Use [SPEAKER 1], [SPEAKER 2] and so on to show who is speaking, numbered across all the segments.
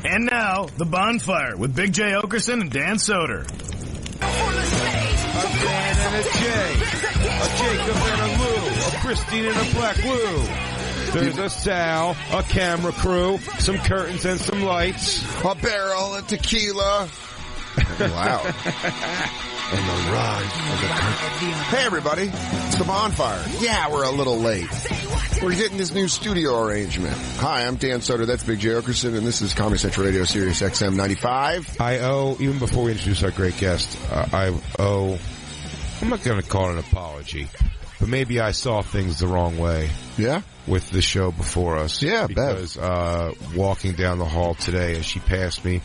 [SPEAKER 1] And now, The Bonfire with Big J. Oakerson and Dan Soder.
[SPEAKER 2] A Dan and a Jay, a Jacob and a Lou, a Christine and a Black Lou. There's a Sal, a camera crew, some curtains and some lights.
[SPEAKER 3] A barrel of tequila. Wow. And the rise of the curtain. Hey, everybody. It's The Bonfire. Yeah, we're a little late. We're getting this new studio arrangement. Hi, I'm Dan Soder. That's Big J. Oakerson, and this is Comedy Central Radio, Sirius XM 95.
[SPEAKER 2] Even before we introduce our great guest, I'm not going to call it an apology, but maybe I saw things the wrong way.
[SPEAKER 3] Yeah?
[SPEAKER 2] With the show before us.
[SPEAKER 3] Yeah,
[SPEAKER 2] because walking down the hall today, as she passed me,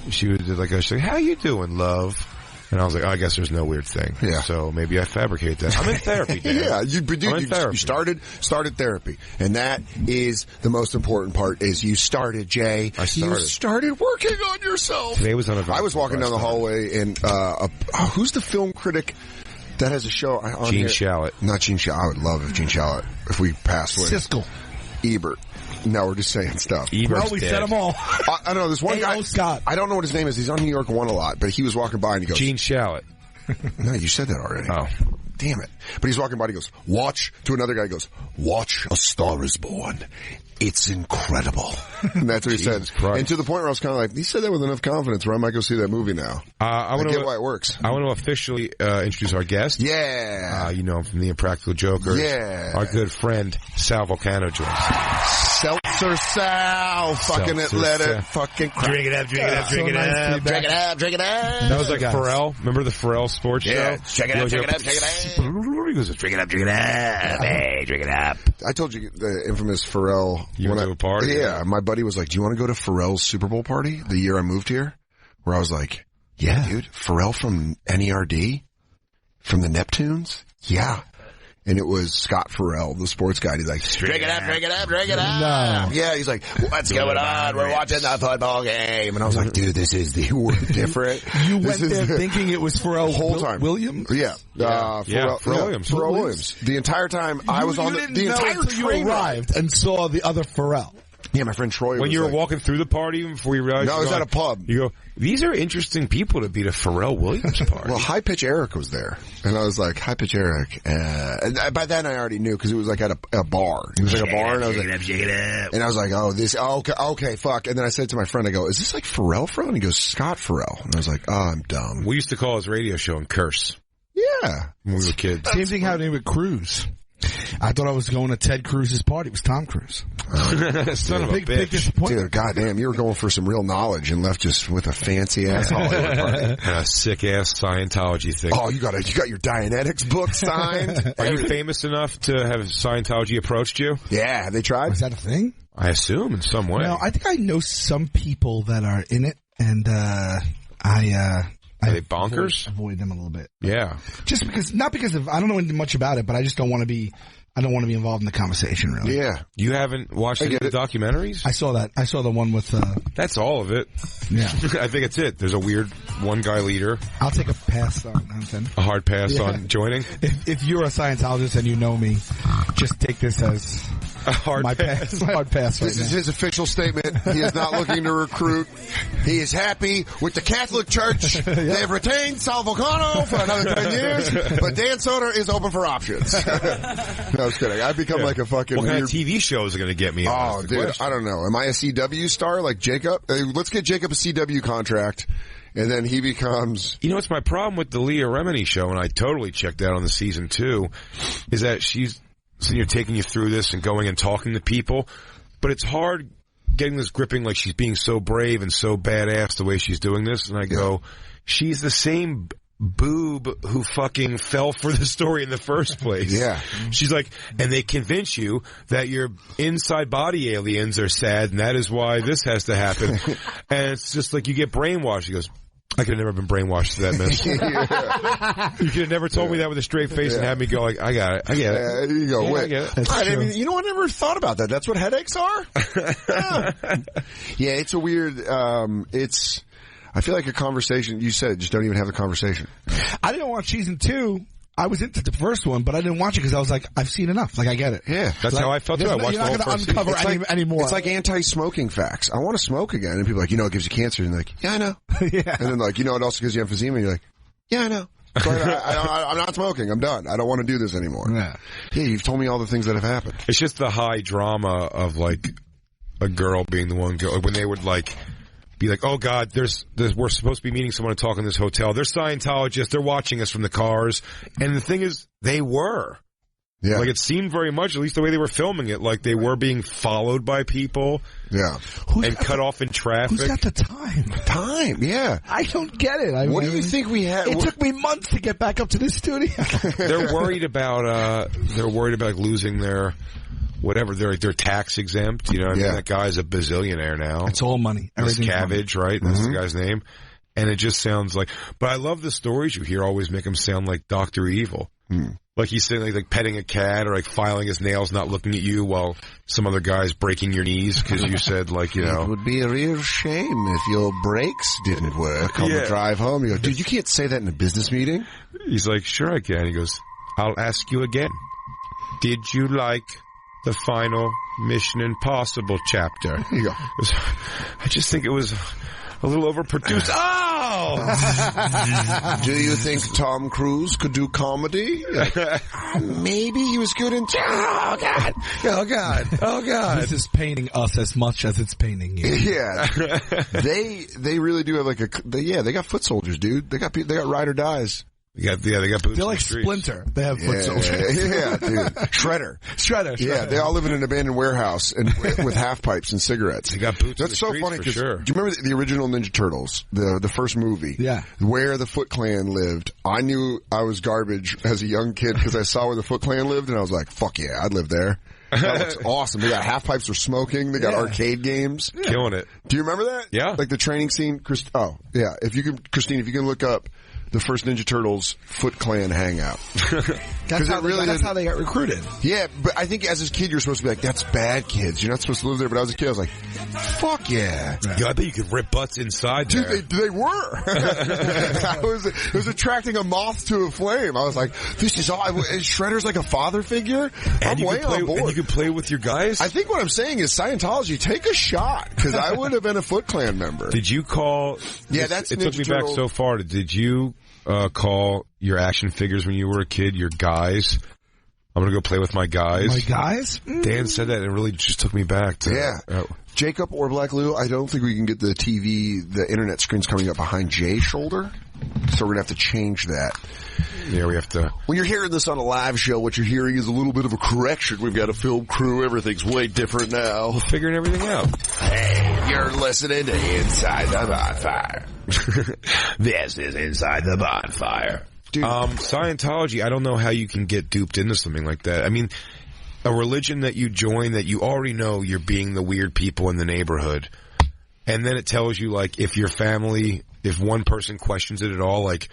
[SPEAKER 2] she was like, how you doing, love? And I was like, I guess there's no weird thing. Yeah. So maybe I fabricate that. I'm in therapy, Dan.
[SPEAKER 3] Yeah, you started therapy. And that is the most important part, is you started, Jay.
[SPEAKER 2] I started.
[SPEAKER 3] You started working on yourself.
[SPEAKER 2] Today was on
[SPEAKER 3] I was walking down the hallway, and who's the film critic that has a show on
[SPEAKER 2] Gene
[SPEAKER 3] here?
[SPEAKER 2] Shalit.
[SPEAKER 3] Not Gene Shalit. I would love if Gene Shalit, if we passed away.
[SPEAKER 4] Siskel.
[SPEAKER 3] Ebert. No, we're just saying stuff.
[SPEAKER 2] Ebert's
[SPEAKER 4] we
[SPEAKER 2] dead.
[SPEAKER 4] said them all.
[SPEAKER 3] I know this one guy.
[SPEAKER 4] Scott.
[SPEAKER 3] I don't know what his name is. He's on New York One a lot, but he was walking by and he goes,
[SPEAKER 2] Gene Shalit.
[SPEAKER 3] No, you said that already.
[SPEAKER 2] Oh.
[SPEAKER 3] Damn it. But he's walking by and he goes, watch, to another guy, he goes, watch A Star Is Born. It's incredible. And that's what he said.
[SPEAKER 2] Christ.
[SPEAKER 3] And to the point where I was kind of like, he said that with enough confidence where I might go see that movie now. I get why it works.
[SPEAKER 2] I want to officially introduce our guest.
[SPEAKER 3] Yeah.
[SPEAKER 2] You know him from The Impractical Joker.
[SPEAKER 3] Yeah.
[SPEAKER 2] Our good friend, Sal Vulcano joins us.
[SPEAKER 3] Seltzer Sal. Fucking it, let it fucking crack.
[SPEAKER 1] Drink it up, drink it up, drink it up.
[SPEAKER 3] Drink it up, drink it up.
[SPEAKER 2] That was like Pharrell. Remember the Pharrell sports show?
[SPEAKER 3] Check it up, check it up, check it up.
[SPEAKER 2] He goes, drink it up, drink it up. Hey, drink it up.
[SPEAKER 3] I told you the infamous Pharrell.
[SPEAKER 2] You went to a party?
[SPEAKER 3] Yeah, my buddy was like, do you want to go to Pharrell's Super Bowl party the year I moved here? Where I was like, yeah, dude, Pharrell from NERD? From the Neptunes? Yeah. And it was Scott Farrell, the sports guy. He's like, drink it up, drink it up, drink it up. No. Yeah, he's like, what's going on? We're watching the football game. And I was like, dude, this is different.
[SPEAKER 4] You went there thinking it was Pharrell
[SPEAKER 3] whole time.
[SPEAKER 4] Williams?
[SPEAKER 3] Yeah.
[SPEAKER 2] Pharrell Williams.
[SPEAKER 3] Pharrell Williams. The entire time I was on the entire train.
[SPEAKER 4] You arrived and saw the other Pharrell.
[SPEAKER 3] Yeah, my friend Troy.
[SPEAKER 2] When you were walking through the party before you realized,
[SPEAKER 3] no, I was at a pub.
[SPEAKER 2] You go, these are interesting people to be to Pharrell Williams party.
[SPEAKER 3] Well, High Pitch Eric was there, and I was like, High Pitch Eric. And by then I already knew because it was like at a bar. It was like a bar, and I was like, and I was like, okay, fuck. And then I said to my friend, I go, is this like Pharrell? And he goes, Scott Pharrell. And I was like, oh, I'm dumb.
[SPEAKER 2] We used to call his radio show and curse.
[SPEAKER 3] Yeah,
[SPEAKER 2] when we were kids.
[SPEAKER 4] Same thing happened with Cruz. I thought I was going to Ted Cruz's party. It was Tom Cruise.
[SPEAKER 2] Son of a bitch.
[SPEAKER 4] Big disappointment.
[SPEAKER 3] Dude, goddamn, you were going for some real knowledge and left just with a fancy-ass Hollywood party.
[SPEAKER 2] And a sick-ass Scientology thing.
[SPEAKER 3] Oh, you got your Dianetics book signed?
[SPEAKER 2] Are you famous enough to have Scientology approached you?
[SPEAKER 3] Yeah, have they tried?
[SPEAKER 4] Is that a thing?
[SPEAKER 2] I assume in some way.
[SPEAKER 4] No, I think I know some people that are in it, and
[SPEAKER 2] Are they bonkers?
[SPEAKER 4] Avoid them a little bit.
[SPEAKER 2] Yeah.
[SPEAKER 4] Just because, not because of, I don't know much about it, but I just don't want to be involved in the conversation, really.
[SPEAKER 3] Yeah.
[SPEAKER 2] You haven't watched any of the documentaries?
[SPEAKER 4] I saw that. I saw the one with,
[SPEAKER 2] That's all of it.
[SPEAKER 4] Yeah.
[SPEAKER 2] I think it's it. There's a weird one guy leader.
[SPEAKER 4] I'll take a pass on that.
[SPEAKER 2] A hard pass on joining?
[SPEAKER 4] If you're a Scientologist and you know me, just take this as
[SPEAKER 2] a hard pass.
[SPEAKER 4] My hard pass.
[SPEAKER 3] This is his official statement. He is not looking to recruit. He is happy with the Catholic Church. Yep. They have retained Sal Vulcano for another 10 years, but Dan Soder is open for options. No, I was kidding. I've become like a fucking
[SPEAKER 2] What kind of TV shows are going to get me?
[SPEAKER 3] Oh, dude, question. I don't know. Am I a CW star like Jacob? Let's get Jacob a CW contract. And then he becomes...
[SPEAKER 2] You know, it's my problem with the Leah Remini show, and I totally checked out on the season 2, is that she's sitting here taking you through this and going and talking to people, but it's hard getting this gripping like she's being so brave and so badass the way she's doing this, and I go, she's the same boob who fucking fell for the story in the first place.
[SPEAKER 3] Yeah.
[SPEAKER 2] She's like, and they convince you that your inside body aliens are sad, and that is why this has to happen. And it's just like you get brainwashed. She goes, I could have never been brainwashed to that, miss. You could have never told me that with a straight face and had me go like, I got it. I get it.
[SPEAKER 3] There you go.
[SPEAKER 2] Yeah,
[SPEAKER 3] wait.
[SPEAKER 2] I get it.
[SPEAKER 3] I mean, you know, I never thought about that. That's what headaches are? Yeah, it's a weird, I feel like a conversation, you said, just don't even have the conversation.
[SPEAKER 4] I didn't watch season 2. I was into the first one, but I didn't watch it because I was like, I've seen enough. Like, I get it.
[SPEAKER 3] Yeah.
[SPEAKER 2] That's how I felt too. I watched
[SPEAKER 4] you're not going to uncover anymore.
[SPEAKER 3] It's like anti-smoking facts. I want to smoke again. And people are like, it gives you cancer. And they're like, yeah, I know.
[SPEAKER 4] Yeah.
[SPEAKER 3] And then like, it also gives you emphysema. And you're like, yeah, I know. So I'm not smoking. I'm done. I don't want to do this anymore.
[SPEAKER 4] Yeah.
[SPEAKER 3] Yeah, you've told me all the things that have happened.
[SPEAKER 2] It's just the high drama of like a girl being the one when they would like be like, oh God, we're supposed to be meeting someone to talk in this hotel. They're Scientologists. They're watching us from the cars. And the thing is, they were.
[SPEAKER 3] Yeah.
[SPEAKER 2] Like it seemed very much, at least the way they were filming it, like they were being followed by people.
[SPEAKER 3] Yeah.
[SPEAKER 2] And cut off in traffic.
[SPEAKER 4] Who's got the time?
[SPEAKER 3] Time, yeah.
[SPEAKER 4] I don't get it.
[SPEAKER 3] What do you think we had?
[SPEAKER 4] It took me months to get back up to this studio.
[SPEAKER 2] They're worried about like, losing their whatever, they're tax exempt, you know what I mean? That guy's a bazillionaire now.
[SPEAKER 4] It's all money.
[SPEAKER 2] Cabbage, right? That's the guy's name. And it just sounds like, but I love the stories you hear always make him sound like Dr. Evil. Like he's sitting like petting a cat or like filing his nails, not looking at you while some other guy's breaking your knees because you said like, you know.
[SPEAKER 3] It would be a real shame if your brakes didn't work on the drive home. You go, dude, you can't say that in a business meeting.
[SPEAKER 2] He's like, sure I can. He goes, I'll ask you again. Did you like the final Mission Impossible chapter?
[SPEAKER 3] You go.
[SPEAKER 2] I just think it was a little overproduced. Oh!
[SPEAKER 3] Do you think Tom Cruise could do comedy? Maybe he was good in... Oh, God. Oh, God. Oh, God.
[SPEAKER 4] This is painting us as much as it's painting you.
[SPEAKER 3] Yeah. They really do have like they got foot soldiers, dude. They got ride or dies.
[SPEAKER 2] They got boots.
[SPEAKER 4] They're like Splinter. They have foot soldiers.
[SPEAKER 3] Yeah, dude. Shredder. Yeah, they all live in an abandoned warehouse and with half pipes and cigarettes.
[SPEAKER 2] They got boots.
[SPEAKER 3] That's so funny because
[SPEAKER 2] sure.
[SPEAKER 3] Do you remember the original Ninja Turtles, the first movie?
[SPEAKER 4] Yeah.
[SPEAKER 3] Where the Foot Clan lived. I knew I was garbage as a young kid because I saw where the Foot Clan lived and I was like, fuck yeah, I'd live there. That looks awesome. They got half pipes for smoking. They got arcade games.
[SPEAKER 2] Killing it.
[SPEAKER 3] Do you remember that?
[SPEAKER 2] Yeah.
[SPEAKER 3] Like the training scene. Yeah. Christine, if you can look up the first Ninja Turtles Foot Clan hangout.
[SPEAKER 4] That's how they got recruited.
[SPEAKER 3] Yeah, but I think as a kid you're supposed to be like, that's bad, kids. You're not supposed to live there. But as a kid I was like, fuck yeah.
[SPEAKER 2] Yeah, I bet you could rip butts inside there.
[SPEAKER 3] Dude, they were. It was attracting a moth to a flame. I was like, this is all. Shredder's like a father figure. I'm way on board.
[SPEAKER 2] And you could play with your guys?
[SPEAKER 3] I think what I'm saying is Scientology, take a shot. Because I would have been a Foot Clan member.
[SPEAKER 2] Did you call...
[SPEAKER 3] Yeah,
[SPEAKER 2] it took me back so far. Did you... call your action figures when you were a kid your guys? I'm going to go play with my guys.
[SPEAKER 4] My guys?
[SPEAKER 2] Dan said that and it really just took me back to...
[SPEAKER 3] Jacob or Black Lou, I don't think we can get the internet screens coming up behind Jay's shoulder. So we're going to have to change that.
[SPEAKER 2] Yeah, we have to...
[SPEAKER 3] When you're hearing this on a live show, what you're hearing is a little bit of a correction. We've got a film crew. Everything's way different now.
[SPEAKER 2] We're figuring everything out.
[SPEAKER 3] Hey, you're listening to Inside the Bonfire.
[SPEAKER 2] This is Inside the Bonfire.
[SPEAKER 3] Dude.
[SPEAKER 2] Scientology, I don't know how you can get duped into something like that. I mean, a religion that you join that you already know you're being the weird people in the neighborhood. And then it tells you, like, if your family, if one person questions it at all, like,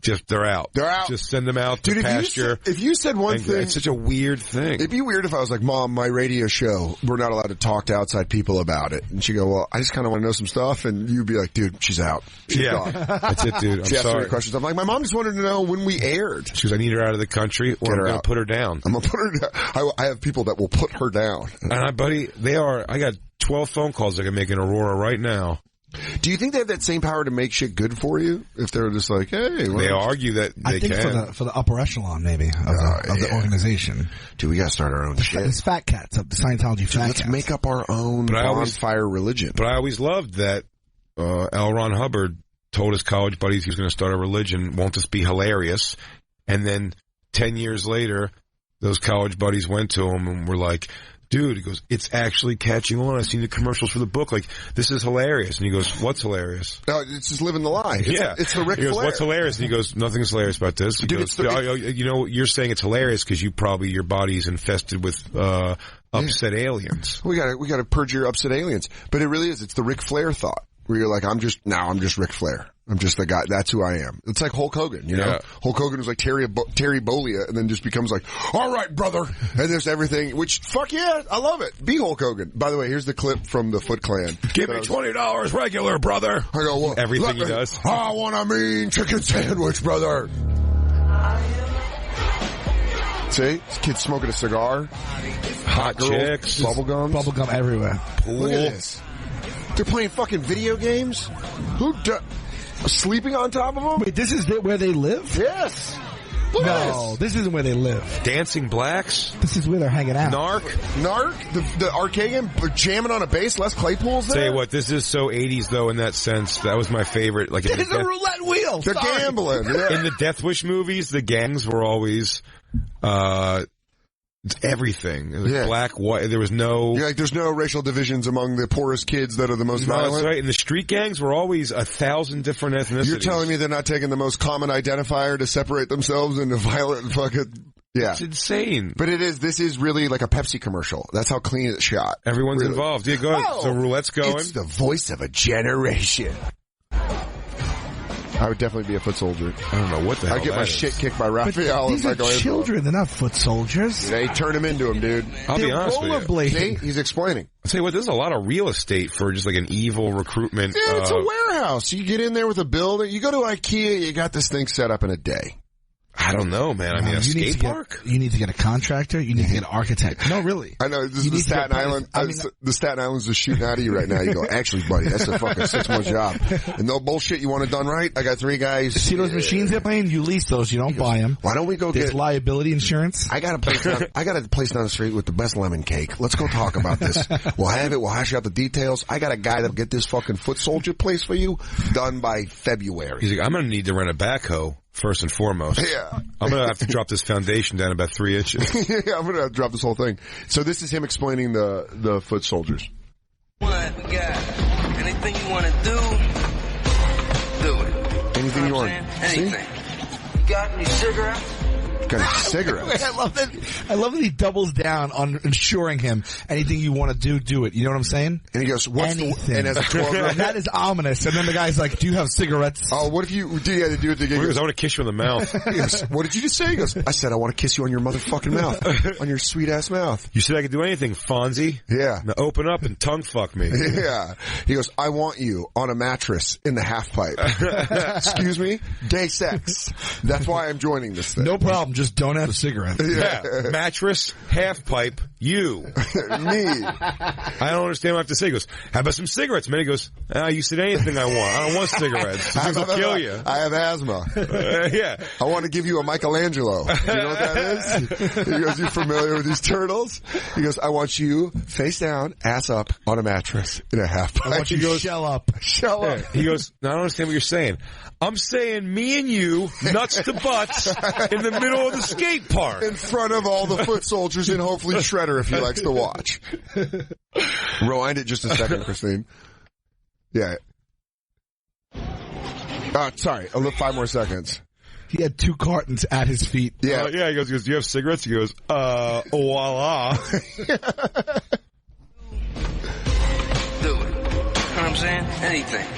[SPEAKER 2] just they're out.
[SPEAKER 3] They're out.
[SPEAKER 2] Just send them out to pasture.
[SPEAKER 3] If you said one thing,
[SPEAKER 2] it's such a weird thing.
[SPEAKER 3] It'd be weird if I was like, Mom, my radio show, we're not allowed to talk to outside people about it. And she'd go, well, I just kind of want to know some stuff. And you'd be like, dude, she's out. She's gone.
[SPEAKER 2] That's it, dude. I'm
[SPEAKER 3] she asked
[SPEAKER 2] sorry.
[SPEAKER 3] me questions. I'm like, my mom just wanted to know when we aired.
[SPEAKER 2] She goes, I need her out of the country or I'm going to put her down.
[SPEAKER 3] I'm going to put her down. I have people that will put her down.
[SPEAKER 2] And I got 12 phone calls I can make in Aurora right now.
[SPEAKER 3] Do you think they have that same power to make shit good for you? If they're just like, hey,
[SPEAKER 2] they argue that they can.
[SPEAKER 4] I think for the upper echelon, maybe of the organization.
[SPEAKER 3] Dude, we got to start our own shit.
[SPEAKER 4] It's fat cats, the Scientology fat cats.
[SPEAKER 3] Let's make up our own bonfire religion.
[SPEAKER 2] But I always loved that L. Ron Hubbard told his college buddies he was going to start a religion. Won't this be hilarious? And then 10 years later, those college buddies went to him and were like, dude, he goes, it's actually catching on. I've seen the commercials for the book. Like, this is hilarious. And he goes, what's hilarious?
[SPEAKER 3] It's just living the lie. It's the Ric
[SPEAKER 2] He goes,
[SPEAKER 3] Flair.
[SPEAKER 2] What's hilarious? And he goes, nothing's hilarious about this. He goes, you know, you're saying it's hilarious because your body's infested with upset aliens.
[SPEAKER 3] We gotta purge your upset aliens. But it really is. It's the Ric Flair thought. Where you're like, I'm just Ric Flair. I'm just the guy. That's who I am. It's like Hulk Hogan, you know?
[SPEAKER 2] Yeah.
[SPEAKER 3] Hulk Hogan was like Terry Bollea and then just becomes like, all right, brother. And there's everything, which, fuck yeah, I love it. Be Hulk Hogan. By the way, here's the clip from the Foot Clan.
[SPEAKER 2] Give me $20 regular, brother.
[SPEAKER 3] I go, well,
[SPEAKER 2] everything he does.
[SPEAKER 3] I want a mean chicken sandwich, brother. See? This kid's smoking a cigar.
[SPEAKER 2] Hot
[SPEAKER 3] girls,
[SPEAKER 2] chicks.
[SPEAKER 4] Bubblegum everywhere.
[SPEAKER 2] Pool.
[SPEAKER 3] Look at this. They're playing fucking video games? Sleeping on top of them?
[SPEAKER 4] Wait, this is where they live?
[SPEAKER 3] Yes. Look at
[SPEAKER 4] No, this isn't where they live.
[SPEAKER 2] Dancing blacks.
[SPEAKER 4] This is where they're hanging out.
[SPEAKER 3] Narc, the arcade game, jamming on a bass. Les Claypool's there.
[SPEAKER 2] Tell you what, this is so 80s though in that sense. That was my favorite. Like
[SPEAKER 4] This is a roulette wheel.
[SPEAKER 3] They're gambling. Yeah.
[SPEAKER 2] in the Death Wish movies, the gangs were always everything. It was black, white. There was no.
[SPEAKER 3] You're like, there's no racial divisions among the poorest kids that are the most violent.
[SPEAKER 2] That's right. And the street gangs were always 1,000 different ethnicities.
[SPEAKER 3] You're telling me they're not taking the most common identifier to separate themselves into violent fucking. Yeah.
[SPEAKER 2] It's insane.
[SPEAKER 3] But this is really like a Pepsi commercial. That's how clean it's shot.
[SPEAKER 2] Everyone's involved. Yeah, go ahead. So roulette's going.
[SPEAKER 3] It's the voice of a generation. I would definitely be a foot soldier.
[SPEAKER 2] I don't know what the hell
[SPEAKER 3] I'd get my shit kicked by Raphael.
[SPEAKER 4] These are children. They're not foot soldiers.
[SPEAKER 3] They turn him into him, dude.
[SPEAKER 2] I'll be honest with you.
[SPEAKER 3] See? He's explaining.
[SPEAKER 2] I'll tell you what, there's a lot of real estate for just like an evil recruitment.
[SPEAKER 3] Yeah, it's a warehouse. You get in there with a building. You go to IKEA, you got this thing set up in a day.
[SPEAKER 2] I don't know, man. I mean, a skate park?
[SPEAKER 4] You need to get a contractor. You need to get an architect. No, really.
[SPEAKER 3] I know. This is the Staten Island. The Staten Island's just shooting out of you right now. You go, actually, buddy, that's a fucking 6-month job. And no bullshit. You want it done right? I got 3 guys.
[SPEAKER 4] See those machines they're playing? You lease those. You don't buy them.
[SPEAKER 3] Why don't we go
[SPEAKER 4] get liability insurance?
[SPEAKER 3] I got a place down the street with the best lemon cake. Let's go talk about this. We'll have it. We'll hash out the details. I got a guy that'll get this fucking foot soldier place for you done by February.
[SPEAKER 2] He's like, I'm going to need to rent a backhoe. First and foremost.
[SPEAKER 3] Yeah.
[SPEAKER 2] I'm going to have to drop this foundation down about 3 inches.
[SPEAKER 3] Yeah, I'm going to drop this whole thing. So this is him explaining the foot soldiers.
[SPEAKER 5] What we got? Anything you want to do it.
[SPEAKER 3] Anything you want.
[SPEAKER 5] Anything. You got any cigarettes?
[SPEAKER 3] Got any cigarettes?
[SPEAKER 4] I love that he doubles down on ensuring him anything you want to do it. You know what I'm saying?
[SPEAKER 3] And he goes, what's
[SPEAKER 4] anything.
[SPEAKER 3] And as a 12-year-old.
[SPEAKER 4] That is ominous. And then the guy's like, do you have cigarettes?
[SPEAKER 3] Oh, what if you do it again?
[SPEAKER 2] He goes, I want to kiss you on the mouth.
[SPEAKER 3] He goes, what did you just say? He goes, I said I want to kiss you on your motherfucking mouth. On your sweet ass mouth.
[SPEAKER 2] You said I could do anything, Fonzie.
[SPEAKER 3] Yeah.
[SPEAKER 2] Now open up and tongue fuck me.
[SPEAKER 3] Yeah. He goes, I want you on a mattress in the half pipe. Excuse me? Gay sex. That's why I'm joining this thing.
[SPEAKER 4] No problem. Just don't have a cigarette.
[SPEAKER 2] Yeah. Mattress, half pipe, you.
[SPEAKER 3] Me.
[SPEAKER 2] I don't understand what I have to say. He goes, how about some cigarettes? Man, he goes, you said anything I want. I don't want cigarettes. This will kill you.
[SPEAKER 3] I have asthma.
[SPEAKER 2] Yeah.
[SPEAKER 3] I want to give you a Michelangelo. Do you know what that is? He goes, you familiar with these turtles? He goes, I want you face down, ass up on a mattress in a half pipe.
[SPEAKER 4] I want you to shell up.
[SPEAKER 3] Shell up.
[SPEAKER 2] He goes, no, I don't understand what you're saying. I'm saying me and you, nuts to butts, in the middle of the skate park.
[SPEAKER 3] In front of all the foot soldiers and hopefully Shredder if he likes to watch. Rewind it just a second, Christine. Yeah. Sorry. 5 more seconds.
[SPEAKER 4] He had 2 cartons at his feet.
[SPEAKER 3] Yeah.
[SPEAKER 2] Yeah, he goes, do you have cigarettes? He goes, voila.
[SPEAKER 5] Do it. You know what I'm saying? Anything.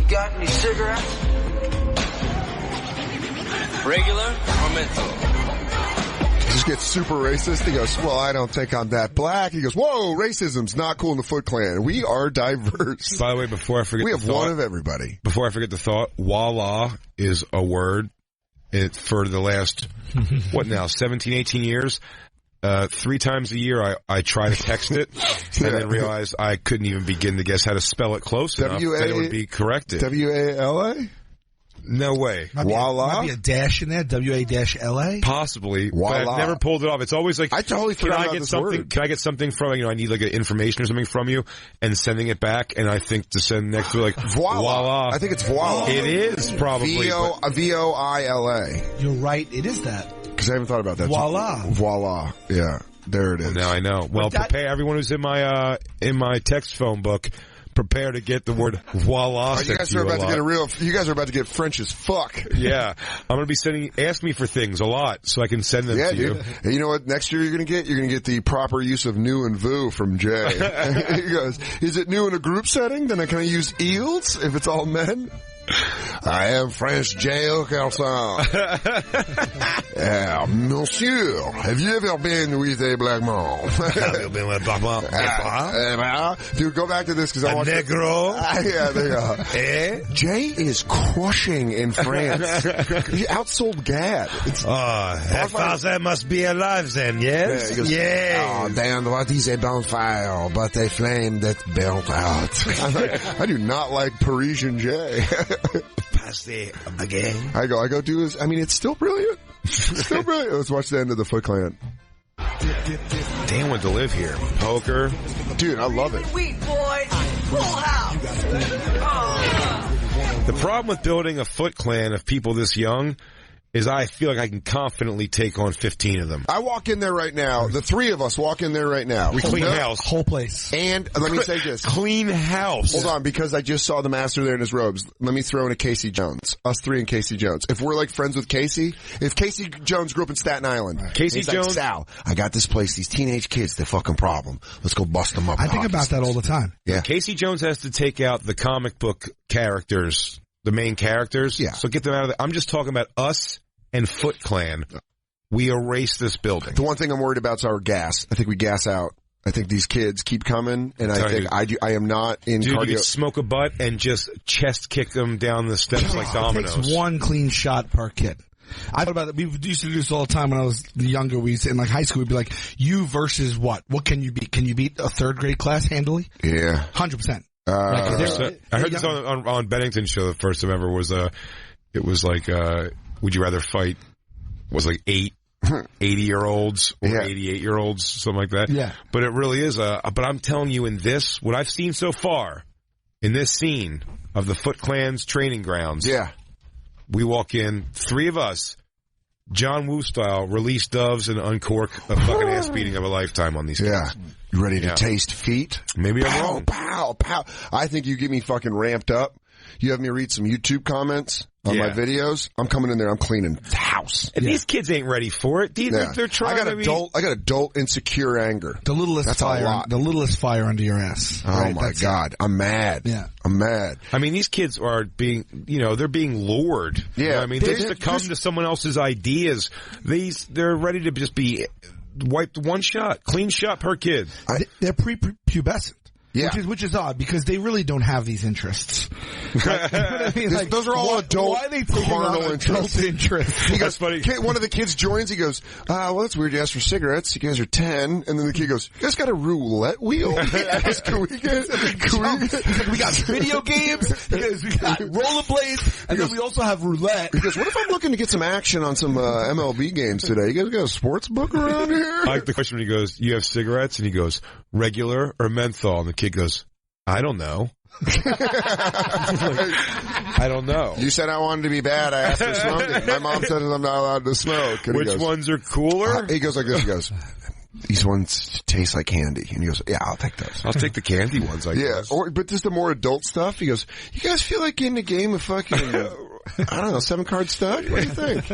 [SPEAKER 5] You got any cigarettes? Regular or menthol?
[SPEAKER 3] Just gets super racist. He goes, well, I don't think I'm that black. He goes, whoa, racism's not cool in the Foot Clan. We are diverse.
[SPEAKER 2] By the way, before I forget
[SPEAKER 3] we have one of everybody.
[SPEAKER 2] Before I forget the thought, voila is a word for the last, 17, 18 years. 3 times a year I try to text it and then realize I couldn't even begin to guess how to spell it close enough that it would be corrected.
[SPEAKER 3] W-A-L-A?
[SPEAKER 2] No way.
[SPEAKER 3] Voila?
[SPEAKER 4] Might be a dash in there, W-A-L-A?
[SPEAKER 2] Possibly.
[SPEAKER 3] Voila.
[SPEAKER 2] But I've never pulled it off. It's always like,
[SPEAKER 3] I totally forgot about this word.
[SPEAKER 2] Can I get something from, I need like an information or something from you and sending it back and I think to send next to like, voila.
[SPEAKER 3] I think it's voila.
[SPEAKER 2] It is probably.
[SPEAKER 3] V-O-I-L-A.
[SPEAKER 4] You're right. It is that.
[SPEAKER 3] Because I haven't thought about that.
[SPEAKER 4] Voila.
[SPEAKER 3] Voila. Yeah. There it is.
[SPEAKER 2] Now I know. Well, prepare everyone who's in my text phone book. Prepare to get the word voila.
[SPEAKER 3] You guys are about to get you guys are about to get French as fuck.
[SPEAKER 2] Yeah. I'm going to be ask me for things a lot so I can send them to you.
[SPEAKER 3] And you know what next year you're going to get the proper use of new and vu from Jay. He goes, is it new in a group setting? Then can I use eels if it's all men? I am French J. Oakerson. Monsieur, have you ever been with a black man?
[SPEAKER 2] Have you been with a black man?
[SPEAKER 3] Dude, go back to this because I want
[SPEAKER 2] Negro?
[SPEAKER 3] Yeah, there you go. Jay is crushing in France. He outsold Gad.
[SPEAKER 2] That must be alive then, yes?
[SPEAKER 3] Yeah, he goes, oh, damn, what is a bonfire but a flame that burnt out? I'm like, I do not like Parisian Jay.
[SPEAKER 2] Pass the again.
[SPEAKER 3] I go do his, I mean, it's still brilliant. It's still brilliant. Let's watch the end of the Foot Clan.
[SPEAKER 2] Dan went to live here. Poker.
[SPEAKER 3] Dude, I love it.
[SPEAKER 5] Sweet boy. Full house.
[SPEAKER 2] The problem with building a Foot Clan of people this young is I feel like I can confidently take on 15 of them.
[SPEAKER 3] I walk in there right now. The three of us walk in there right now.
[SPEAKER 2] We clean house.
[SPEAKER 4] Whole place.
[SPEAKER 3] And let me say this.
[SPEAKER 2] Clean house.
[SPEAKER 3] Hold on, because I just saw the master there in his robes. Let me throw in a Casey Jones. Us three and Casey Jones. If we're like friends with Casey, if Casey Jones grew up in Staten Island.
[SPEAKER 2] Casey Jones.
[SPEAKER 3] Like, Sal, I got this place. These teenage kids, they're fucking problem. Let's go bust them up.
[SPEAKER 4] I think about that all the time.
[SPEAKER 3] Yeah.
[SPEAKER 2] Casey Jones has to take out the comic book characters, the main characters.
[SPEAKER 3] Yeah.
[SPEAKER 2] So get them out of I'm just talking about us and Foot Clan. We erase this building.
[SPEAKER 3] The one thing I'm worried about is our gas. I think we gas out. I think these kids keep coming, and I think I am not in
[SPEAKER 2] Dude,
[SPEAKER 3] cardio.
[SPEAKER 2] you could smoke a butt and just chest kick them down the steps like dominoes.
[SPEAKER 4] It takes one clean shot per kid. I thought about it. We used to do this all the time when I was younger. We used to, in like high school, we'd be like, you versus what? What can you beat? Can you beat a third grade class handily?
[SPEAKER 3] Yeah.
[SPEAKER 4] 100%.
[SPEAKER 2] I heard this on Bennington's show. The first time ever was it was like would you rather fight? Was like 80-year-olds or 88-year-olds, something like that.
[SPEAKER 4] Yeah.
[SPEAKER 2] But it really is but I'm telling you, in this, what I've seen so far, in this scene of the Foot Clan's training grounds.
[SPEAKER 3] Yeah.
[SPEAKER 2] We walk in, three of us, John Woo style, release doves and uncork a fucking ass beating of a lifetime on these kids.
[SPEAKER 3] Yeah. You ready to taste feet?
[SPEAKER 2] Maybe I'm wrong.
[SPEAKER 3] Pow, pow. I think you get me fucking ramped up. You have me read some YouTube comments on my videos. I'm coming in there. I'm cleaning the house.
[SPEAKER 2] And these kids ain't ready for it. They're trying.
[SPEAKER 3] I got adult insecure anger.
[SPEAKER 4] The littlest fire under your ass.
[SPEAKER 3] Oh right? My God. I'm mad.
[SPEAKER 4] Yeah.
[SPEAKER 3] I'm mad.
[SPEAKER 2] I mean, these kids are being, they're being lured.
[SPEAKER 3] Yeah.
[SPEAKER 2] You know what I mean, they succumb to someone else's ideas. They're ready to just be wiped one shot, clean shot per kid.
[SPEAKER 4] They're prepubescent.
[SPEAKER 3] Yeah.
[SPEAKER 4] Which is odd because they really don't have these interests. Like, you know what I mean? Like,
[SPEAKER 3] those are all adult,
[SPEAKER 4] why are they taking
[SPEAKER 3] carnal
[SPEAKER 4] on
[SPEAKER 3] interests.
[SPEAKER 4] He
[SPEAKER 3] goes, funny. One of the kids joins. He goes, well, that's weird. You asked for cigarettes. You guys are 10. And then the kid goes, you guys got a roulette wheel? We
[SPEAKER 4] got video games. We got rollerblades. And then we also have roulette.
[SPEAKER 3] He goes, what if I'm looking to get some action on some MLB games today? You guys got a sports book around here?
[SPEAKER 2] I like the question when he goes, you have cigarettes? And he goes, regular or menthol? And the kid goes, I don't know. I don't know.
[SPEAKER 3] You said I wanted to be bad. I asked for smoking. My mom said I'm not allowed to smoke. And
[SPEAKER 2] which ones are cooler?
[SPEAKER 3] He goes like this. He goes, these ones taste like candy. And he goes, yeah, I'll take those.
[SPEAKER 2] I'll take the candy ones, I guess.
[SPEAKER 3] But just the more adult stuff. He goes, you guys feel like getting a game of fucking, I don't know, 7-card stud? What do you think?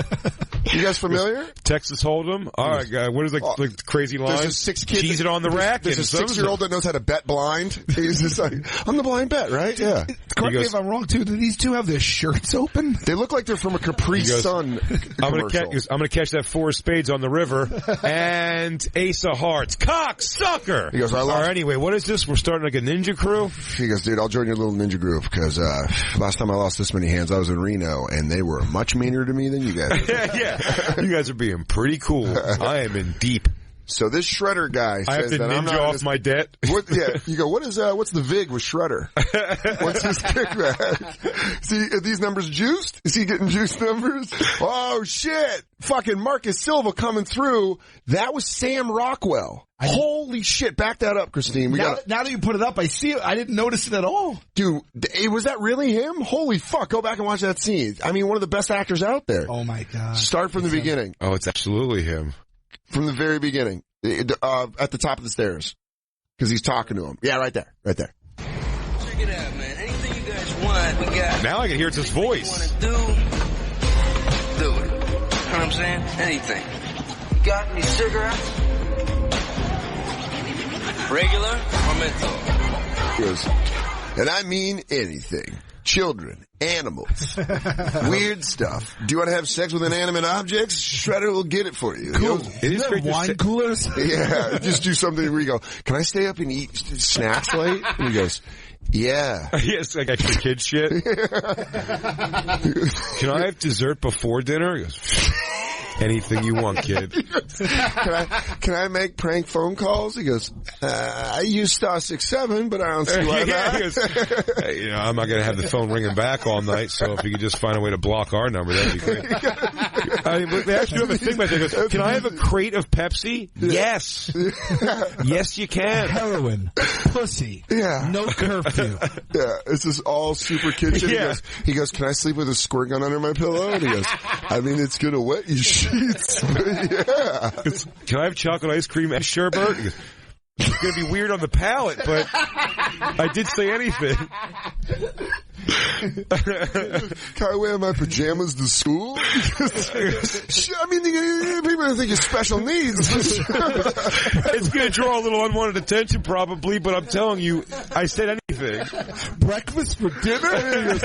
[SPEAKER 3] You guys familiar?
[SPEAKER 2] Texas Hold'em. All right, guy. What is the crazy line?
[SPEAKER 3] There's a 6 kid.
[SPEAKER 2] Cheese it on the rack.
[SPEAKER 3] There's a 6-year-old that knows how to bet blind. He's just like, I'm the blind bet, right? Yeah.
[SPEAKER 4] Correct me if I'm wrong, too. Do these two have their shirts open?
[SPEAKER 3] They look like they're from a Capri Sun
[SPEAKER 2] I'm going to catch that 4 spades on the river and ace of hearts. Cock sucker.
[SPEAKER 3] He goes,
[SPEAKER 2] anyway, what is this? We're starting like a ninja crew?
[SPEAKER 3] He goes, dude, I'll join your little ninja group because last time I lost this many hands, I was in Reno, and they were much meaner to me than you guys.
[SPEAKER 2] Yeah. You guys are being pretty cool. I am in deep.
[SPEAKER 3] So this Shredder guy says that I'm not
[SPEAKER 2] off my debt.
[SPEAKER 3] You go, what's the VIG with Shredder? What's his kickback? See, are these numbers juiced? Is he getting juiced numbers? Oh shit! Fucking Marcus Silva coming through. That was Sam Rockwell. Holy shit! Back that up, Christine.
[SPEAKER 4] Now that you put it up, I see it. I didn't notice it at all.
[SPEAKER 3] Dude, was that really him? Holy fuck! Go back and watch that scene. I mean, one of the best actors out there.
[SPEAKER 4] Oh my God!
[SPEAKER 3] Start from the beginning.
[SPEAKER 2] Oh, it's absolutely him.
[SPEAKER 3] From the very beginning, at the top of the stairs, because he's talking to him. Yeah, right there.
[SPEAKER 5] Check it out, man. Anything you guys want, we got.
[SPEAKER 2] Now I can hear it's his voice.
[SPEAKER 5] Do it. You know what I'm saying? Anything. Got any cigarettes? Regular or menthol?
[SPEAKER 3] He goes, and I mean anything. children, animals, weird stuff. Do you want to have sex with inanimate objects? Shredder will get it for you.
[SPEAKER 4] Cool.
[SPEAKER 2] It is great.
[SPEAKER 4] Wine coolers?
[SPEAKER 3] Yeah, just do something where you go, can I stay up and eat snacks late? And he goes, yeah.
[SPEAKER 2] Yes, I got your kid shit. Can I have dessert before dinner? He goes, anything you want, kid.
[SPEAKER 3] Can I make prank phone calls? He goes, I use *67, but I don't see why not.
[SPEAKER 2] He goes, hey, I'm not going to have the phone ringing back all night, so if you could just find a way to block our number, that'd be great. I mean, they actually have a thing back there. Goes, can I have a crate of Pepsi? Yes. Yes, you can.
[SPEAKER 4] Heroin. Pussy.
[SPEAKER 3] Yeah.
[SPEAKER 4] No curfew.
[SPEAKER 3] Yeah, it's just all super kid shit.
[SPEAKER 2] Yeah.
[SPEAKER 3] He goes, can I sleep with a squirt gun under my pillow? And he goes, I mean, it's going to wet you sheets. Yeah.
[SPEAKER 2] Can I have chocolate ice cream and sherbet? He goes, it's going to be weird on the palate, but I did say anything.
[SPEAKER 3] Can I wear my pajamas to school? I mean, people are thinking special needs.
[SPEAKER 2] It's going to draw a little unwanted attention probably, but I'm telling you, I said anything.
[SPEAKER 3] Breakfast for dinner?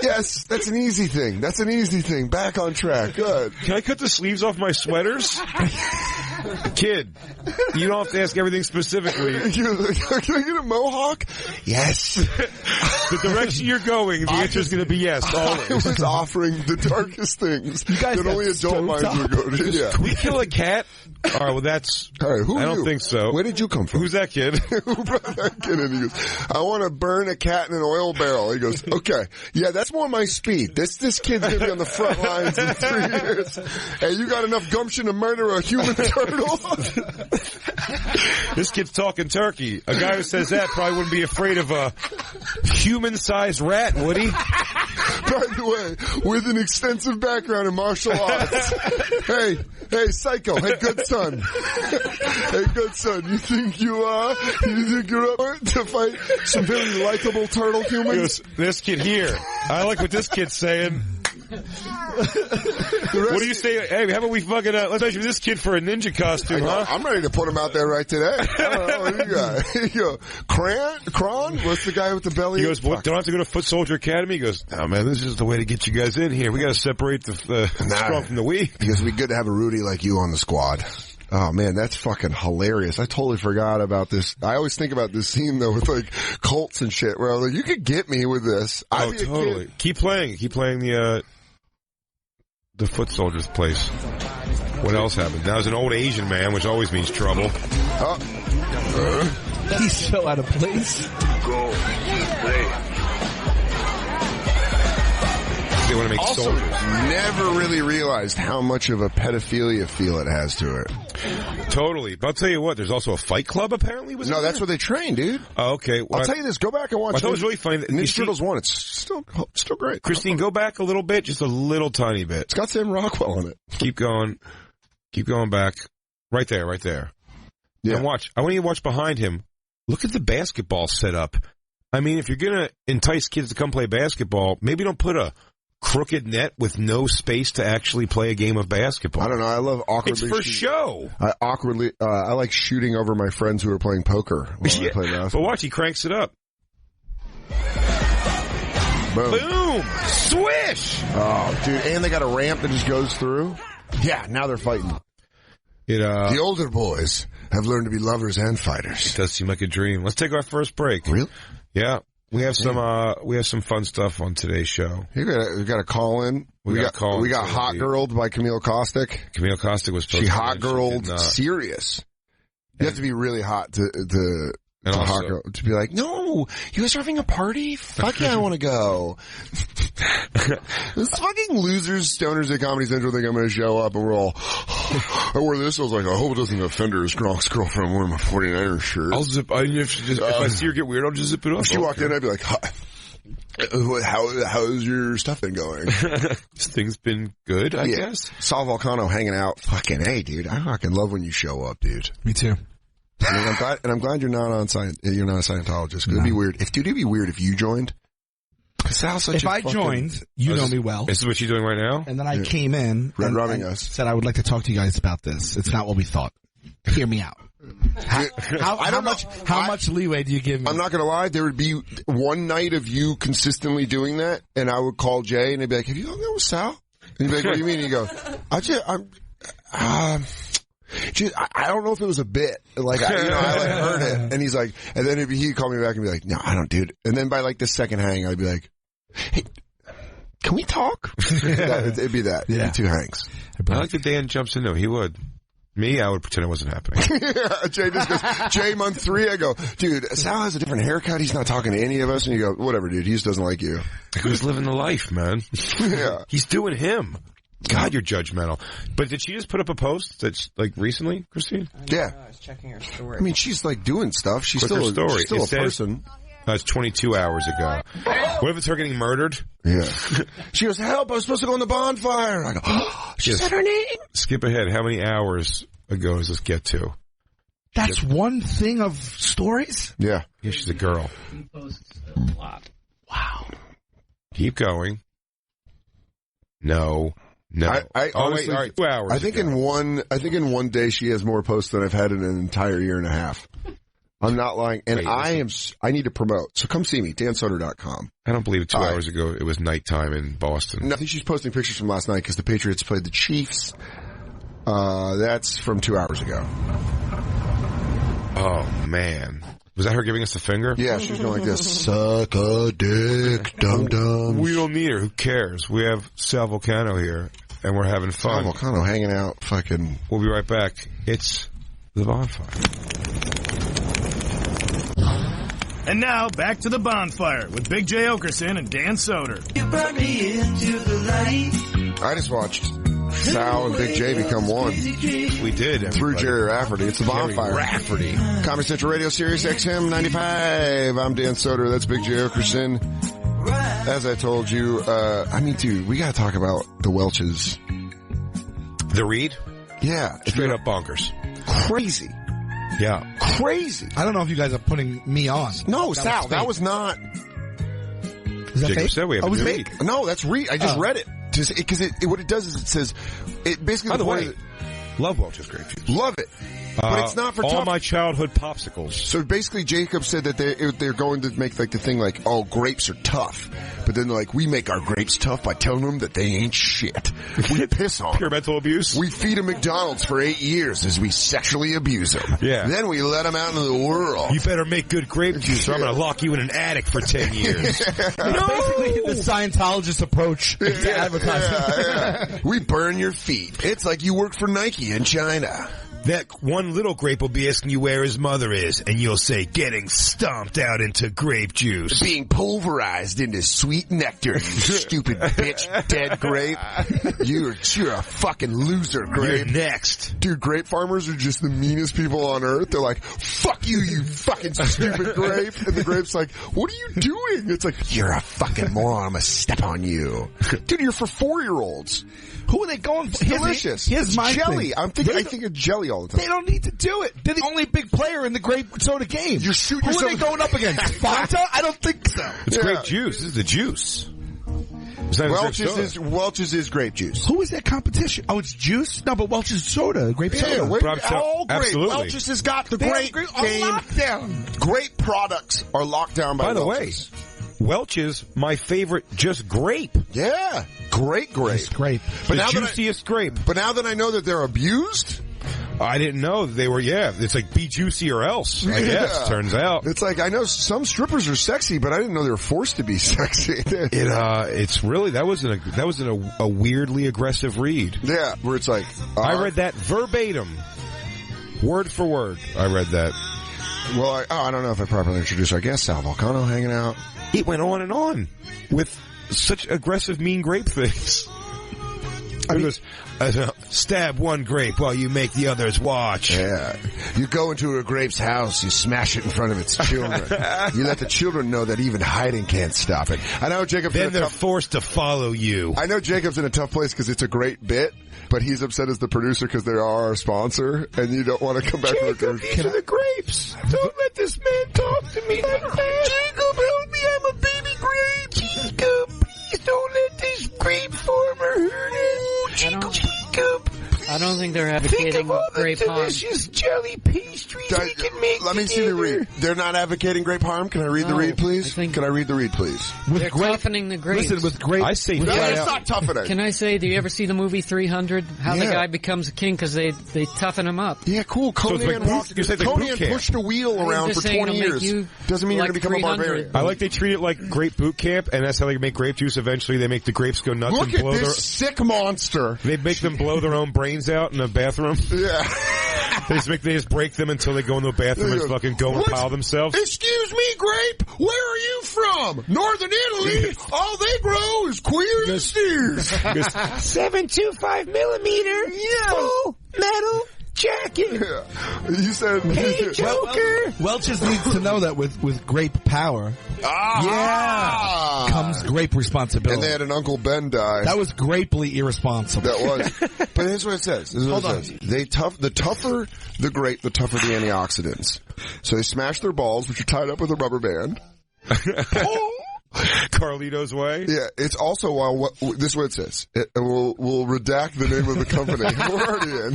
[SPEAKER 3] Yes, that's an easy thing. That's an easy thing. Back on track. Good.
[SPEAKER 2] Can I cut the sleeves off my sweaters? Kid, you don't have to ask everything specifically.
[SPEAKER 3] Can I get a mohawk? Yes.
[SPEAKER 2] The direction you're going, the answer is going to be yes, always.
[SPEAKER 3] I was offering the darkest things that only adult minds would go to. Yeah.
[SPEAKER 2] Can we kill a cat? All right, well, that's...
[SPEAKER 3] All right, who are
[SPEAKER 2] I don't
[SPEAKER 3] you?
[SPEAKER 2] think so.
[SPEAKER 3] Where did you come from?
[SPEAKER 2] Who's that kid?
[SPEAKER 3] Who brought that kid in? He goes, I want to burn a cat in an oil barrel. He goes, okay. Yeah, that's more my speed. This kid's going to be on the front lines in 3 years. Hey, you got enough gumption to murder a human turtle?
[SPEAKER 2] This kid's talking turkey. A guy who says that probably wouldn't be afraid of a human-sized rat, would he?
[SPEAKER 3] By the way, with an extensive background in martial arts. Hey, psycho. Hey, good son. Hey, good son. You think you're up to fight some very likable turtle humans?
[SPEAKER 2] This kid here. I like what this kid's saying. What do you say? Hey, how about we fucking, let's measure this kid for a ninja costume, huh?
[SPEAKER 3] I'm ready to put him out there right today. I don't know. What do you got? You go, Kron? What's the guy with the belly?
[SPEAKER 2] He goes, what, don't I have to go to Foot Soldier Academy? He goes, oh man, this is the way to get you guys in here. We got to separate the strong from the weak.
[SPEAKER 3] Because it'd be good to have a Rudy like you on the squad. Oh man, that's fucking hilarious. I totally forgot about this. I always think about this scene though with like cults and shit where I'm like, you could get me with this.
[SPEAKER 2] Oh, totally. Keep playing the Foot Soldier's place. What else happened? That was an old Asian man, which always means trouble.
[SPEAKER 4] He's so out of place.
[SPEAKER 5] Go. Play.
[SPEAKER 2] They want to make
[SPEAKER 3] also,
[SPEAKER 2] soldiers.
[SPEAKER 3] Never really realized how much of a pedophilia feel it has to it.
[SPEAKER 2] Totally. But I'll tell you what, there's also a fight club apparently.
[SPEAKER 3] No, that's where they train, dude.
[SPEAKER 2] Oh, okay. Well,
[SPEAKER 3] I'll tell you this. Go back and watch.
[SPEAKER 2] I thought it was really funny.
[SPEAKER 3] Ninja Turtles 1. It's still great.
[SPEAKER 2] Christine, go back a little bit, just a little tiny bit.
[SPEAKER 3] It's got Sam Rockwell in it.
[SPEAKER 2] Keep going back. Right there.
[SPEAKER 3] Yeah.
[SPEAKER 2] And watch. I want you to watch behind him. Look at the basketball setup. I mean, if you're going to entice kids to come play basketball, maybe don't put a crooked net with no space to actually play a game of basketball.
[SPEAKER 3] I don't know. I love awkwardly.
[SPEAKER 2] It's for show.
[SPEAKER 3] I like shooting over my friends who are playing poker while I play basketball.
[SPEAKER 2] But watch, he cranks it up.
[SPEAKER 3] Boom.
[SPEAKER 2] Swish!
[SPEAKER 3] Oh, dude. And they got a ramp that just goes through. Yeah, now they're fighting. The older boys have learned to be lovers and fighters.
[SPEAKER 2] It does seem like a dream. Let's take our first break.
[SPEAKER 3] Really?
[SPEAKER 2] Yeah. We have some fun stuff on today's show.
[SPEAKER 3] We got a call in. We got Hot Girled by Camille Caustic.
[SPEAKER 2] Camille Caustic was supposed
[SPEAKER 3] to. She
[SPEAKER 2] be
[SPEAKER 3] Hot Girled Serious. You have to be really hot to hot girl, to be like, no, you guys are having a party? Fuck yeah, I want to go. This fucking losers, stoners at Comedy Central think I'm going to show up and we're all, I wore this, I was like, I hope it doesn's a Fender's Gronk's girlfriend wearing my 49ers shirt.
[SPEAKER 2] I'll zip, if I see her get weird, I'll just zip it off.
[SPEAKER 3] If she walked in, I'd be like, how's your stuff been going?
[SPEAKER 2] Things been good, I guess.
[SPEAKER 3] Sal Vulcano hanging out. Fucking hey, dude. I fucking love when you show up, dude.
[SPEAKER 4] Me too.
[SPEAKER 3] I'm glad you're not a Scientologist. It'd be weird. It'd be weird if you joined.
[SPEAKER 4] If I joined, you know me well.
[SPEAKER 2] This is what you're doing right now?
[SPEAKER 4] And then I came in and
[SPEAKER 3] us.
[SPEAKER 4] said I would like to talk to you guys about this. It's not what we thought. Hear me out. How much leeway do you give me?
[SPEAKER 3] I'm not going to lie. There would be one night of you consistently doing that, and I would call Jay, and he'd be like, "Have you hung out with Sal?" And he'd be like, "What do you mean?" And you go, I don't know if it was a bit. Like, I heard it. And he's like, and then he'd call me back and be like, "No, I don't, dude." And then by like the second hang, I'd be like, "Hey, can we talk?" It'd be that. Yeah. 2 hangs.
[SPEAKER 2] I like that Dan jumps into it. He would. Me, I would pretend it wasn't happening.
[SPEAKER 3] Yeah, Jay just goes, Jay, month 3, I go, dude, Sal has a different haircut. He's not talking to any of us. And you go, whatever, dude. He just doesn't like you.
[SPEAKER 2] He's living the life, man.
[SPEAKER 3] Yeah.
[SPEAKER 2] He's doing him. God, you're judgmental. But did she just put up a post that's like recently, Christine?
[SPEAKER 3] Yeah.
[SPEAKER 6] I was checking her story.
[SPEAKER 3] I mean, she's like doing stuff. She's
[SPEAKER 2] Click
[SPEAKER 3] still,
[SPEAKER 2] her story.
[SPEAKER 3] she's still a person.
[SPEAKER 2] That's 22 hours ago. What if it's her getting murdered?
[SPEAKER 3] Yeah. She goes, help, I was supposed to go on the bonfire. I go, oh, she said her name.
[SPEAKER 2] Skip ahead. How many hours ago does this get to?
[SPEAKER 4] That's one thing of stories?
[SPEAKER 3] Yeah.
[SPEAKER 2] Yeah, she's a girl.
[SPEAKER 6] He posts a lot.
[SPEAKER 2] Wow. Keep going. No.
[SPEAKER 3] I honestly,
[SPEAKER 2] all right, 2 hours
[SPEAKER 3] I think
[SPEAKER 2] ago.
[SPEAKER 3] in one day she has more posts than I've had in an entire year and a half. I'm not lying. And
[SPEAKER 2] Wait,
[SPEAKER 3] I need to promote. So come see me, dansoder.com.
[SPEAKER 2] I don't believe it. 2 hours ago it was nighttime in Boston.
[SPEAKER 3] No, I think she's posting pictures from last night because the Patriots played the Chiefs. That's from 2 hours ago.
[SPEAKER 2] Oh, man. Was that her giving us the finger?
[SPEAKER 3] Yeah, she's going like this. Suck a dick, dum-dum.
[SPEAKER 2] We don't need her. Who cares? We have Sal Vulcano here, and we're having fun.
[SPEAKER 3] Sal Vulcano hanging out, fucking...
[SPEAKER 2] We'll be right back. It's the Bonfire.
[SPEAKER 1] And now, back to the Bonfire with Big J. Oakerson and Dan Soder.
[SPEAKER 5] You brought me into the light.
[SPEAKER 3] I just watched Sal and Big J become one.
[SPEAKER 2] We did.
[SPEAKER 3] Through Jerry Rafferty. It's the Bonfire.
[SPEAKER 2] Rafferty.
[SPEAKER 3] Comedy Central Radio, Sirius XM 95. I'm Dan Soder. That's Big J. Oakerson. As I told you, I mean, dude, we gotta talk about the Welches.
[SPEAKER 2] The Reed?
[SPEAKER 3] Yeah.
[SPEAKER 2] Straight up bonkers.
[SPEAKER 3] Crazy.
[SPEAKER 2] Yeah.
[SPEAKER 3] Crazy.
[SPEAKER 4] I don't know if you guys are putting me on.
[SPEAKER 3] No, Sal, that was not...
[SPEAKER 4] Is that
[SPEAKER 2] Jacob
[SPEAKER 4] fake?
[SPEAKER 2] said we have
[SPEAKER 4] Oh,
[SPEAKER 2] a
[SPEAKER 4] was it
[SPEAKER 2] Reed.
[SPEAKER 4] fake?
[SPEAKER 3] No, that's Reed. I just read it. Because what it does is it says... It basically...
[SPEAKER 2] By the
[SPEAKER 3] point
[SPEAKER 2] way,
[SPEAKER 3] is-
[SPEAKER 2] love Welch's grape juice.
[SPEAKER 3] love it. But it's not for
[SPEAKER 2] all
[SPEAKER 3] tough.
[SPEAKER 2] my childhood popsicles.
[SPEAKER 3] So basically, Jacob said that they're going to make like the thing like, oh, grapes are tough. But then they're like, we make our grapes tough by telling them that they ain't shit. We piss on
[SPEAKER 2] Pure
[SPEAKER 3] them.
[SPEAKER 2] mental abuse.
[SPEAKER 3] We feed them McDonald's for 8 years as we sexually abuse them.
[SPEAKER 2] Yeah.
[SPEAKER 3] Then we let them out into the world.
[SPEAKER 2] You better make good grape juice or I'm going to lock you in an attic for 10 years.
[SPEAKER 4] It's basically the Scientologist approach to advertising.
[SPEAKER 3] Yeah. We burn your feet. It's like you work for Nike in China.
[SPEAKER 2] That one little grape will be asking you where his mother is, and you'll say, getting stomped out into grape juice.
[SPEAKER 3] Being pulverized into sweet nectar, you stupid bitch, dead grape. You're a fucking loser, grape.
[SPEAKER 2] You're next.
[SPEAKER 3] Dude, grape farmers are just the meanest people on earth. They're like, fuck you, you fucking stupid grape. And the grape's like, what are you doing? It's like, you're a fucking moron. I'm gonna step on you. Dude, you're for 4-year-olds.
[SPEAKER 4] Who are they going for?
[SPEAKER 3] Delicious.
[SPEAKER 4] Here's
[SPEAKER 3] It's
[SPEAKER 4] my
[SPEAKER 3] jelly.
[SPEAKER 4] thing.
[SPEAKER 3] I think of jelly all the time.
[SPEAKER 4] They don't need to do it. They're the only big player in the grape soda game.
[SPEAKER 3] You're shooting
[SPEAKER 4] Who are
[SPEAKER 3] yourself-
[SPEAKER 4] they going up against? Fanta? I don't think so.
[SPEAKER 2] It's
[SPEAKER 3] Yeah.
[SPEAKER 2] grape juice. This is the juice. It's not
[SPEAKER 3] Welch's is grape juice.
[SPEAKER 4] Who is that competition? Oh, it's juice? No, but Welch's soda, grape soda.
[SPEAKER 3] wait,
[SPEAKER 2] But I'm
[SPEAKER 3] all grape.
[SPEAKER 2] absolutely.
[SPEAKER 3] Welch's has got the
[SPEAKER 4] They have
[SPEAKER 3] great
[SPEAKER 4] grape on
[SPEAKER 3] game.
[SPEAKER 4] lockdown.
[SPEAKER 3] Great products are locked down by
[SPEAKER 2] By the
[SPEAKER 3] Welch's.
[SPEAKER 2] way, Welch's, my favorite, just grape.
[SPEAKER 3] Yeah, great grape.
[SPEAKER 4] It's grape.
[SPEAKER 3] But
[SPEAKER 2] The
[SPEAKER 3] now that I-
[SPEAKER 2] juiciest grape.
[SPEAKER 3] But now that I know that they're abused,
[SPEAKER 2] I didn't know they were, it's like be juicy or else, I guess,
[SPEAKER 3] Yeah.
[SPEAKER 2] turns out.
[SPEAKER 3] it's like I know some strippers are sexy, but I didn't know they were forced to be sexy.
[SPEAKER 2] It's really, that was a weirdly aggressive read.
[SPEAKER 3] Yeah, where it's like
[SPEAKER 2] I read that verbatim. Word for word, I read that.
[SPEAKER 3] Well, I don't know if I properly introduced our guest, Sal Vulcano, hanging out.
[SPEAKER 2] He went on with such aggressive, mean grape things. It was, stab one grape while you make the others watch.
[SPEAKER 3] Yeah. You go into a grape's house, you smash it in front of its children. You let the children know that even hiding can't stop it. I know Jacob's
[SPEAKER 2] Then
[SPEAKER 3] in a
[SPEAKER 2] they're
[SPEAKER 3] tough,
[SPEAKER 2] forced to follow you.
[SPEAKER 3] I know Jacob's in a tough place because it's a great bit, but he's upset as the producer because they are our sponsor, and you don't want to come back to the
[SPEAKER 2] These are the grapes. Don't let this man talk to me like that.
[SPEAKER 3] Jacob, help me, I'm a baby grape.
[SPEAKER 2] Jacob, please don't let this grape farmer hurt us. Jacob.
[SPEAKER 6] I don't think they're advocating grape harm.
[SPEAKER 2] jelly pastries we can make.
[SPEAKER 3] Let me see the read. They're not advocating grape harm. Can I read the read, please? Can I read the read, please?
[SPEAKER 6] They're toughening the grapes.
[SPEAKER 4] Listen, with grape.
[SPEAKER 2] I say
[SPEAKER 3] It's not toughening.
[SPEAKER 6] Can I say, do you ever see the movie 300? How the guy becomes a king because they toughen him up.
[SPEAKER 3] Yeah, cool. Conan pushed a wheel around for 20 years. Doesn't mean you're going to become a barbarian.
[SPEAKER 2] I like they treat it like grape boot camp, and that's how they make grape juice. Eventually, they make the grapes go nuts
[SPEAKER 3] Look
[SPEAKER 2] and blow
[SPEAKER 3] at this sick monster.
[SPEAKER 2] They make them blow their own brains out in the bathroom.
[SPEAKER 3] Yeah.
[SPEAKER 2] They just break them until they go in the bathroom and fucking go and pile themselves.
[SPEAKER 3] Excuse me, grape. Where are you from? Northern Italy. All they grow is queers and steers.
[SPEAKER 2] 7.25 millimeter. Full metal jacket.
[SPEAKER 3] Yeah. You said,
[SPEAKER 2] hey, Joker.
[SPEAKER 4] Welch's needs to know that with grape power, comes grape responsibility.
[SPEAKER 3] And they had an Uncle Ben die.
[SPEAKER 4] That was grapely irresponsible.
[SPEAKER 3] That was. But here's what it says.
[SPEAKER 4] Hold on.
[SPEAKER 3] The tougher the grape, the tougher the antioxidants. So they smash their balls, which are tied up with a rubber band.
[SPEAKER 2] Carlito's way.
[SPEAKER 3] Yeah, it's also this is what it says. We'll redact the name of the company. We're already in.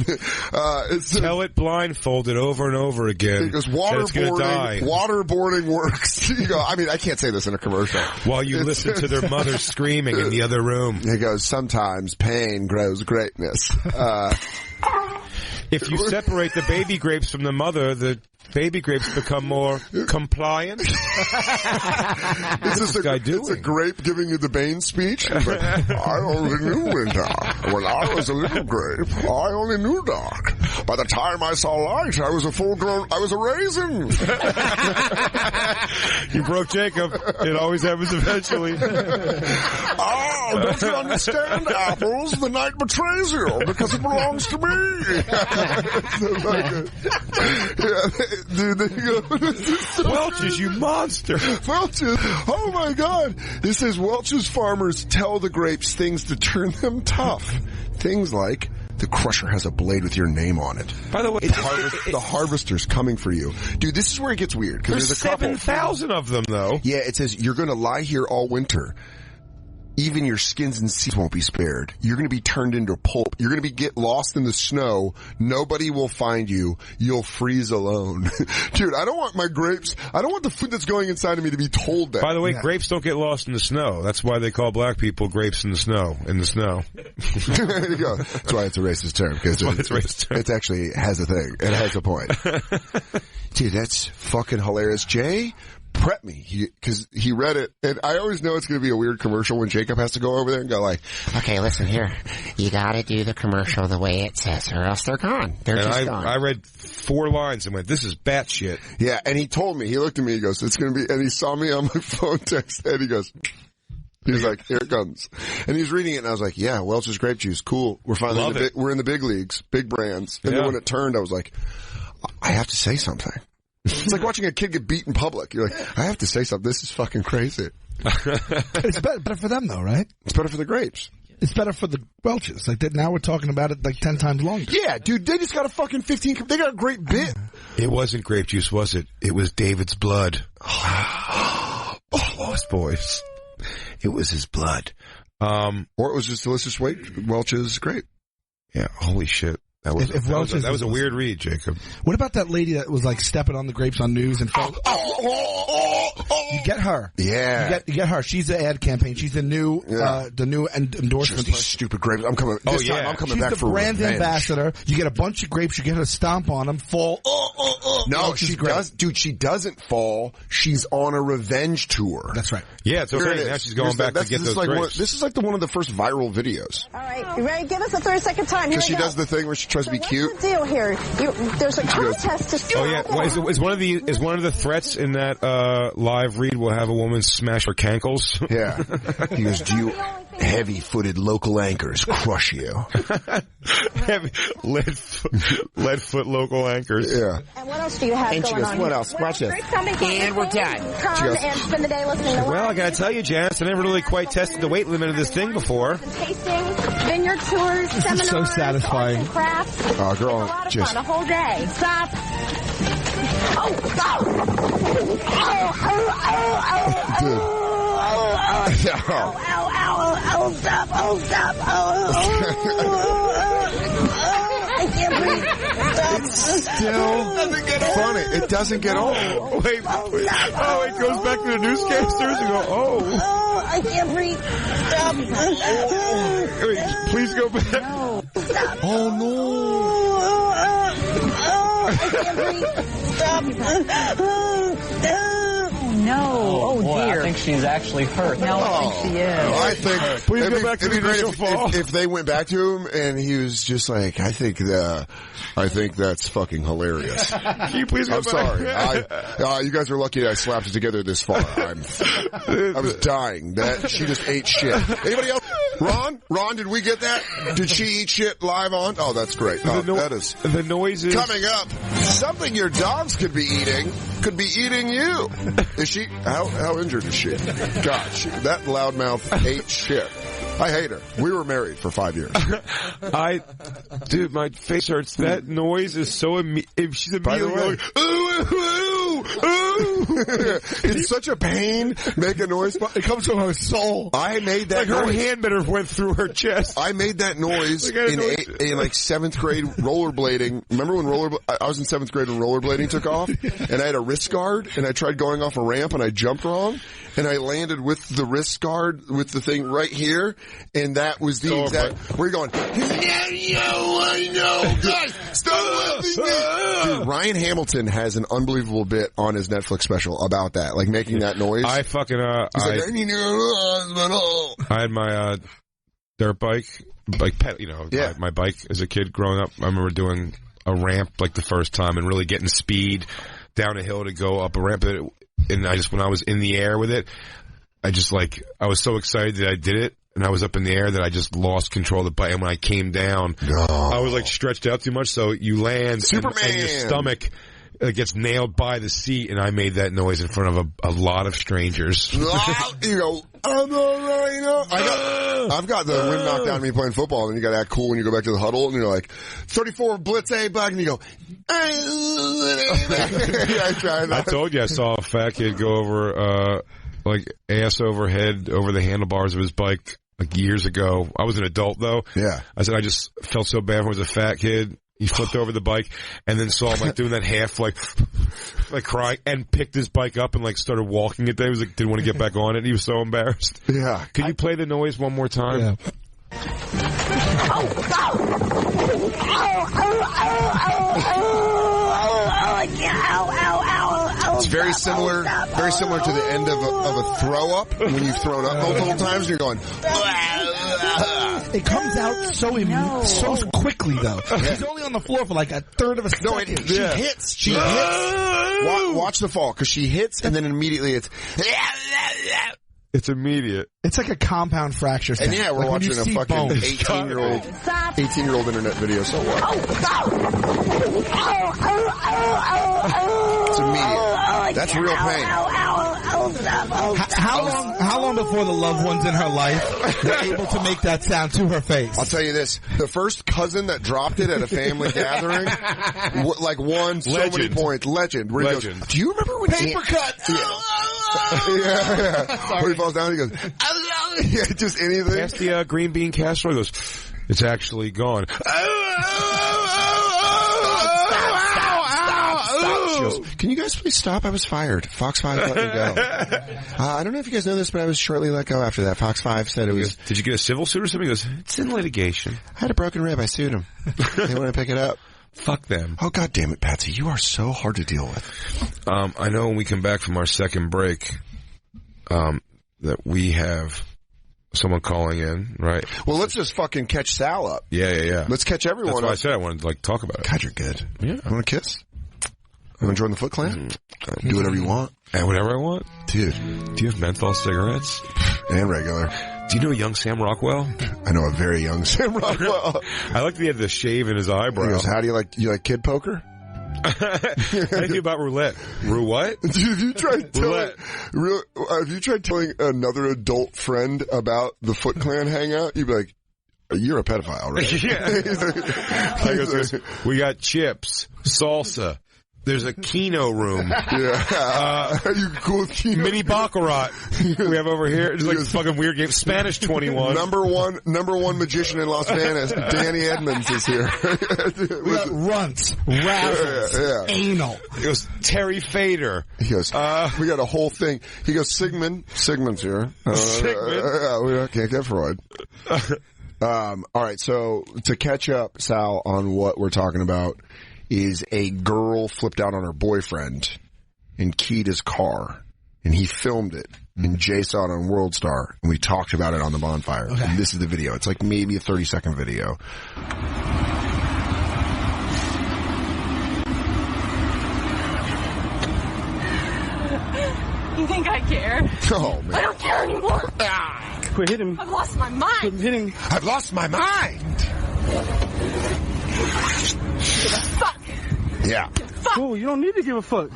[SPEAKER 3] It says,
[SPEAKER 2] tell it blindfolded over and over again.
[SPEAKER 3] Because waterboarding works. You go, I mean, I can't say this in a commercial.
[SPEAKER 2] While you listen to their mother screaming in the other room.
[SPEAKER 3] He goes, sometimes pain grows greatness.
[SPEAKER 2] If you separate the baby grapes from the mother, the baby grapes become more compliant.
[SPEAKER 3] It's a grape giving you the Bane speech. Like, I only knew winter. When I was a little grape, I only knew dark. By the time I saw light, I was a raisin.
[SPEAKER 2] You broke Jacob. It always happens eventually.
[SPEAKER 3] Oh, don't you understand? Apples, the night betrays you because it belongs to me. Dude, there you go.
[SPEAKER 2] Welch's, you monster.
[SPEAKER 3] Welch's. Oh my God. This says Welch's farmers tell the grapes things to turn them tough. Things like the crusher has a blade with your name on it.
[SPEAKER 2] By the way,
[SPEAKER 3] the harvester's coming for you. Dude, this is where it gets weird.
[SPEAKER 2] There's 7,000 of them, though.
[SPEAKER 3] Yeah, it says you're going to lie here all winter. Even your skins and seeds won't be spared. You're going to be turned into pulp. You're going to get lost in the snow. Nobody will find you. You'll freeze alone. Dude, I don't want my grapes. I don't want the food that's going inside of me to be told that.
[SPEAKER 2] By the way, grapes don't get lost in the snow. That's why they call black people grapes in the snow. In the snow.
[SPEAKER 3] There you go. That's why it's a racist term. It actually has a thing. It has a point. Dude, that's fucking hilarious. Jay prep me because he read it, and I always know it's going to be a weird commercial when Jacob has to go over there and go like,
[SPEAKER 7] okay, listen here, you got to do the commercial the way it says or else they're gone. Gone.
[SPEAKER 2] I read 4 lines and went, this is batshit.
[SPEAKER 3] Yeah, and he told me, he looked at me, he goes, it's going to be, and he saw me on my phone text, and he goes, he's like, here it comes. And he's reading it, and I was like, yeah, Welch's grape juice, cool. We're finally we're in the big leagues, big brands. And then when it turned, I was like, I have to say something. It's like watching a kid get beat in public. You're like, I have to say something. This is fucking crazy.
[SPEAKER 4] It's better for them, though, right?
[SPEAKER 3] It's better for the grapes.
[SPEAKER 4] It's better for the Welches. Like that. Now we're talking about it like 10 times longer.
[SPEAKER 3] Yeah, dude, they just got a fucking 15. They got a great bit.
[SPEAKER 2] It wasn't grape juice, was it? It was David's blood. Lost Boys. It was his blood.
[SPEAKER 3] Or it was just delicious Welch's grape.
[SPEAKER 2] Yeah, holy shit. That was a weird read, Jacob.
[SPEAKER 4] What about that lady that was like stepping on the grapes on news and felt, you get her.
[SPEAKER 3] Yeah.
[SPEAKER 4] You get her. She's the ad campaign. She's the new endorsement.
[SPEAKER 3] These stupid grapes. I'm coming. This time I'm coming back for
[SPEAKER 4] brand
[SPEAKER 3] revenge.
[SPEAKER 4] Ambassador. You get a bunch of grapes. You get her to stomp on them. Fall.
[SPEAKER 3] No, she does. Dude, she doesn't fall. She's on a revenge tour.
[SPEAKER 4] That's right.
[SPEAKER 2] Yeah, it's okay. Now she's going back to get those grapes.
[SPEAKER 3] This is like one of the first viral videos.
[SPEAKER 8] All right, you ready? Give us a 30-second time.
[SPEAKER 3] Because she does the thing where she tries to be cute.
[SPEAKER 8] What's the deal here? There's a contest to steal.
[SPEAKER 2] Oh yeah, well, is one of the threats in that live read will have a woman smash her cankles?
[SPEAKER 3] Yeah. He goes, do you heavy-footed local anchors crush you?
[SPEAKER 2] Lead-foot local anchors.
[SPEAKER 3] Yeah.
[SPEAKER 8] And what else do you have going on?
[SPEAKER 3] What else? Watch this.
[SPEAKER 7] And we're done.
[SPEAKER 8] Come and spend the day listening to
[SPEAKER 2] Well, I gotta tell you, Janice, I never really quite tested the weight limit of this thing before.
[SPEAKER 8] tasting, vineyard tours, seminars,
[SPEAKER 4] so satisfying.
[SPEAKER 8] arts and crafts.
[SPEAKER 3] Oh, girl,
[SPEAKER 8] It's a lot of
[SPEAKER 3] just
[SPEAKER 8] fun, a whole day. Stop.
[SPEAKER 9] can't breathe.
[SPEAKER 3] It's still funny. It doesn't get old.
[SPEAKER 2] Wait. Oh, it goes back to the newscasters and go,
[SPEAKER 9] Oh, I can't breathe. Stop.
[SPEAKER 2] Wait, please go back.
[SPEAKER 9] No. Stop.
[SPEAKER 3] Oh, no.
[SPEAKER 9] I can't breathe. Stop.
[SPEAKER 6] No. Oh,
[SPEAKER 10] boy,
[SPEAKER 6] dear.
[SPEAKER 10] I think she's actually hurt.
[SPEAKER 6] No, I think she is.
[SPEAKER 3] I think
[SPEAKER 2] Please
[SPEAKER 3] it'd
[SPEAKER 2] go
[SPEAKER 3] be-
[SPEAKER 2] back to
[SPEAKER 3] it'd
[SPEAKER 2] the
[SPEAKER 3] be great
[SPEAKER 2] initial fall.
[SPEAKER 3] if they went back to him and he was just like, I think that's fucking hilarious.
[SPEAKER 2] Can you please go
[SPEAKER 3] I'm
[SPEAKER 2] back?
[SPEAKER 3] sorry. You guys are lucky I slapped it together this far. I was dying. She just ate shit. Anybody else? Ron, did we get that? Did she eat shit live on? Oh, that's great. That is
[SPEAKER 2] the noises
[SPEAKER 3] coming up. Something your dogs could be eating you. Is she? How injured is she? God, that loudmouth ate shit. I hate her. We were married for 5 years.
[SPEAKER 2] Dude, my face hurts. That noise is so she's immediately going, ooh.
[SPEAKER 3] It's such a pain. Make a noise.
[SPEAKER 4] It comes from her soul.
[SPEAKER 3] I made that
[SPEAKER 2] like
[SPEAKER 3] noise.
[SPEAKER 2] her hand better went through her chest.
[SPEAKER 3] I made that noise in like 7th grade rollerblading. Remember when I was in 7th grade when rollerblading took off, and I had a wrist guard, and I tried going off a ramp, and I jumped wrong, and I landed with the wrist guard with the thing right here, and that was the exact. Where you going? I know, guys, stop laughing. Dude, Ryan Hamilton has an unbelievable bit on his Netflix special about that, like making that noise.
[SPEAKER 2] I fucking I had my dirt bike, pet, my bike as a kid growing up. I remember doing a ramp like the first time and really getting speed down a hill to go up a ramp. And when I was in the air with it, I was so excited that I did it. And I was up in the air that I just lost control of the bike. And when I came down, I was like stretched out too much. So you land
[SPEAKER 3] Superman.
[SPEAKER 2] And your stomach gets nailed by the seat. And I made that noise in front of a lot of strangers.
[SPEAKER 3] You go, I'm alright. I've got the wind knocked out of me playing football, and then you got to act cool when you go back to the huddle, and you're like, 34 blitz A back, and you go,
[SPEAKER 2] I told you I saw a fat kid go over, ass over head over the handlebars of his bike like years ago. I was an adult though.
[SPEAKER 3] Yeah.
[SPEAKER 2] I said I just felt so bad when I was a fat kid. He flipped over the bike and then saw him doing that half like crying and picked his bike up and started walking it. He was didn't want to get back on it. He was so embarrassed.
[SPEAKER 3] Yeah.
[SPEAKER 2] Can you play the noise one more time?
[SPEAKER 4] Yeah.
[SPEAKER 3] It's very similar to the end of a throw up when you've thrown up multiple times and you're going.
[SPEAKER 4] It comes out so quickly though. She's only on the floor for like a third of a second.
[SPEAKER 3] She hits. She hits. Watch the fall because she hits and then immediately it's.
[SPEAKER 2] It's immediate.
[SPEAKER 4] It's like a compound fracture.
[SPEAKER 3] And yeah, we're watching a fucking 18-year-old internet video. So what? It's immediate. That's real pain.
[SPEAKER 4] How long before the loved ones in her life were able to make that sound to her face?
[SPEAKER 3] I'll tell you this. The first cousin that dropped it at a family gathering, won so many points. Legend. Where he goes, do you remember when
[SPEAKER 4] paper cut?
[SPEAKER 3] Yeah. Where he falls down, he goes, yeah, just anything.
[SPEAKER 2] Pass the green bean casserole. He goes, it's actually gone.
[SPEAKER 3] Can you guys please stop? I was fired. Fox 5 let me go. I don't know if you guys know this, but I was shortly let go after that. Fox 5 said it was...
[SPEAKER 2] Did you get a civil suit or something? He goes, it's in litigation.
[SPEAKER 3] I had a broken rib. I sued him. They want to pick it up.
[SPEAKER 2] Fuck them.
[SPEAKER 3] Oh, God damn it, Patsy. You are so hard to deal with.
[SPEAKER 2] I know when we come back from our second break, that we have someone calling in, right?
[SPEAKER 3] Well, let's just fucking catch Sal up.
[SPEAKER 2] Yeah.
[SPEAKER 3] Let's catch everyone
[SPEAKER 2] up. That's why I said
[SPEAKER 3] up.
[SPEAKER 2] I wanted to talk about it.
[SPEAKER 3] God, you're good.
[SPEAKER 2] Yeah.
[SPEAKER 3] You want to kiss? You want to join the Foot Clan? Do whatever you want.
[SPEAKER 2] And whatever I want.
[SPEAKER 3] Dude.
[SPEAKER 2] Do you have menthol cigarettes?
[SPEAKER 3] And regular.
[SPEAKER 2] Do you know a young Sam Rockwell?
[SPEAKER 3] I know a very young Sam Rockwell.
[SPEAKER 2] I like that he had the shave in his eyebrow.
[SPEAKER 3] He goes, how do you like kid poker?
[SPEAKER 2] How do you think about roulette? What?
[SPEAKER 3] Dude, have you tried telling another adult friend about the Foot Clan hangout? You'd be like, you're a pedophile, right?
[SPEAKER 2] Yeah. We got chips, salsa, There's a Keno room.
[SPEAKER 3] Yeah. Are you cool with Keno?
[SPEAKER 2] Mini Baccarat we have over here. It's like a fucking weird game. Spanish 21.
[SPEAKER 3] Number one magician in Las Vegas, Danny Edmonds is here.
[SPEAKER 4] We got runts, raffles, anal.
[SPEAKER 2] It goes Terry Fader.
[SPEAKER 3] He goes, we got a whole thing. He goes, Sigmund's here.
[SPEAKER 2] Sigmund?
[SPEAKER 3] We can't get Freud. All right, so to catch up, Sal, on what we're talking about is a girl flipped out on her boyfriend and keyed his car, and he filmed it, and Jay saw it on World Star, and we talked about it on the Bonfire. Okay. And this is the video. It's like maybe a 30-second video.
[SPEAKER 10] You think I care?
[SPEAKER 3] Oh, man.
[SPEAKER 10] I don't care anymore.
[SPEAKER 11] Quit hitting me.
[SPEAKER 10] I've lost my mind.
[SPEAKER 11] Quit hitting me.
[SPEAKER 3] I've lost my mind.
[SPEAKER 10] Fuck.
[SPEAKER 3] Yeah.
[SPEAKER 10] Fuck.
[SPEAKER 11] Cool, you don't need to give a fuck.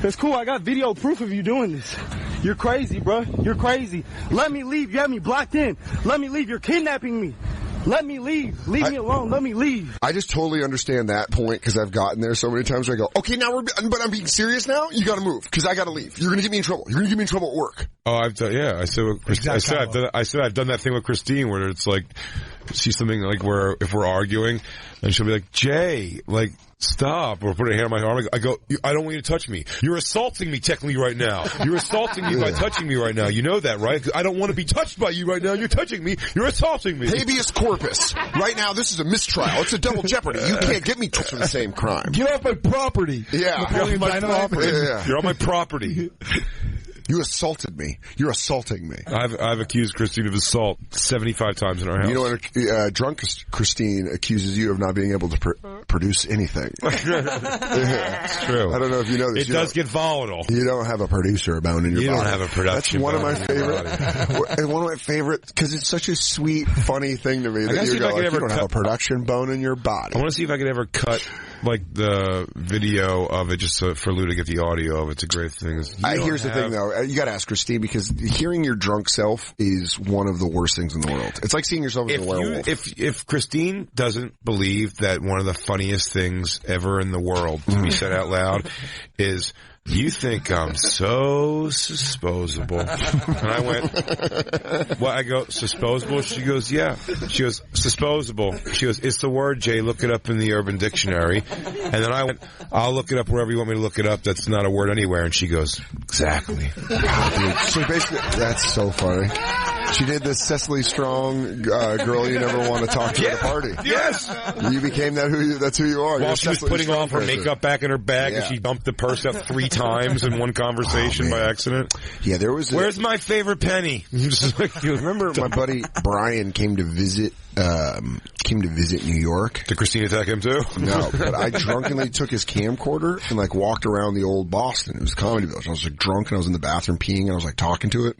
[SPEAKER 11] It's cool, I got video proof of you doing this. You're crazy, bro. You're crazy. Let me leave. You have me blocked in. Let me leave. You're kidnapping me. Let me leave. Leave me alone. Let me leave.
[SPEAKER 3] I just totally understand that point because I've gotten there so many times where I go, okay, now but I'm being serious now? You gotta move because I gotta leave. You're gonna get me in trouble. You're gonna get me in trouble at work.
[SPEAKER 2] Oh, I've done, I said I've done that thing with Christine where it's like, see something like where if we're arguing and she'll be like, Jay, like, stop, or put her hand on my arm. I go, I don't want you to touch me. You're assaulting me technically right now. You're assaulting me by touching me right now. You know that, right? I don't want to be touched by you right now. You're touching me. You're assaulting me.
[SPEAKER 3] Habeas corpus. Right now, this is a mistrial. It's a double jeopardy. You can't get me touched for the same crime.
[SPEAKER 4] Get off my property.
[SPEAKER 3] Yeah.
[SPEAKER 2] You're on my property. Yeah. You're on my property.
[SPEAKER 3] You assaulted me. You're assaulting me.
[SPEAKER 2] I've accused Christine of assault 75 times in our house.
[SPEAKER 3] You know what? Drunk Christine accuses you of not being able to produce anything.
[SPEAKER 2] It's true.
[SPEAKER 3] I don't know if you know this.
[SPEAKER 2] It does get volatile.
[SPEAKER 3] You don't have a producer bone in your body.
[SPEAKER 2] You don't have a production.
[SPEAKER 3] That's one of my favorite. And one of my favorite, because it's such a sweet, funny thing to me that you don't have a production bone in your body.
[SPEAKER 2] I want to see if I could ever cut like the video of it just for Lou to get the audio of it. It's a great thing.
[SPEAKER 3] Here's the thing, though. You got to ask Christine, because hearing your drunk self is one of the worst things in the world. It's like seeing yourself as a werewolf.
[SPEAKER 2] If Christine doesn't believe that one of the funniest things ever in the world to be said out loud is, you think I'm so disposable. And I went, well, I go, disposable? She goes, yeah. She goes, disposable. She goes, it's the word, Jay. Look it up in the Urban Dictionary. And then I went, I'll look it up wherever you want me to look it up. That's not a word anywhere. And she goes, exactly.
[SPEAKER 3] So basically, that's so funny. She did this Cecily Strong girl you never want to talk to at a party.
[SPEAKER 2] Yes.
[SPEAKER 3] You became that's who you are.
[SPEAKER 2] While she was putting off her makeup back in her bag and she bumped the purse up 3 times in one conversation by accident.
[SPEAKER 3] Yeah, there was.
[SPEAKER 2] Where's my favorite penny?
[SPEAKER 3] Remember my buddy Brian came to visit New York.
[SPEAKER 2] Did Christine attack him too?
[SPEAKER 3] No, but I drunkenly took his camcorder and like walked around the old Boston. It was Comedy Village. I was like drunk and I was in the bathroom peeing and I was like talking to it,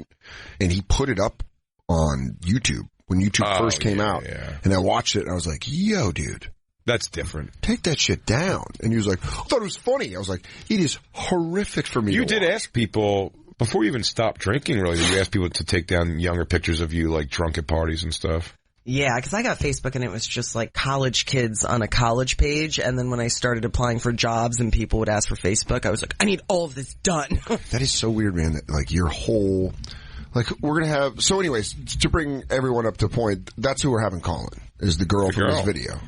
[SPEAKER 3] and he put it up on YouTube when YouTube first came out. Yeah. And I watched it and I was like, yo, dude.
[SPEAKER 2] That's different.
[SPEAKER 3] Take that shit down. And he was like, I thought it was funny. I was like, it is horrific for me.
[SPEAKER 2] You did ask people, before you even stopped drinking, really, did you ask people to take down younger pictures of you, like drunk at parties and stuff?
[SPEAKER 12] Yeah, because I got Facebook and it was just like college kids on a college page. And then when I started applying for jobs and people would ask for Facebook, I was like, I need all of this done.
[SPEAKER 3] That is so weird, man. That, like, your whole... Like, we're going to have... So anyways, to bring everyone up to point, that's who we're having calling, is the girl from this video.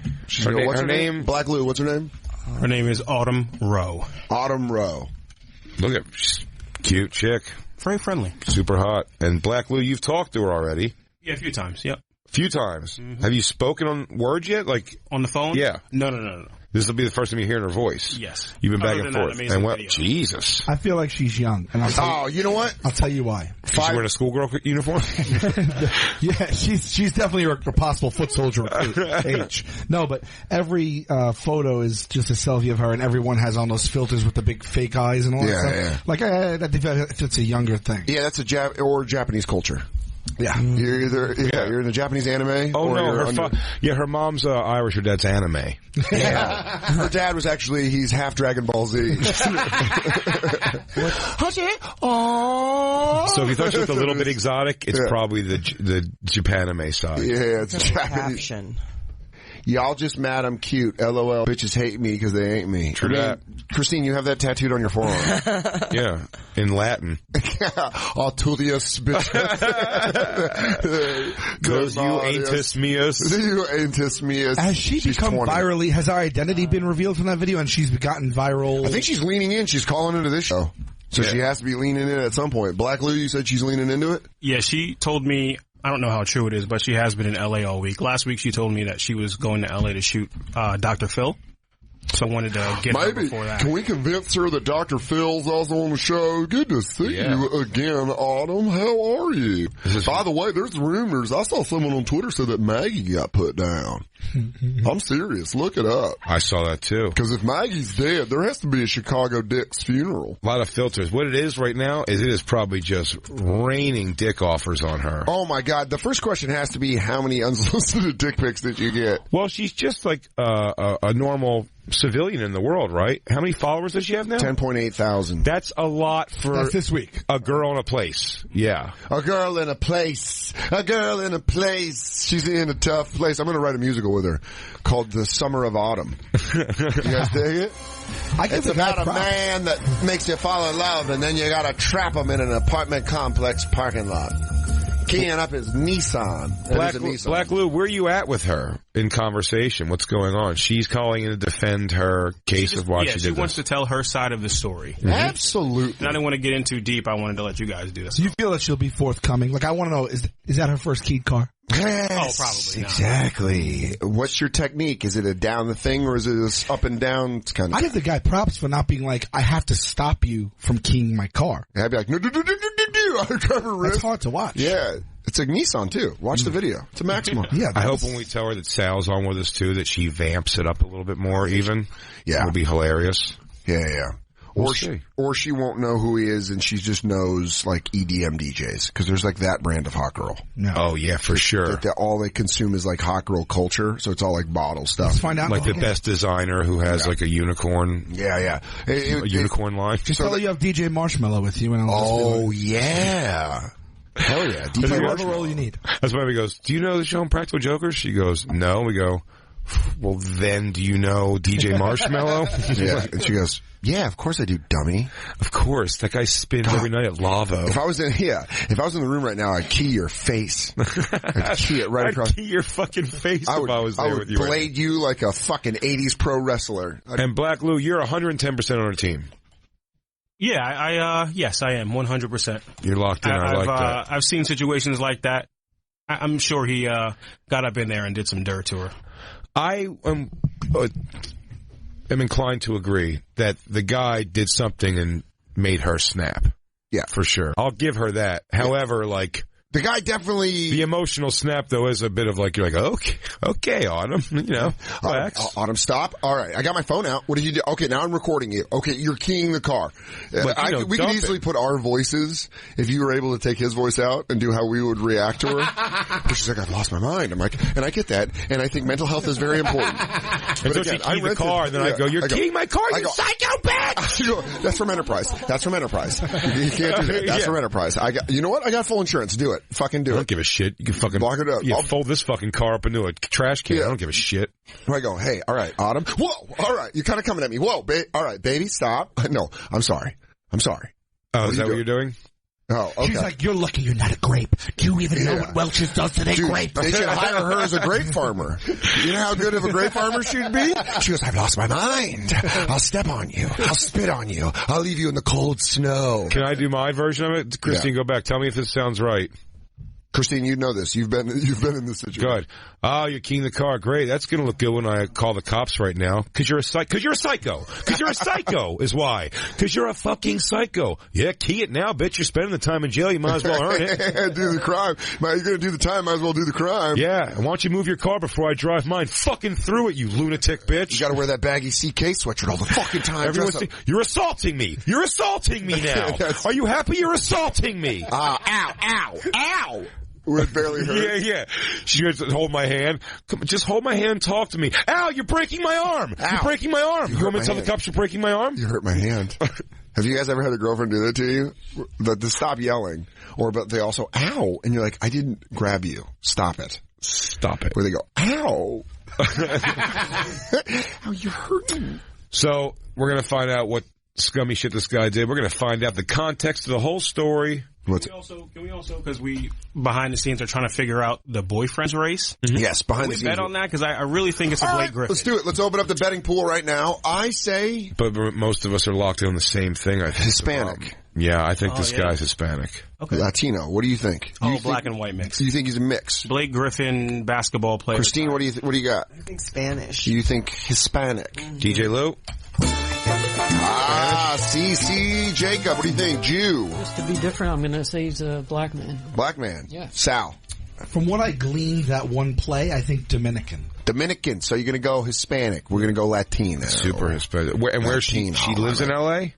[SPEAKER 3] What's her name? Black Lou, what's her name?
[SPEAKER 13] Her name is Autumn Rowe.
[SPEAKER 3] Autumn Rowe.
[SPEAKER 2] Look at she's cute chick.
[SPEAKER 13] Very friendly.
[SPEAKER 2] Super hot. And Black Lou, you've talked to her already.
[SPEAKER 13] Yeah, a few times, yep.
[SPEAKER 2] Few times. Mm-hmm. Have you spoken on words yet? Like
[SPEAKER 13] on the phone?
[SPEAKER 2] Yeah.
[SPEAKER 13] No.
[SPEAKER 2] This will be the first time you're hearing her voice.
[SPEAKER 13] Yes.
[SPEAKER 2] You've been back and forth. And what? Jesus.
[SPEAKER 4] I feel like she's young. And
[SPEAKER 3] you know what?
[SPEAKER 4] I'll tell you why.
[SPEAKER 2] She's wearing a schoolgirl uniform?
[SPEAKER 4] Yeah, she's definitely a possible foot soldier age. No, but every photo is just a selfie of her, and everyone has on those filters with the big fake eyes and all that stuff. Yeah. Like, I think it's a younger thing.
[SPEAKER 3] Yeah, that's or Japanese culture.
[SPEAKER 4] Yeah.
[SPEAKER 3] You're either you're in the Japanese anime.
[SPEAKER 2] Oh, no. Her mom's Irish. Her dad's anime.
[SPEAKER 3] Yeah. Her dad was actually, he's half Dragon Ball Z.
[SPEAKER 2] So if you thought she looked a little bit exotic, it's probably the Japanime side.
[SPEAKER 3] Yeah, it's Japanese.
[SPEAKER 12] Caption.
[SPEAKER 3] Y'all just mad I'm cute. LOL. Bitches hate me because they ain't me.
[SPEAKER 2] True that.
[SPEAKER 3] Christine, you have that tattooed on your forearm.
[SPEAKER 2] Yeah, in Latin.
[SPEAKER 3] Artudius, bitch.
[SPEAKER 2] Cause you ain'tus meus.
[SPEAKER 3] You ain'tus meus.
[SPEAKER 4] Has she's become
[SPEAKER 3] 20.
[SPEAKER 4] virally? Has our identity been revealed from that video and she's gotten viral?
[SPEAKER 3] I think she's leaning in. She's calling into this show. So she has to be leaning in at some point. Black Lou, you said she's leaning into it?
[SPEAKER 13] Yeah, she told me, I don't know how true it is, but she has been in LA all week. Last week she told me that she was going to LA to shoot Dr. Phil. So I wanted to get her before that.
[SPEAKER 3] Can we convince her that Dr. Phil's also on the show? Good to see you again, Autumn. How are you? By the way, there's rumors. I saw someone on Twitter said that Maggie got put down. I'm serious. Look it up.
[SPEAKER 2] I saw that too.
[SPEAKER 3] Because if Maggie's dead, there has to be a Chicago Dick's funeral.
[SPEAKER 2] A lot of filters. What it is right now is it is probably just raining dick offers on her.
[SPEAKER 3] Oh my God. The first question has to be, how many unsolicited dick pics did you get?
[SPEAKER 2] Well, she's just like a normal civilian in the world, right? How many followers does she have now?
[SPEAKER 3] 10.8 thousand.
[SPEAKER 2] That's a lot for
[SPEAKER 4] That's this week.
[SPEAKER 2] A girl in a place. Yeah.
[SPEAKER 3] A girl in a place. A girl in a place. She's in a tough place. I'm going to write a musical with her called The Summer of Autumn. You guys dig it? It's about a man that makes you fall in love, and then you got to trap him in an apartment complex parking lot. Keying up his Nissan.
[SPEAKER 2] Black Lou, where are you at with her in conversation? What's going on? She's calling in to defend her case of why she did this.
[SPEAKER 13] She wants to tell her side of the story.
[SPEAKER 3] Mm-hmm. Absolutely.
[SPEAKER 13] And I didn't want to get in too deep. I wanted to let you guys do this.
[SPEAKER 4] Do you feel that she'll be forthcoming? Like, I want to know, is that her first keyed car?
[SPEAKER 3] Yes,
[SPEAKER 13] oh, probably not.
[SPEAKER 3] Exactly. What's your technique? Is it a down the thing or is it a up and down kind of?
[SPEAKER 4] I give the guy props for not being like, I have to stop you from keying my car.
[SPEAKER 3] Yeah, I'd be like, no.
[SPEAKER 4] That's hard to watch.
[SPEAKER 3] Yeah. It's a Nissan too. Watch the video. It's a Maxima.
[SPEAKER 4] Yeah.
[SPEAKER 2] I hope when we tell her that Sal's on with us too, that she vamps it up a little bit more even.
[SPEAKER 3] Yeah.
[SPEAKER 2] It'll be hilarious.
[SPEAKER 3] Yeah.
[SPEAKER 2] We'll
[SPEAKER 3] or she won't know who he is and she just knows like EDM DJs. Because there's like that brand of hot girl.
[SPEAKER 4] No.
[SPEAKER 2] Oh yeah, for sure.
[SPEAKER 3] All they consume is like hot girl culture. So it's all like bottle stuff.
[SPEAKER 4] Let's find out.
[SPEAKER 2] Like the best designer who has like a unicorn.
[SPEAKER 3] Yeah.
[SPEAKER 2] A unicorn line.
[SPEAKER 4] Just tell her you have DJ Marshmallow with you. And
[SPEAKER 3] yeah. Hell yeah.
[SPEAKER 4] DJ whatever role you need.
[SPEAKER 2] That's why he goes, do you know the show Impractical Jokers? She goes, no. We go, well then do you know DJ Marshmallow?
[SPEAKER 3] Yeah. And she goes, yeah, of course I do, dummy.
[SPEAKER 2] Of course. That guy spins every night at Lavo.
[SPEAKER 3] If I was in the room right now, I'd key your face. I'd key it right across.
[SPEAKER 2] I'd key your fucking face if I was there with you.
[SPEAKER 3] I would blade you like a fucking 80s pro wrestler.
[SPEAKER 2] And Black Lou, you're 110% on our team.
[SPEAKER 13] Yeah, yes, I am 100%.
[SPEAKER 2] You're locked in. I like that.
[SPEAKER 13] I've seen situations like that. I'm sure he got up in there and did some dirt to her.
[SPEAKER 2] I am inclined to agree that the guy did something and made her snap.
[SPEAKER 3] Yeah,
[SPEAKER 2] for sure. I'll give her that. However, like.
[SPEAKER 3] The guy definitely...
[SPEAKER 2] The emotional snap, though, is a bit of like, you're like, okay, Autumn, relax.
[SPEAKER 3] Autumn, stop. All right, I got my phone out. What did you do? Okay, now I'm recording you. Okay, you're keying the car. We could easily put our voices, if you were able to take his voice out and do how we would react to her. But she's like, I've lost my mind. I'm like, and I get that, and I think mental health is very important.
[SPEAKER 2] And so she keyed the car, and then I go, you're keying my car, you psycho bitch!
[SPEAKER 3] That's from Enterprise. That's from Enterprise. You can't do that. That's from Enterprise. You know what? I got full insurance. Do it. Fucking do it.
[SPEAKER 2] I don't give a shit. You can fucking
[SPEAKER 3] lock it up.
[SPEAKER 2] I'll fold this fucking car up into a trash can. I don't give a shit.
[SPEAKER 3] I go, hey, all right, Autumn. Whoa, all right, you're kind of coming at me. Whoa, all right, baby, stop. No, I'm sorry.
[SPEAKER 2] Oh, is that what you're doing?
[SPEAKER 3] Oh, okay.
[SPEAKER 4] She's like, you're lucky you're not a grape. Do you even know what Welch's does to their grape?
[SPEAKER 3] They should hire her as a grape farmer. You know how good of a grape farmer she'd be? She goes, I've lost my mind. I'll step on you. I'll spit on you. I'll leave you in the cold snow.
[SPEAKER 2] Can I do my version of it? Christine, go back. Tell me if this sounds right.
[SPEAKER 3] Christine, you know this. You've been in this situation.
[SPEAKER 2] Good. Oh, you're keying the car. Great. That's going to look good when I call the cops right now. Because you're a psycho. Because you're a psycho is why. Because you're a fucking psycho. Yeah, key it now, bitch. You're spending the time in jail. You might as well earn it.
[SPEAKER 3] Do the crime. You're going to do the time. Might as well do the crime.
[SPEAKER 2] Yeah. And why don't you move your car before I drive mine fucking through it, you lunatic bitch.
[SPEAKER 3] You got to wear that baggy CK sweatshirt all the fucking time.
[SPEAKER 2] You're assaulting me. You're assaulting me now. Are you happy? You're assaulting me.
[SPEAKER 3] Ow. It barely hurt.
[SPEAKER 2] Yeah. She goes, hold my hand. Come on, just hold my hand and talk to me. Ow, you're breaking my arm.
[SPEAKER 3] Ow.
[SPEAKER 2] You're breaking my arm. You want me to tell the cops you're breaking my arm?
[SPEAKER 3] You hurt my hand. Have you guys ever had a girlfriend do that to you? To stop yelling. But they also, ow. And you're like, I didn't grab you. Stop it.
[SPEAKER 2] Stop it.
[SPEAKER 3] Where they go, ow. Ow, you're hurting.
[SPEAKER 2] So, we're going to find out what scummy shit this guy did. We're going to find out the context of the whole story.
[SPEAKER 13] Can we also, because we behind the scenes are trying to figure out the boyfriend's race?
[SPEAKER 3] Mm-hmm. Yes, behind the scenes.
[SPEAKER 13] Bet on that because I really think it's a Blake Griffin.
[SPEAKER 3] Let's do it. Let's open up the betting pool right now. I say,
[SPEAKER 2] but most of us are locked in on the same thing. I think
[SPEAKER 3] Hispanic.
[SPEAKER 2] Yeah, I think this guy's Hispanic.
[SPEAKER 3] Okay. Latino. What do you think?
[SPEAKER 13] Black and white mix.
[SPEAKER 3] You think he's a mix?
[SPEAKER 13] Blake Griffin, basketball player.
[SPEAKER 3] Christine, what do you got?
[SPEAKER 12] I think Spanish.
[SPEAKER 3] You think Hispanic?
[SPEAKER 2] DJ Lou.
[SPEAKER 3] CC Jacob, what do you think? Jew.
[SPEAKER 6] Just to be different, I'm going to say he's a black man.
[SPEAKER 3] Black man.
[SPEAKER 6] Yeah.
[SPEAKER 3] Sal.
[SPEAKER 4] From what I gleaned that one play, I think Dominican.
[SPEAKER 3] Dominican. So you're going to go Hispanic. We're going to go Latino.
[SPEAKER 2] Super Hispanic. And where she lives in L.A.?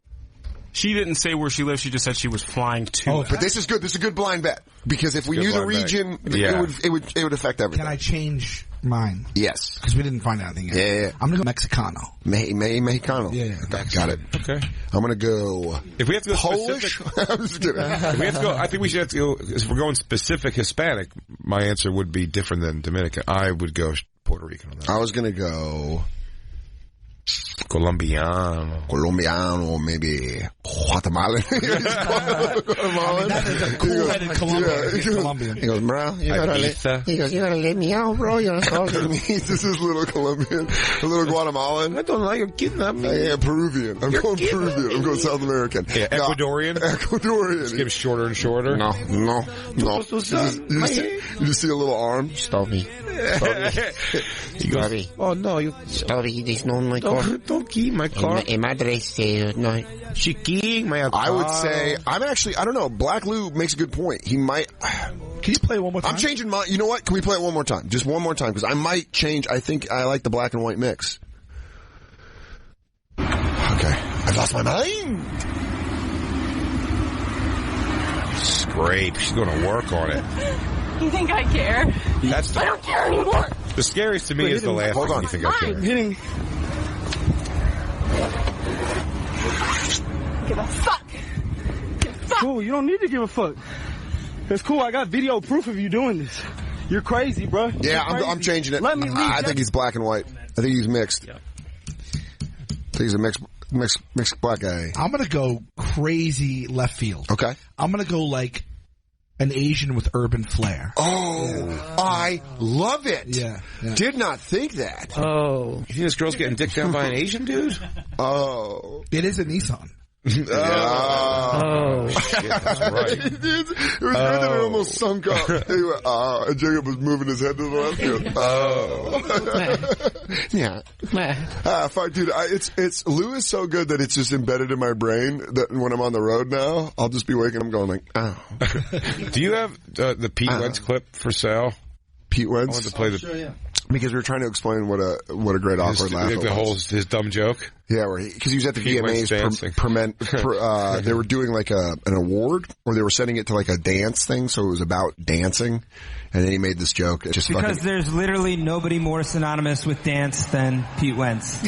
[SPEAKER 13] She didn't say where she lives. She just said she was flying to.
[SPEAKER 3] Oh, but this is good. This is a good blind bet because if we knew the region, it would affect everything.
[SPEAKER 4] Can I change mine?
[SPEAKER 3] Yes,
[SPEAKER 4] because we didn't find anything yet.
[SPEAKER 3] Yeah.
[SPEAKER 4] I'm gonna go Mexicano.
[SPEAKER 3] Mexicano.
[SPEAKER 4] Yeah.
[SPEAKER 3] Got it.
[SPEAKER 2] Okay.
[SPEAKER 3] I'm gonna go.
[SPEAKER 2] If we have to go
[SPEAKER 3] Polish, I'm just kidding.
[SPEAKER 2] If we have to go, I think we should have to go. If we're going specific Hispanic, my answer would be different than Dominican. I would go Puerto Rican on that.
[SPEAKER 3] I was gonna go
[SPEAKER 2] Colombiano,
[SPEAKER 3] maybe Guatemalan. Guatemalan.
[SPEAKER 4] That is a cool-headed Colombian.
[SPEAKER 3] Colombian. He goes, bro, you gotta let me out, bro. You're assaulting me. This is little Colombian, a little Guatemalan.
[SPEAKER 2] I don't like you kidnapping me.
[SPEAKER 3] Yeah, Peruvian. I'm going Peruvian. I'm going South American.
[SPEAKER 2] Yeah, Ecuadorian.
[SPEAKER 3] Ecuadorian.
[SPEAKER 2] Get shorter and shorter.
[SPEAKER 3] No. You just see a little arm.
[SPEAKER 7] Stubby.
[SPEAKER 2] He goes, oh no,
[SPEAKER 7] Stubby, there's no my car.
[SPEAKER 2] Don't key my car.
[SPEAKER 7] Madre no.
[SPEAKER 2] She keying my car.
[SPEAKER 3] I would say, I don't know. Black Lou makes a good point. He might.
[SPEAKER 4] Can you play it one more time?
[SPEAKER 3] I'm changing my. You know what? Can we play it one more time? Just one more time, because I might change. I think I like the black and white mix. Okay, I've lost my mind.
[SPEAKER 2] Scrape. She's going to work on it.
[SPEAKER 10] You think I care?
[SPEAKER 2] I
[SPEAKER 10] don't care anymore.
[SPEAKER 2] The scariest to me is the last one. You think I care?
[SPEAKER 11] Hitting.
[SPEAKER 10] Give a fuck.
[SPEAKER 11] Cool, you don't need to give a fuck. It's cool, I got video proof of you doing this. You're crazy, bro.
[SPEAKER 3] Yeah, I'm changing it.
[SPEAKER 11] Let me leave.
[SPEAKER 3] I think he's black and white. I think he's mixed. Yeah. I think he's a mixed black guy.
[SPEAKER 4] I'm gonna go crazy left field.
[SPEAKER 3] Okay.
[SPEAKER 4] I'm gonna go like an Asian with urban flair.
[SPEAKER 3] Oh, yeah. I love it.
[SPEAKER 4] Yeah.
[SPEAKER 3] Did not think that.
[SPEAKER 6] Oh.
[SPEAKER 2] You think this girl's getting dicked down by an Asian dude?
[SPEAKER 3] Oh.
[SPEAKER 4] It is a Nissan.
[SPEAKER 6] Oh.
[SPEAKER 2] Shit, that's right.
[SPEAKER 3] It was good that it almost sunk up. He went, and Jacob was moving his head to the left. He goes,
[SPEAKER 7] Yeah.
[SPEAKER 3] Fuck, dude, it's Lou is so good that it's just embedded in my brain that when I'm on the road now, I'll just be waking up going like, oh.
[SPEAKER 2] Do you have the Pete Wentz clip for Sal?
[SPEAKER 3] Pete Wentz?
[SPEAKER 2] I want to play
[SPEAKER 4] Sure, yeah.
[SPEAKER 3] Because we were trying to explain what a great awkward laugh it was.
[SPEAKER 2] His dumb joke?
[SPEAKER 3] Yeah, because he was at the
[SPEAKER 2] Pete
[SPEAKER 3] VMAs. They were doing like an award, or they were sending it to like a dance thing, so it was about dancing. And then he made this joke. Just
[SPEAKER 14] because there's literally nobody more synonymous with dance than Pete Wentz.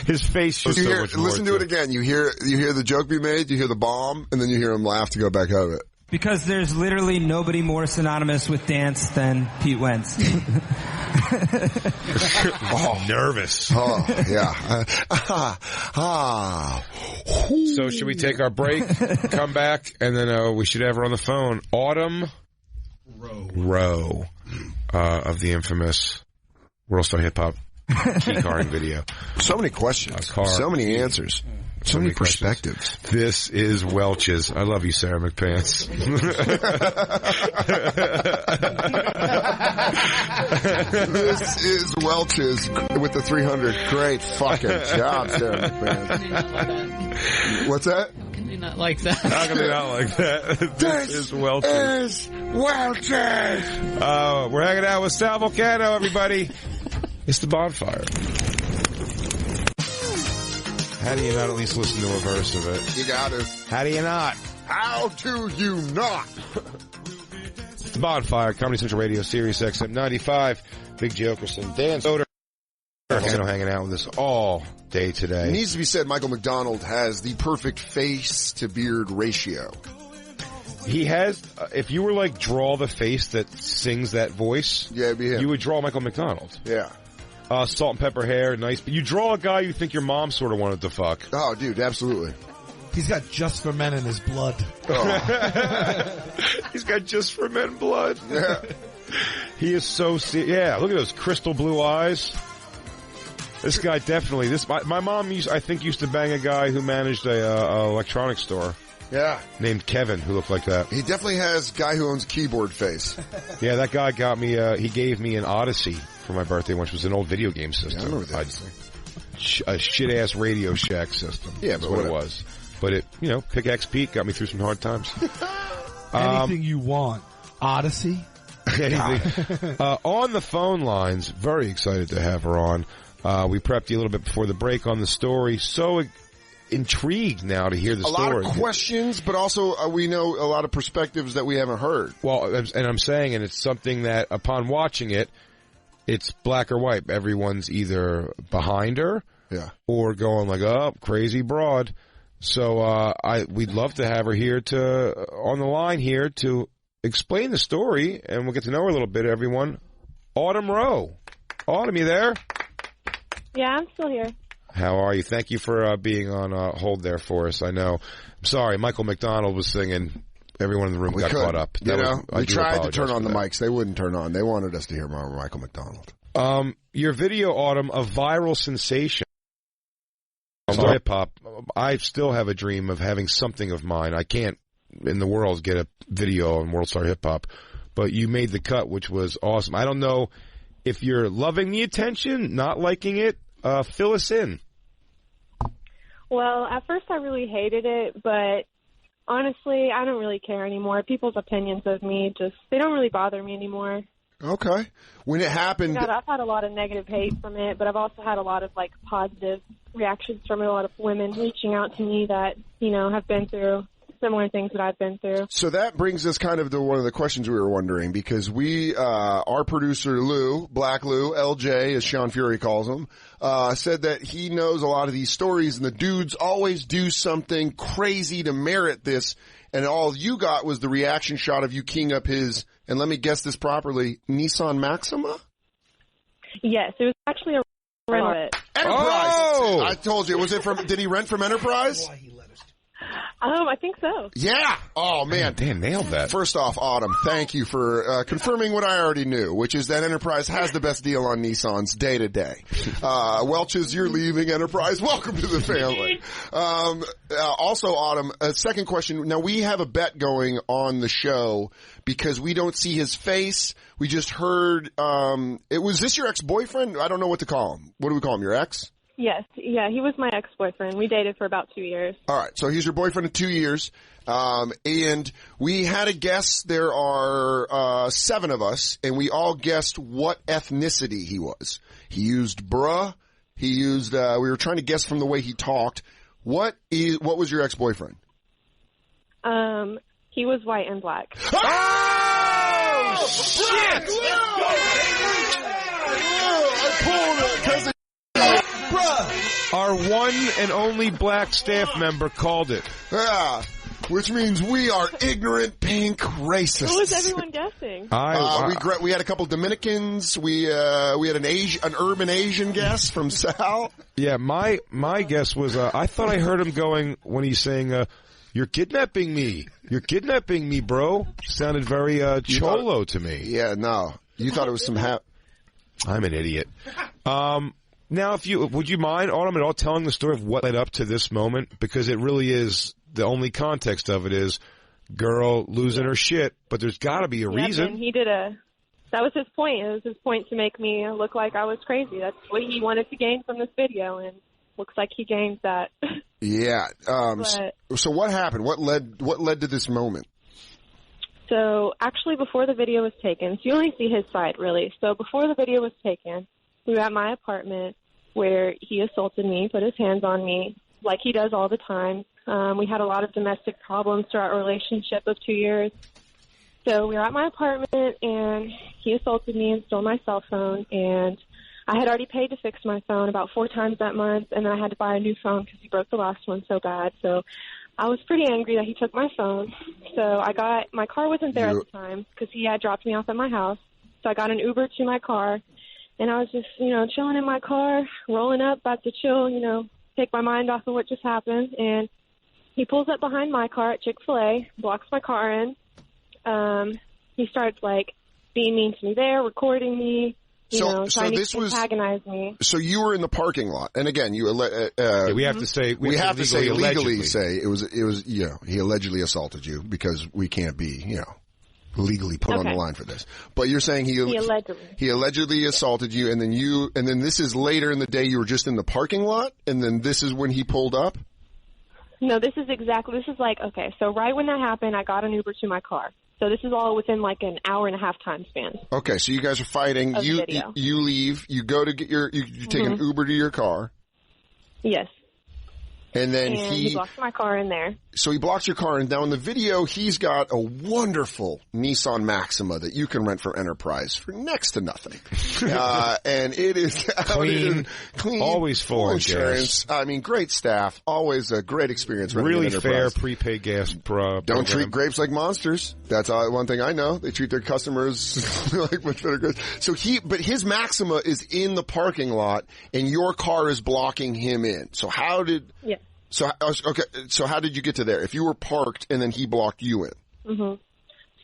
[SPEAKER 2] His face shows so much more.
[SPEAKER 3] Listen to it again. You hear the joke be made, you hear the bomb, and then you hear him laugh to go back out of it.
[SPEAKER 14] Because there's literally nobody more synonymous with dance than Pete Wentz.
[SPEAKER 2] Nervous.
[SPEAKER 3] Oh, yeah.
[SPEAKER 2] So should we take our break, come back, and then we should have her on the phone. Autumn Rowe of the infamous World Star Hip Hop key carding video.
[SPEAKER 3] So many questions. So many answers. So many perspectives.
[SPEAKER 2] This is Welch's. I love you, Sarah McPants.
[SPEAKER 3] This is Welch's with the 300. Great fucking job, Sarah McPants. What's that?
[SPEAKER 6] How can they not like that?
[SPEAKER 2] How can they not like that? This is Welch's.
[SPEAKER 3] Welch's.
[SPEAKER 2] We're hanging out with Sal Vulcano, everybody. It's the Bonfire. How do you not at least listen to a verse of it?
[SPEAKER 3] You got to.
[SPEAKER 2] How do you not?
[SPEAKER 3] How do you not?
[SPEAKER 2] It's the Bonfire, Comedy Central Radio, Sirius XM 95. Big Oakerson, Dan Soder. Hanging out with us all day today.
[SPEAKER 3] It needs to be said, Michael McDonald has the perfect face to beard ratio.
[SPEAKER 2] He has, if you were like draw the face that sings that voice,
[SPEAKER 3] yeah, it'd be him.
[SPEAKER 2] You would draw Michael McDonald.
[SPEAKER 3] Yeah.
[SPEAKER 2] Salt and pepper hair, nice. But you draw a guy you think your mom sort of wanted to fuck.
[SPEAKER 3] Oh, dude, absolutely.
[SPEAKER 4] He's got Just for Men in his blood.
[SPEAKER 2] Oh. He's got Just for Men blood.
[SPEAKER 3] Yeah.
[SPEAKER 2] He is so, yeah, look at those crystal blue eyes. This guy definitely, my mom I think used to bang a guy who managed a electronics store.
[SPEAKER 3] Yeah.
[SPEAKER 2] Named Kevin, who looked like that.
[SPEAKER 3] He definitely has guy who owns a keyboard face.
[SPEAKER 2] Yeah, that guy got me, he gave me an Odyssey for my birthday, which was an old video game system.
[SPEAKER 3] Yeah, I remember that.
[SPEAKER 2] A shit-ass Radio Shack system.
[SPEAKER 3] Yeah, but
[SPEAKER 2] what it was. But it, Pickaxe Pete got me through some hard times.
[SPEAKER 4] Anything you want. Odyssey?
[SPEAKER 2] Anything. On the phone lines, very excited to have her on. We prepped you a little bit before the break on the story. So intrigued now to hear the story.
[SPEAKER 3] A lot of questions, but also we know a lot of perspectives that we haven't heard.
[SPEAKER 2] Well, and I'm saying, and it's something that upon watching it, it's black or white. Everyone's either behind her, or going like, "Oh, crazy broad." So we'd love to have her here on the line here to explain the story, and we'll get to know her a little bit. Everyone, Autumn Rowe. Autumn, you there?
[SPEAKER 15] Yeah, I'm still here.
[SPEAKER 2] How are you? Thank you for being on hold there for us. I know. I'm sorry, Michael McDonald was singing. Everyone in the room got caught up.
[SPEAKER 3] We tried to turn on the mics. They wouldn't turn on. They wanted us to hear more Michael McDonald.
[SPEAKER 2] Your video, Autumn, a viral sensation. Hip hop. I still have a dream of having something of mine. I can't in the world get a video on World Star Hip Hop, but you made the cut, which was awesome. I don't know if you're loving the attention, not liking it. Fill us in.
[SPEAKER 15] Well, at first I really hated it, but honestly, I don't really care anymore. People's opinions of me they don't really bother me anymore.
[SPEAKER 3] Okay. When it happened...
[SPEAKER 15] I've had a lot of negative hate from it, but I've also had a lot of, positive reactions from a lot of women reaching out to me that, have been through similar things that I've been through.
[SPEAKER 3] So that brings us kind of to one of the questions we were wondering, because our producer Lou, Black Lou, LJ, as Sean Fury calls him, said that he knows a lot of these stories, and the dudes always do something crazy to merit this, and all you got was the reaction shot of you keying up his, and let me guess this properly, Nissan Maxima?
[SPEAKER 15] Yes, it was actually a rental.
[SPEAKER 3] Enterprise! Oh! I told you, did he rent from Enterprise?
[SPEAKER 15] I think so.
[SPEAKER 3] Yeah. Oh, man.
[SPEAKER 2] Dan nailed that.
[SPEAKER 3] First off, Autumn, thank you for confirming what I already knew, which is that Enterprise has the best deal on Nissans day to day. Welch's, you're leaving Enterprise. Welcome to the family. Also, Autumn, a second question. Now, we have a bet going on the show because we don't see his face. We just heard, was this your ex-boyfriend? I don't know what to call him. What do we call him? Your ex?
[SPEAKER 15] Yes, yeah, he was my ex-boyfriend. We dated for about 2 years.
[SPEAKER 3] All right, so he's your boyfriend of 2 years, and we had a guess. There are 7 of us, and we all guessed what ethnicity he was. He used bruh. He used. We were trying to guess from the way he talked. What was your ex-boyfriend?
[SPEAKER 15] He was white and black.
[SPEAKER 3] Oh shit! I pulled it because.
[SPEAKER 2] Our one and only black staff member called it.
[SPEAKER 3] Yeah, which means we are ignorant pink racists.
[SPEAKER 15] What was everyone guessing?
[SPEAKER 3] We had a couple Dominicans. We had an urban Asian guess from Sal.
[SPEAKER 2] Yeah, my guess was I thought I heard him going when he's saying "You're kidnapping me. You're kidnapping me, bro." Sounded very cholo to me.
[SPEAKER 3] Yeah, no, you thought it was some
[SPEAKER 2] I'm an idiot. Now, would you mind, Autumn, at all telling the story of what led up to this moment? Because it really is, the only context of it is girl losing her shit, but there's got to be a reason.
[SPEAKER 15] And that was his point. It was his point to make me look like I was crazy. That's what he wanted to gain from this video, and looks like he gained that.
[SPEAKER 3] Yeah. So what happened? What led to this moment?
[SPEAKER 15] So actually, before the video was taken, so you only see his side, really. So before the video was taken, we were at my apartment where he assaulted me, put his hands on me, like he does all the time. We had a lot of domestic problems throughout our relationship of 2 years. So we were at my apartment, and he assaulted me and stole my cell phone. And I had already paid to fix my phone about 4 times that month, and then I had to buy a new phone because he broke the last one so bad. So I was pretty angry that he took my phone. So my car wasn't there at the time because he had dropped me off at my house. So I got an Uber to my car, and I was just, chilling in my car, rolling up, about to chill, take my mind off of what just happened. And he pulls up behind my car at Chick-fil-A, blocks my car in. He starts, being mean to me there, recording me, trying to antagonize me.
[SPEAKER 3] So you were in the parking lot, and again, we have to say legally say it was he allegedly assaulted you because we can't be legally put on the line for this. But you're saying he allegedly assaulted you, and then this is later in the day. You were just in the parking lot, and then this is when he pulled up.
[SPEAKER 15] No, this is so right when that happened, I got an Uber to my car. So this is all within an hour and a half time span.
[SPEAKER 3] Okay, so you guys are fighting. You leave. You go to get you take an Uber to your car.
[SPEAKER 15] Yes.
[SPEAKER 3] And then
[SPEAKER 15] he blocks my car in there.
[SPEAKER 3] So he blocks your car, and now in the video, he's got a wonderful Nissan Maxima that you can rent for Enterprise for next to nothing. And it is clean,
[SPEAKER 2] always full
[SPEAKER 3] insurance. I mean, great staff, always a great experience.
[SPEAKER 2] Really fair prepaid gas program.
[SPEAKER 3] Don't treat grapes like monsters. That's one thing I know. They treat their customers like much better goods. So but his Maxima is in the parking lot, and your car is blocking him in. So how did?
[SPEAKER 15] Yeah.
[SPEAKER 3] So how did you get to there? If you were parked and then he blocked you in?
[SPEAKER 15] Mm-hmm.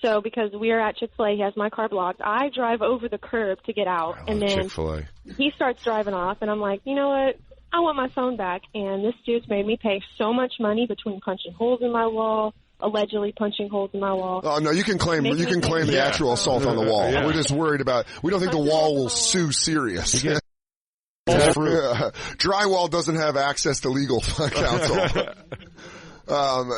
[SPEAKER 15] So because we are at Chick-fil-A, he has my car blocked. I drive over the curb to get out, and then
[SPEAKER 2] Chick-fil-A.
[SPEAKER 15] He starts driving off, and I'm like, you know what? I want my phone back. And this dude's made me pay so much money between punching holes in my wall, allegedly punching holes in my wall.
[SPEAKER 3] Oh no, you can claim the actual assault on the wall. Yeah. We're just worried about. We don't think the wall will sue serious. Drywall doesn't have access to legal counsel.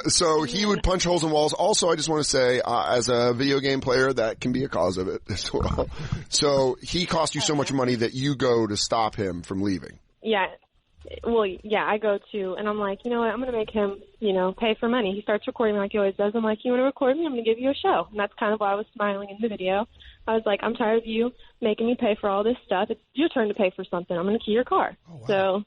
[SPEAKER 3] So he would punch holes in walls. Also, I just want to say, as a video game player, that can be a cause of it as well. So he cost you so much money that you go to stop him from leaving.
[SPEAKER 15] Yeah. Well, yeah, I go to, and I'm like, you know what, I'm going to make him, pay for money. He starts recording me like he always does. I'm like, you want to record me? I'm going to give you a show. And that's kind of why I was smiling in the video. I was like, I'm tired of you making me pay for all this stuff. It's your turn to pay for something. I'm going to key your car. Oh, wow. So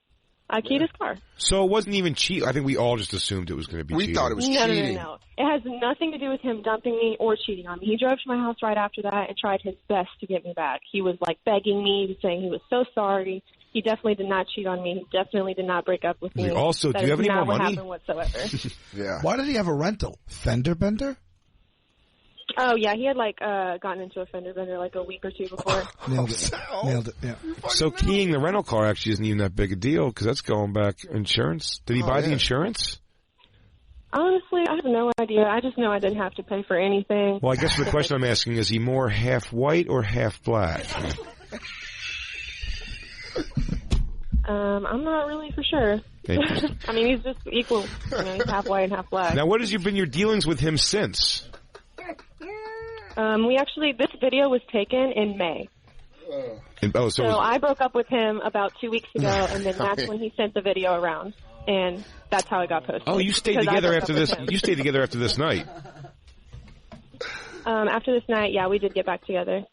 [SPEAKER 15] I keyed his car.
[SPEAKER 2] So it wasn't even cheat. I think we all just assumed it was going to be cheating.
[SPEAKER 3] We thought it was cheating.
[SPEAKER 15] No. It has nothing to do with him dumping me or cheating on me. He drove to my house right after that and tried his best to get me back. He was begging me. He was saying he was so sorry. He definitely did not cheat on me. He definitely did not break up with me.
[SPEAKER 2] Also, do you have any more money?
[SPEAKER 15] That is not what happened whatsoever.
[SPEAKER 3] Yeah.
[SPEAKER 4] Why did he have a rental? Fender bender?
[SPEAKER 15] Oh, yeah. He had, gotten into a fender bender, a week or two before.
[SPEAKER 4] Nailed it, yeah.
[SPEAKER 2] So keying the rental car actually isn't even that big a deal because that's going back insurance. Did he buy the insurance?
[SPEAKER 15] Honestly, I have no idea. I just know I didn't have to pay for anything.
[SPEAKER 2] Well, I guess the question I'm asking, is he more half white or half black?
[SPEAKER 15] I'm not really for sure. I mean, he's just equal. He's half white and half black.
[SPEAKER 2] Now, what has been your dealings with him since?
[SPEAKER 15] This video was taken in May. So I broke up with him about 2 weeks ago, and then that's when he sent the video around, and that's how it got posted.
[SPEAKER 2] Oh, you stayed together after this. You stayed together after this night.
[SPEAKER 15] After this night, yeah, we did get back together.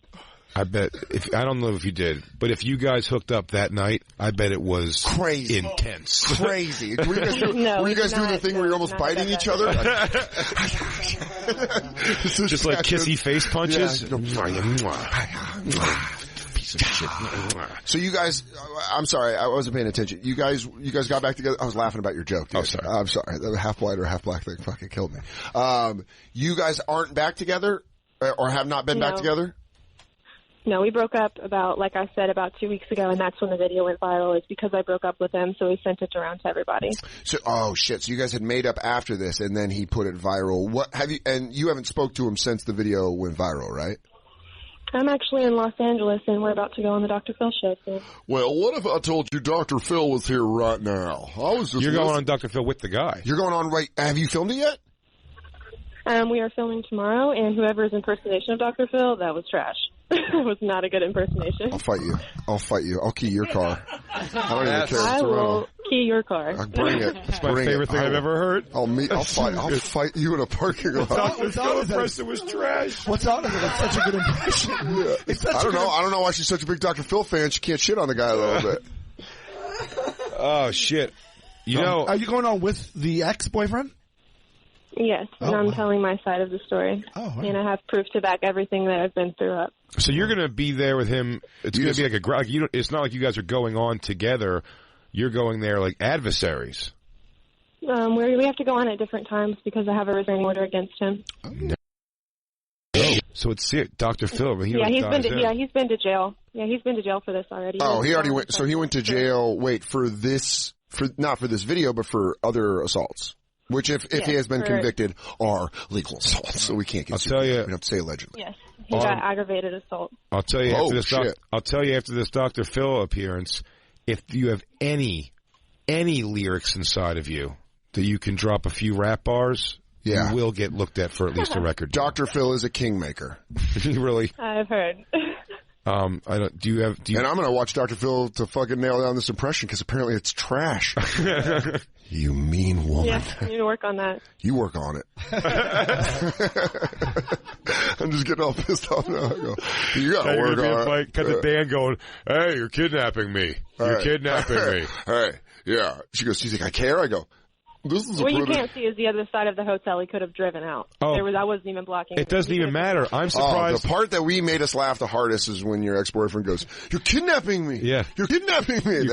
[SPEAKER 2] I bet I don't know if you did, but if you guys hooked up that night, I bet it was
[SPEAKER 3] crazy,
[SPEAKER 2] intense,
[SPEAKER 3] crazy. Were you guys doing the thing where you're almost biting each other?
[SPEAKER 2] Just like kissy face punches.
[SPEAKER 3] Yeah. Piece of shit. So you guys, I'm sorry, I wasn't paying attention. You guys got back together. I was laughing about your joke, dude.
[SPEAKER 2] Oh, sorry.
[SPEAKER 3] I'm sorry. The half white or half black thing fucking killed me. You guys aren't back together, or have not been back together?
[SPEAKER 15] No, we broke up about 2 weeks ago, and that's when the video went viral. It's because I broke up with him, so he sent it around to everybody.
[SPEAKER 3] So, oh shit! So you guys had made up after this, and then he put it viral. What have you? And you haven't spoke to him since the video went viral, right?
[SPEAKER 15] I'm actually in Los Angeles, and we're about to go on the Dr. Phil show soon.
[SPEAKER 3] Well, what if I told you Dr. Phil was here right now?
[SPEAKER 2] You're going on Dr. Phil with the guy.
[SPEAKER 3] You're going on right. Have you filmed it yet?
[SPEAKER 15] We are filming tomorrow, and whoever's impersonation of Dr. Phil, that was trash. It was not a good impersonation.
[SPEAKER 3] I'll fight you. I'll key your car. I don't even care.
[SPEAKER 15] I will key your car.
[SPEAKER 3] Bring it.
[SPEAKER 2] It's my favorite thing I've ever heard.
[SPEAKER 3] I'll fight you in a parking lot.
[SPEAKER 2] What's impression was trash.
[SPEAKER 4] What's on it? It's such a good impression.
[SPEAKER 3] Yeah. I don't know why she's such a big Dr. Phil fan. She can't shit on the guy a little bit.
[SPEAKER 2] Oh shit! Are
[SPEAKER 4] you going on with the ex-boyfriend?
[SPEAKER 15] Yes, and I'm telling my side of the story.
[SPEAKER 4] Oh,
[SPEAKER 15] and I have proof to back everything that I've been through up.
[SPEAKER 2] So you're going to be there with him. It's going to be like it's not like you guys are going on together. You're going there like adversaries.
[SPEAKER 15] We have to go on at different times because I have a restraining order against him.
[SPEAKER 2] No. So it's Dr. Phil. He's been
[SPEAKER 15] to jail. Yeah, he's been to jail for this already.
[SPEAKER 3] Oh, he already went. So he went to jail. Wait, not for this video, but for other assaults. Which, if he has been convicted, are legal assaults. So we can't get.
[SPEAKER 2] I'll tell you.
[SPEAKER 3] We have to say allegedly.
[SPEAKER 15] Yes, he got aggravated assault.
[SPEAKER 2] I'll tell you after this Dr. Phil appearance, if you have any lyrics inside of you that you can drop a few rap bars. Yeah. You will get looked at for at least a record.
[SPEAKER 3] Dr. Phil is a kingmaker.
[SPEAKER 2] Really?
[SPEAKER 15] I've heard.
[SPEAKER 2] And I'm
[SPEAKER 3] going to watch Dr. Phil to fucking nail down this impression because apparently it's trash. You mean woman.
[SPEAKER 15] Yeah, you need to work on that.
[SPEAKER 3] You work on it. I'm just getting all pissed off now. I go, you got to work on it.
[SPEAKER 2] Cut to Dan going, hey, you're kidnapping me. You're kidnapping me.
[SPEAKER 3] Hey, yeah. She's like, I care? I go, this is
[SPEAKER 15] what you can't see is the other side of the hotel he could have driven out. I wasn't even blocking.
[SPEAKER 2] It doesn't even matter. I'm surprised.
[SPEAKER 3] The part that made us laugh the hardest is when your ex-boyfriend goes, you're kidnapping me.
[SPEAKER 2] Yeah.
[SPEAKER 3] You're kidnapping me.
[SPEAKER 15] He is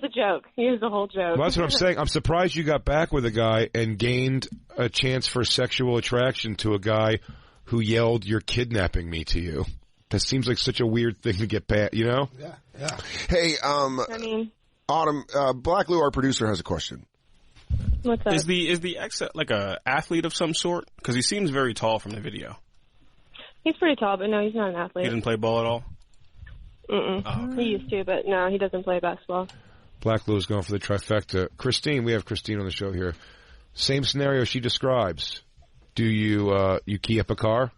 [SPEAKER 15] a joke. He is the whole joke.
[SPEAKER 2] Well, that's what I'm saying. I'm surprised you got back with a guy and gained a chance for sexual attraction to a guy who yelled, you're kidnapping me to you. That seems like such a weird thing to get back, you know?
[SPEAKER 4] Yeah.
[SPEAKER 3] Hey,
[SPEAKER 15] Autumn,
[SPEAKER 3] Black Lou, our producer, has a question.
[SPEAKER 15] What's up?
[SPEAKER 13] Is the ex like a athlete of some sort? Because he seems very tall from the video.
[SPEAKER 15] He's pretty tall, but no, he's not an athlete.
[SPEAKER 13] He didn't play ball at all?
[SPEAKER 15] Mm-mm. Oh, okay. He used to, but no, he doesn't play basketball.
[SPEAKER 2] Black Lou's going for the trifecta. Christine, we have Christine on the show here. Same scenario she describes. Do you key up a car?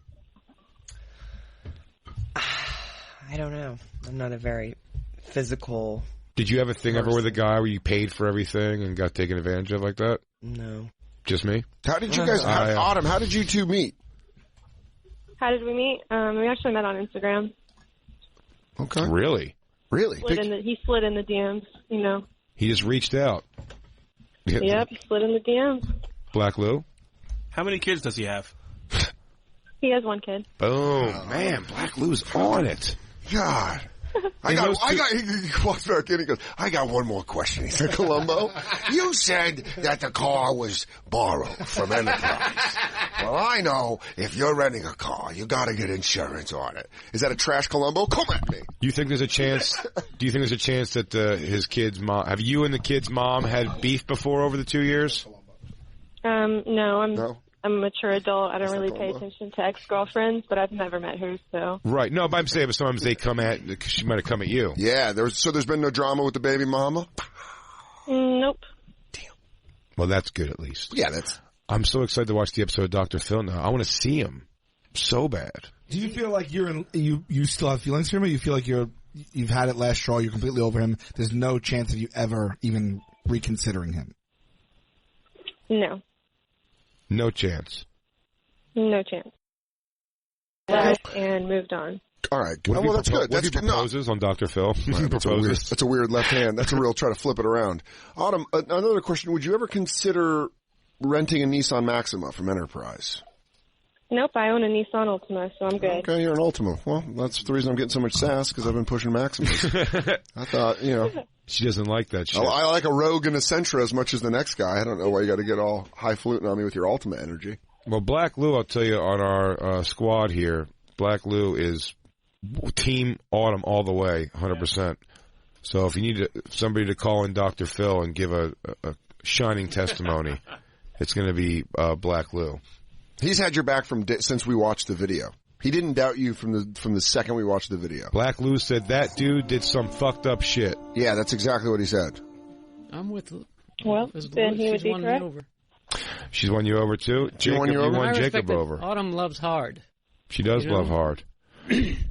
[SPEAKER 12] I don't know. I'm not a very physical...
[SPEAKER 2] Did you have a thing ever with a guy where you paid for everything and got taken advantage of like that?
[SPEAKER 12] No.
[SPEAKER 2] Just me?
[SPEAKER 3] How did you guys, Autumn, how did you two meet?
[SPEAKER 15] How did we meet? We actually met on Instagram.
[SPEAKER 3] Okay.
[SPEAKER 2] Really?
[SPEAKER 15] He slid in the DMs, you know.
[SPEAKER 2] He just reached out.
[SPEAKER 15] Yep, he slid in the DMs.
[SPEAKER 2] Black Lou?
[SPEAKER 13] How many kids does he have?
[SPEAKER 15] He has one kid.
[SPEAKER 2] Boom. Man, Black Lou's on it.
[SPEAKER 3] God. He walks back in and goes, I got one more question. He said, Columbo, you said that the car was borrowed from Enterprise. Well, I know if you're renting a car, you got to get insurance on it. Is that a trash, Columbo? Come at me.
[SPEAKER 2] Do you think there's a chance that his kid's mom, have you and the kid's mom had beef before over the 2 years?
[SPEAKER 15] No, I'm a mature adult. I don't really pay attention to ex-girlfriends, but I've never met her, so.
[SPEAKER 2] Right. No, but I'm saying, but sometimes they come at, because she might have come at you.
[SPEAKER 3] Yeah, there's been no drama with the baby mama?
[SPEAKER 15] Nope.
[SPEAKER 3] Damn.
[SPEAKER 2] Well, that's good at least.
[SPEAKER 3] Yeah,
[SPEAKER 2] I'm so excited to watch the episode of Dr. Phil now. I want to see him so bad.
[SPEAKER 4] Do you feel like you still have feelings for him, or you feel like you've had it last straw, you're completely over him, there's no chance of you ever even reconsidering him?
[SPEAKER 15] No.
[SPEAKER 2] No chance.
[SPEAKER 15] No chance. Left and moved on.
[SPEAKER 3] All right. Well, that's good.
[SPEAKER 2] What if he proposes on Dr. Phil?
[SPEAKER 3] That's a weird left hand. That's a real try to flip it around. Autumn, another question. Would you ever consider renting a Nissan Maxima from Enterprise?
[SPEAKER 15] Nope, I own a Nissan Altima, so I'm good.
[SPEAKER 3] Okay, you're an Altima. Well, that's the reason I'm getting so much sass, because I've been pushing Maximas. I thought,
[SPEAKER 2] She doesn't like that shit.
[SPEAKER 3] I like a Rogue and a Sentra as much as the next guy. I don't know why you got to get all highfalutin on me with your Altima energy.
[SPEAKER 2] Well, Black Lou, I'll tell you, on our squad here, Black Lou is Team Autumn all the way, 100%. So if you need somebody to call in Dr. Phil and give a shining testimony, it's going to be Black Lou.
[SPEAKER 3] He's had your back since we watched the video. He didn't doubt you from the second we watched the video.
[SPEAKER 2] Black Lou said that dude did some fucked up shit.
[SPEAKER 3] Yeah, that's exactly what he said.
[SPEAKER 6] I'm with.
[SPEAKER 15] Well, then he would be correct.
[SPEAKER 2] She's won you over too.
[SPEAKER 3] She won you over.
[SPEAKER 2] You won Jacob over.
[SPEAKER 6] Autumn loves hard.
[SPEAKER 2] She does love hard.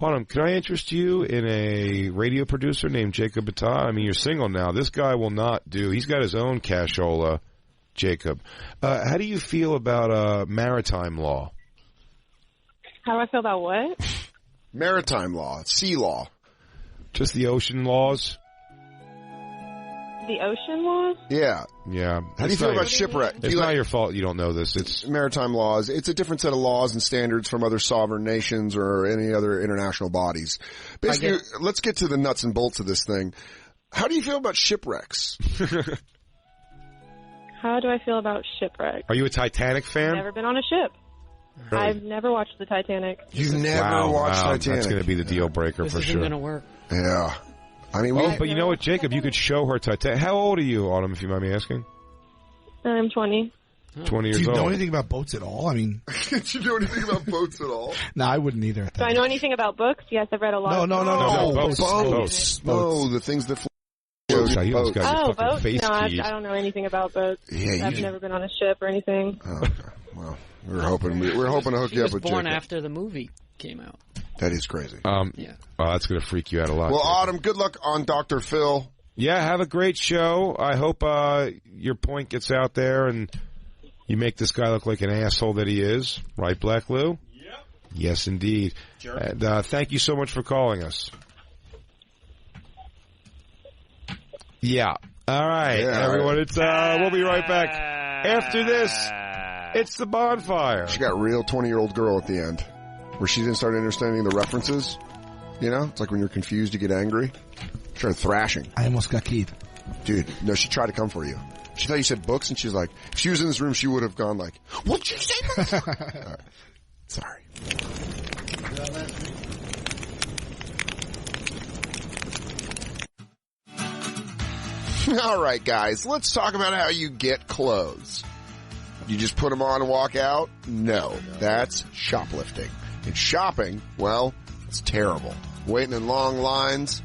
[SPEAKER 2] Autumn, can I interest you in a radio producer named Jacob Battah? I mean, you're single now. This guy will not do. He's got his own cashola, Jacob. How do you feel about maritime law?
[SPEAKER 15] How do I feel about what?
[SPEAKER 3] Maritime law, sea law.
[SPEAKER 2] Just the ocean laws?
[SPEAKER 15] The ocean laws?
[SPEAKER 3] Yeah.
[SPEAKER 2] Yeah.
[SPEAKER 3] How do you feel about shipwreck?
[SPEAKER 2] It's not your fault you don't know this. It's
[SPEAKER 3] maritime laws. It's a different set of laws and standards from other sovereign nations or any other international bodies. Basically, let's get to the nuts and bolts of this thing. How do you feel about shipwrecks?
[SPEAKER 15] How do I feel about shipwrecks?
[SPEAKER 2] Are you a Titanic fan?
[SPEAKER 15] I've never been on a ship.
[SPEAKER 2] Really?
[SPEAKER 15] I've never watched the Titanic.
[SPEAKER 3] You've never watched Titanic?
[SPEAKER 2] That's going to be the deal breaker for sure.
[SPEAKER 6] This isn't going to work.
[SPEAKER 3] Yeah. I mean,
[SPEAKER 2] but you know what, Jacob? You could show her Titanic. How old are you, Autumn, if you mind me asking?
[SPEAKER 15] I'm 20.
[SPEAKER 2] 20 years old.
[SPEAKER 4] Do you know anything about boats at all? I mean...
[SPEAKER 3] Do you know anything about boats at all?
[SPEAKER 4] No, I wouldn't either.
[SPEAKER 15] Do I know anything about books? Yes, I've read a lot.
[SPEAKER 4] No,
[SPEAKER 3] Boats. Oh, the things that...
[SPEAKER 15] Boats. No, I don't know anything about boats.
[SPEAKER 3] Yeah,
[SPEAKER 15] I've never been on a ship or anything.
[SPEAKER 3] Oh, okay. Well, we're hoping to hook you up with Jacob.
[SPEAKER 6] Born after the movie came out.
[SPEAKER 3] That is crazy.
[SPEAKER 6] Yeah.
[SPEAKER 2] Well, that's going to freak you out a lot.
[SPEAKER 3] Well, Autumn, good luck on Dr. Phil.
[SPEAKER 2] Yeah, have a great show. I hope your point gets out there and you make this guy look like an asshole that he is. Right, Black Lou? Yep. Yes, indeed. Sure. And thank you so much for calling us. Yeah. All right, everyone. It's we'll be right back. After this, it's the Bonfire.
[SPEAKER 3] She got real 20-year-old girl at the end, where she didn't start understanding the references. You know, it's like when you're confused, you get angry. She started thrashing.
[SPEAKER 4] I almost got keyed.
[SPEAKER 3] Dude, no, she tried to come for you. She thought you said books, and she's like, if she was in this room, she would have gone like, what'd you say? All right. Sorry. All right, guys, let's talk about how you get clothes. You just put them on and walk out? No, that's shoplifting. And shopping, well, it's terrible. Waiting in long lines,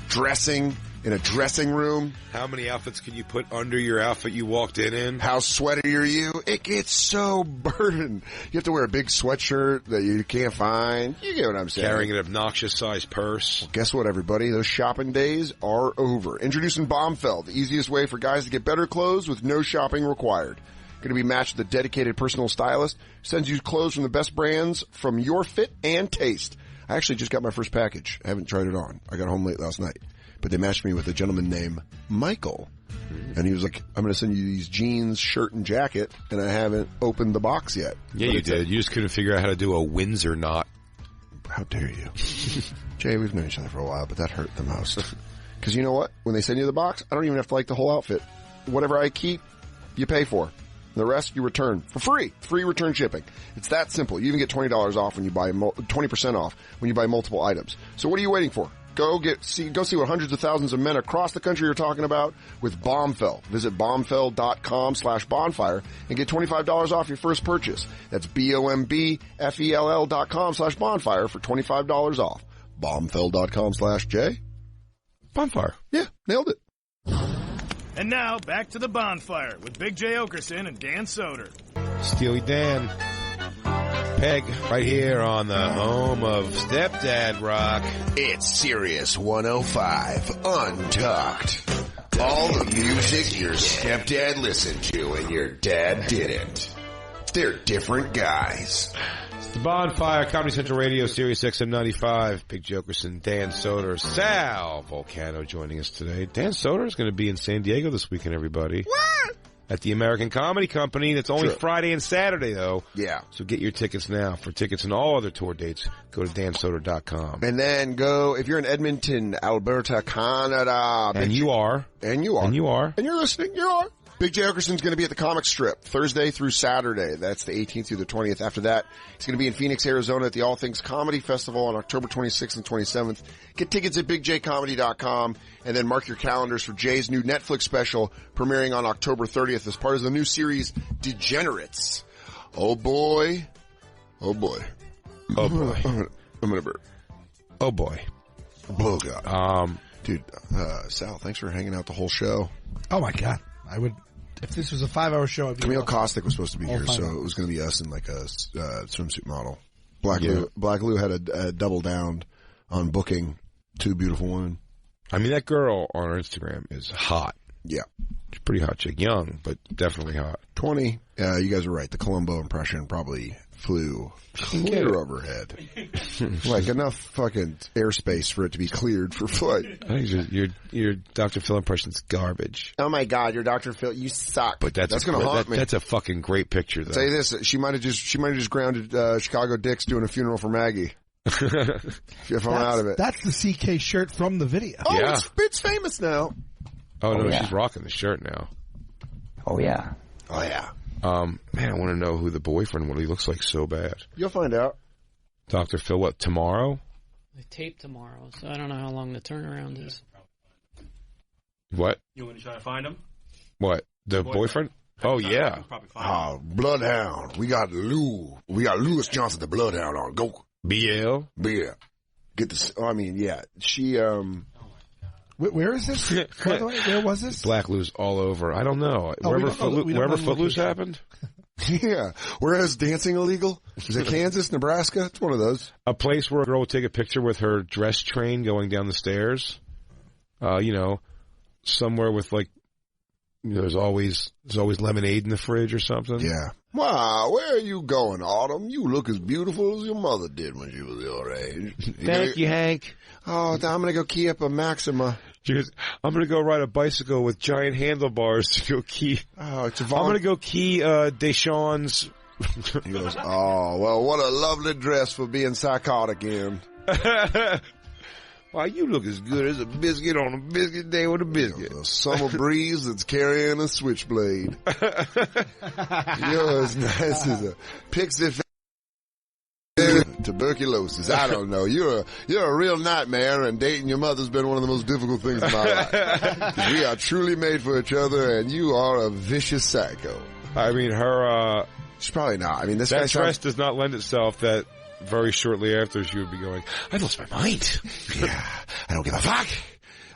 [SPEAKER 3] dressing in a dressing room.
[SPEAKER 2] How many outfits can you put under your outfit you walked in?
[SPEAKER 3] How sweaty are you? It gets so burdened. You have to wear a big sweatshirt that you can't find. You get what I'm saying.
[SPEAKER 2] Carrying an obnoxious sized purse.
[SPEAKER 3] Well, guess what, everybody? Those shopping days are over. Introducing Bombfell, the easiest way for guys to get better clothes with no shopping required. Going to be matched with a dedicated personal stylist. Sends you clothes from the best brands from your fit and taste. I actually just got my first package. I haven't tried it on. I got home late last night. But they matched me with a gentleman named Michael. And he was like, I'm going to send you these jeans, shirt, and jacket, and I haven't opened the box yet.
[SPEAKER 2] Yeah, but you did. You just couldn't figure out how to do a Windsor knot.
[SPEAKER 3] How dare you? Jay, we've known each other for a while, but that hurt the most. Because you know what? When they send you the box, I don't even have to like the whole outfit. Whatever I keep, you pay for. The rest you return for free. Free return shipping. It's that simple. You even get $20 off when you buy 20% off when you buy multiple items. So what are you waiting for? Go see what hundreds of thousands of men across the country are talking about with Bombfell. Visit bombfell.com/bonfire and get $25 off your first purchase. That's bombfell.com/bonfire for $25 off. Bombfell.com/J.
[SPEAKER 2] Bonfire.
[SPEAKER 3] Yeah, nailed it.
[SPEAKER 1] And now, back to the Bonfire with Big J. Oakerson and Dan Soder.
[SPEAKER 2] Steely Dan. Peg, right here on the home of Stepdad Rock.
[SPEAKER 3] It's Sirius 105 Untucked. All the music your stepdad listened to and your dad didn't. They're different guys.
[SPEAKER 2] It's the Bonfire, Comedy Central Radio, Sirius XM 95. Big Jokerson, Dan Soder, Sal Vulcano joining us today. Dan Soder is going to be in San Diego this weekend, everybody.
[SPEAKER 3] What?
[SPEAKER 2] At the American Comedy Company. That's only Friday and Saturday, though.
[SPEAKER 3] Yeah.
[SPEAKER 2] So get your tickets now. For tickets and all other tour dates, go to dansoder.com.
[SPEAKER 3] And then go, if you're in Edmonton, Alberta, Canada.
[SPEAKER 2] And you are.
[SPEAKER 3] And you are.
[SPEAKER 2] And you are.
[SPEAKER 3] And you're listening. You are. Big J. Oakerson's going to be at the Comic Strip Thursday through Saturday. That's the 18th through the 20th. After that, he's going to be in Phoenix, Arizona at the All Things Comedy Festival on October 26th and 27th. Get tickets at bigjcomedy.com and then mark your calendars for Jay's new Netflix special premiering on October 30th as part of the new series Degenerates. Oh boy. Oh boy.
[SPEAKER 2] Oh boy.
[SPEAKER 3] I'm going to burp.
[SPEAKER 2] Oh boy.
[SPEAKER 3] Oh God. Dude, Sal, thanks for hanging out the whole show.
[SPEAKER 4] Oh my God. I would... If this was a 5-hour show, I'd be...
[SPEAKER 3] Camille Kostick was supposed to be here, so it was going to be us in like a swimsuit model. Black Lou had a double down on booking two beautiful women.
[SPEAKER 2] I mean, that girl on her Instagram is hot.
[SPEAKER 3] Yeah.
[SPEAKER 2] She's a pretty hot chick. Young, but definitely hot.
[SPEAKER 3] 20. You guys are right. The Columbo impression probably flew clear overhead. Like enough fucking airspace for it to be cleared for flight.
[SPEAKER 2] I think your Dr. Phil impression's garbage.
[SPEAKER 3] Oh my God, your Dr. Phil, you suck.
[SPEAKER 2] But that's
[SPEAKER 3] going to haunt me.
[SPEAKER 2] That's a fucking great picture, though.
[SPEAKER 3] I'll tell you this, she might have just grounded Chicago Dicks doing a funeral for Maggie. If I'm out of it.
[SPEAKER 4] That's the CK shirt from the video.
[SPEAKER 3] Oh, yeah. It's famous now.
[SPEAKER 2] Oh, no, she's rocking the shirt now.
[SPEAKER 16] Oh, yeah.
[SPEAKER 3] Oh, yeah.
[SPEAKER 2] Man, I want to know who the boyfriend was. He looks like so bad.
[SPEAKER 3] You'll find out.
[SPEAKER 2] Dr. Phil, what, tomorrow?
[SPEAKER 6] They tape tomorrow, so I don't know how long the turnaround is.
[SPEAKER 2] What?
[SPEAKER 13] You want to try to find him?
[SPEAKER 2] What? The boyfriend? Oh, yeah.
[SPEAKER 3] Bloodhound. We got Lewis Johnson, the Bloodhound on. Go.
[SPEAKER 2] BL?
[SPEAKER 3] BL. Get this. I mean, yeah. She,
[SPEAKER 4] Where is this? By the way, where was this?
[SPEAKER 2] Black Lou's all over. I don't know. Wherever Footloose happened?
[SPEAKER 3] Yeah. Where is dancing illegal? Is it Kansas, Nebraska? It's one of those.
[SPEAKER 2] A place where a girl would take a picture with her dress train going down the stairs. Somewhere with there's always lemonade in the fridge or something.
[SPEAKER 3] Yeah. Wow, where are you going, Autumn? You look as beautiful as your mother did when she was your age.
[SPEAKER 2] Thank you, Hank.
[SPEAKER 3] Oh, I'm going to go key up a Maxima.
[SPEAKER 2] She goes, I'm going to go ride a bicycle with giant handlebars to go key.
[SPEAKER 3] Oh, it's
[SPEAKER 2] I'm going to go key Deshaun's.
[SPEAKER 3] He goes, oh, well, what a lovely dress for being psychotic in.
[SPEAKER 2] Wow, you look as good as a biscuit on a biscuit day with a biscuit.
[SPEAKER 3] A summer breeze that's carrying a switchblade. You're as nice as a pixie tuberculosis. I don't know. You're a real nightmare, and dating your mother's been one of the most difficult things in my life. We are truly made for each other, and you are a vicious psycho.
[SPEAKER 2] I mean,
[SPEAKER 3] she's probably not. I mean, this
[SPEAKER 2] that dress does not lend itself that very shortly after she would be going, I've lost my mind.
[SPEAKER 3] Yeah, I don't give a fuck.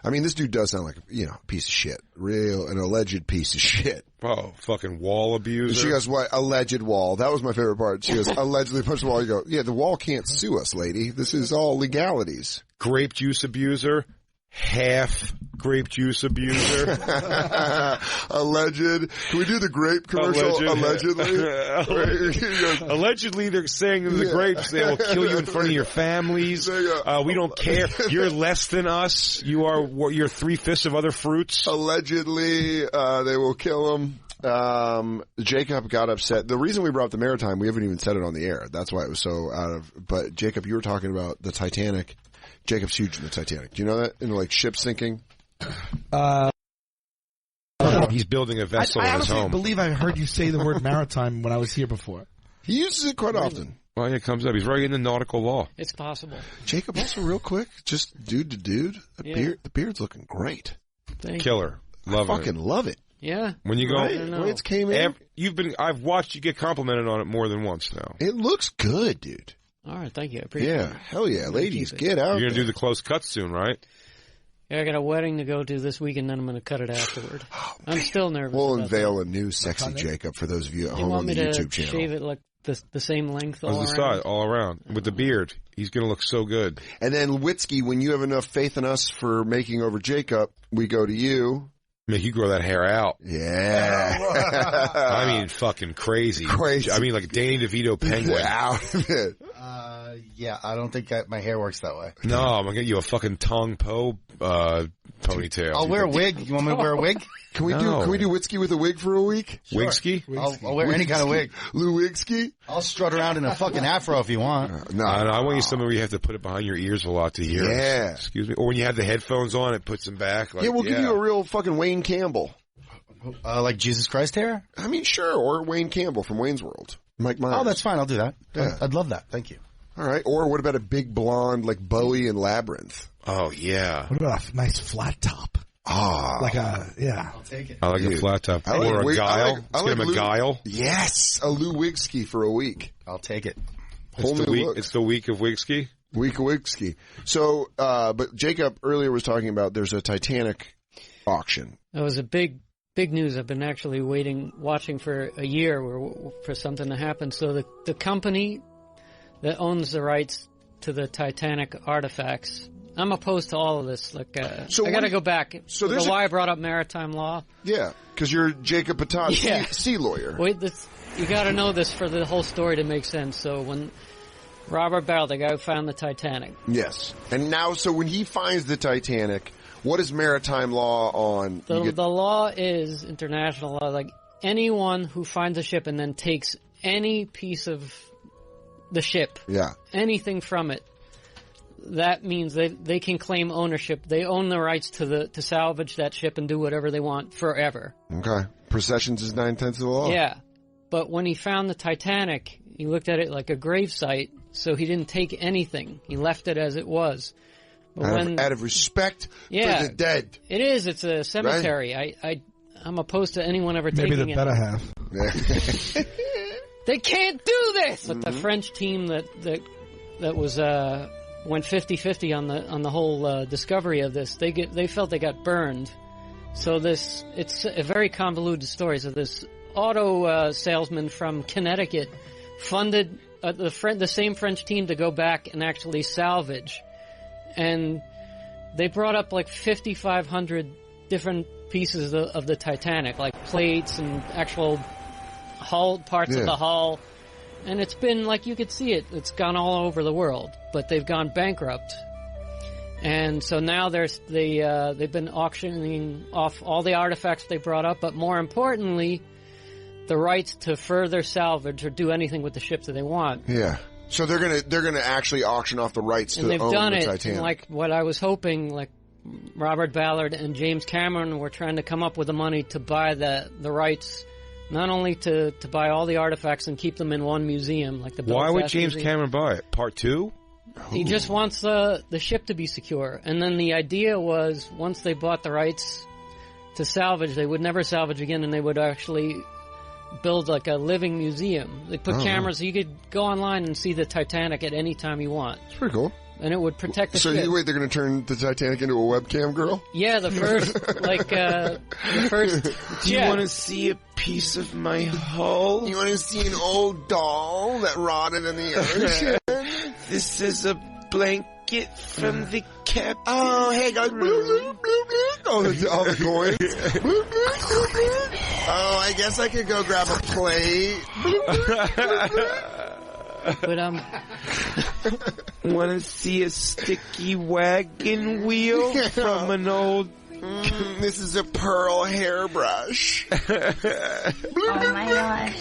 [SPEAKER 3] I mean, this dude does sound like a piece of shit. An alleged piece of shit.
[SPEAKER 2] Oh, fucking wall abuser.
[SPEAKER 3] And she goes, what? Alleged wall. That was my favorite part. She goes, allegedly punched the wall. You go, yeah, the wall can't sue us, lady. This is all legalities.
[SPEAKER 2] Grape juice abuser. Half grape juice abuser.
[SPEAKER 3] Alleged. Can we do the grape commercial? Allegedly.
[SPEAKER 2] Allegedly, they're saying in the grapes they will kill you in front of your families. We don't care. You're less than us. You're 3/5 of other fruits.
[SPEAKER 3] Allegedly, they will kill them. Jacob got upset. The reason we brought up the maritime, we haven't even said it on the air. That's why it was so but Jacob, you were talking about the Titanic. Jacob's huge in the Titanic. Do you know that? Ship sinking?
[SPEAKER 2] He's building a vessel in his home.
[SPEAKER 4] I believe I heard you say the word maritime when I was here before.
[SPEAKER 3] He uses it quite often.
[SPEAKER 2] Well, yeah, it comes up. He's very into nautical law.
[SPEAKER 6] It's possible.
[SPEAKER 3] Jacob, also real quick, just dude to dude, the beard's looking great.
[SPEAKER 2] Killer. Love it.
[SPEAKER 3] Fucking love it.
[SPEAKER 6] Yeah.
[SPEAKER 2] When you go,
[SPEAKER 3] when it came in,
[SPEAKER 2] I've watched you get complimented on it more than once now.
[SPEAKER 3] It looks good, dude.
[SPEAKER 6] All right, thank you. I appreciate it.
[SPEAKER 3] Yeah, hell yeah, ladies, get out.
[SPEAKER 2] You're gonna do the close cut soon, right?
[SPEAKER 6] Yeah, I got a wedding to go to this week, and then I'm going to cut it afterward. I'm still nervous.
[SPEAKER 3] We'll unveil a new sexy Jacob for those of you at home on the YouTube channel.
[SPEAKER 6] You want me to shave it like the same length all around?
[SPEAKER 2] Side, all around. With the beard. He's going to look so good.
[SPEAKER 3] And then, Witzke, when you have enough faith in us for making over Jacob, we go to you.
[SPEAKER 2] Make you grow that hair out.
[SPEAKER 3] Yeah.
[SPEAKER 2] I mean, fucking crazy. I mean, like Danny DeVito penguin.
[SPEAKER 3] Out of it.
[SPEAKER 16] Yeah, I don't think my hair works that way.
[SPEAKER 2] No, I'm going to get you a fucking Tong Po ponytail.
[SPEAKER 16] I'll wear a wig. You want me to wear a wig?
[SPEAKER 3] Can we do Witzke with a wig for a week?
[SPEAKER 2] Sure. Wigski?
[SPEAKER 16] I'll wear any kind of wig.
[SPEAKER 3] Lou Wigsky?
[SPEAKER 16] I'll strut around in a fucking afro if you want.
[SPEAKER 2] No, I want you something where you have to put it behind your ears a lot to hear.
[SPEAKER 3] Yeah.
[SPEAKER 2] Excuse me. Or when you have the headphones on, it puts them back. Like,
[SPEAKER 3] we'll give you a real fucking Wayne Campbell.
[SPEAKER 16] Like Jesus Christ hair?
[SPEAKER 3] I mean, sure. Or Wayne Campbell from Wayne's World. Mike Myers.
[SPEAKER 16] Oh, that's fine. I'll do that. Yeah. I'd love that. Thank you.
[SPEAKER 3] All right. Or what about a big blonde like Bowie and Labyrinth?
[SPEAKER 2] Oh, yeah.
[SPEAKER 4] What about a nice flat top?
[SPEAKER 3] Ah.
[SPEAKER 4] I'll
[SPEAKER 16] take it.
[SPEAKER 2] I like a flat top. Or a guile. Let's get him a guile.
[SPEAKER 3] Yes. A Lou Wigsky for a week.
[SPEAKER 16] I'll take it.
[SPEAKER 3] Whole new look.
[SPEAKER 2] It's the week of Wigsky?
[SPEAKER 3] Week of Wigsky. So, but Jacob earlier was talking about there's a Titanic auction.
[SPEAKER 6] That was a big news. I've been actually watching for a year for something to happen. So the company that owns the rights to the Titanic artifacts I'm opposed to all of this. Like,
[SPEAKER 3] So
[SPEAKER 6] I got to
[SPEAKER 3] what-
[SPEAKER 6] go back.
[SPEAKER 3] so
[SPEAKER 6] So
[SPEAKER 3] there's
[SPEAKER 6] why I brought up maritime law.
[SPEAKER 3] Yeah, because you're Jacob Patat,
[SPEAKER 6] Yeah.
[SPEAKER 3] sea lawyer.
[SPEAKER 6] Wait, you got to know this for the whole story to make sense. So when Robert Bell, the guy who found the Titanic,
[SPEAKER 3] Yes. And now, so when he finds the Titanic, what is maritime law on?
[SPEAKER 6] the law is international law. Like anyone who finds a ship and then takes any piece of the ship, anything from it, that means they can claim ownership. They own the rights to salvage that ship and do whatever they want forever.
[SPEAKER 3] Okay. Processions is 9/10 of the law.
[SPEAKER 6] Yeah. But when he found the Titanic, he looked at it like a gravesite, so he didn't take anything. He left it as it was. But
[SPEAKER 3] Out of respect for the dead.
[SPEAKER 6] It is. It's a cemetery. Right? I'm opposed to anyone ever taking it.
[SPEAKER 4] Maybe the better half.
[SPEAKER 6] They can't do this! But the French team that was went 50-50 on the whole discovery of this, they felt they got burned. So it's a very convoluted story. So this auto salesman from Connecticut funded the same French team to go back and actually salvage. And they brought up like 5,500 different pieces of the Titanic, like plates and actual hull parts of the hull. And it's been, like you could see it, it's gone all over the world, but they've gone bankrupt. And so now they've been auctioning off all the artifacts they brought up, but more importantly, the rights to further salvage or do anything with the ship that they want.
[SPEAKER 3] Yeah. So they're gonna actually auction off the rights to own the Titanic.
[SPEAKER 6] And they've done it, and like what I was hoping, like Robert Ballard and James Cameron were trying to come up with the money to buy the rights, not only to buy all the artifacts and keep them in one museum, like the
[SPEAKER 2] Why would
[SPEAKER 6] Belfast
[SPEAKER 2] James
[SPEAKER 6] Museum.
[SPEAKER 2] Cameron buy it? Part 2?
[SPEAKER 6] He just wants the ship to be secure. And then the idea was, once they bought the rights to salvage, they would never salvage again, and they would actually build like a living museum. They put cameras, so you could go online and see the Titanic at any time you want.
[SPEAKER 3] It's pretty cool.
[SPEAKER 6] And it would protect the ship.
[SPEAKER 3] So wait, they're going to turn the Titanic into a webcam girl?
[SPEAKER 6] Yeah, the first,
[SPEAKER 2] Do you want to see a piece of my hull?
[SPEAKER 3] You want to see an old doll that rotted in the ocean?
[SPEAKER 2] This is a blanket from the captain.
[SPEAKER 3] Oh, hey guys. Bloop, bloop, bloop, bloop. All the coins. Bloop, bloop, bloop, bloop. Oh, I guess I could go grab a plate. Bloop, bloop, bloop, bloop.
[SPEAKER 6] But
[SPEAKER 2] want to see a sticky wagon wheel from an old...
[SPEAKER 3] this is a pearl hairbrush.
[SPEAKER 8] Oh my gosh.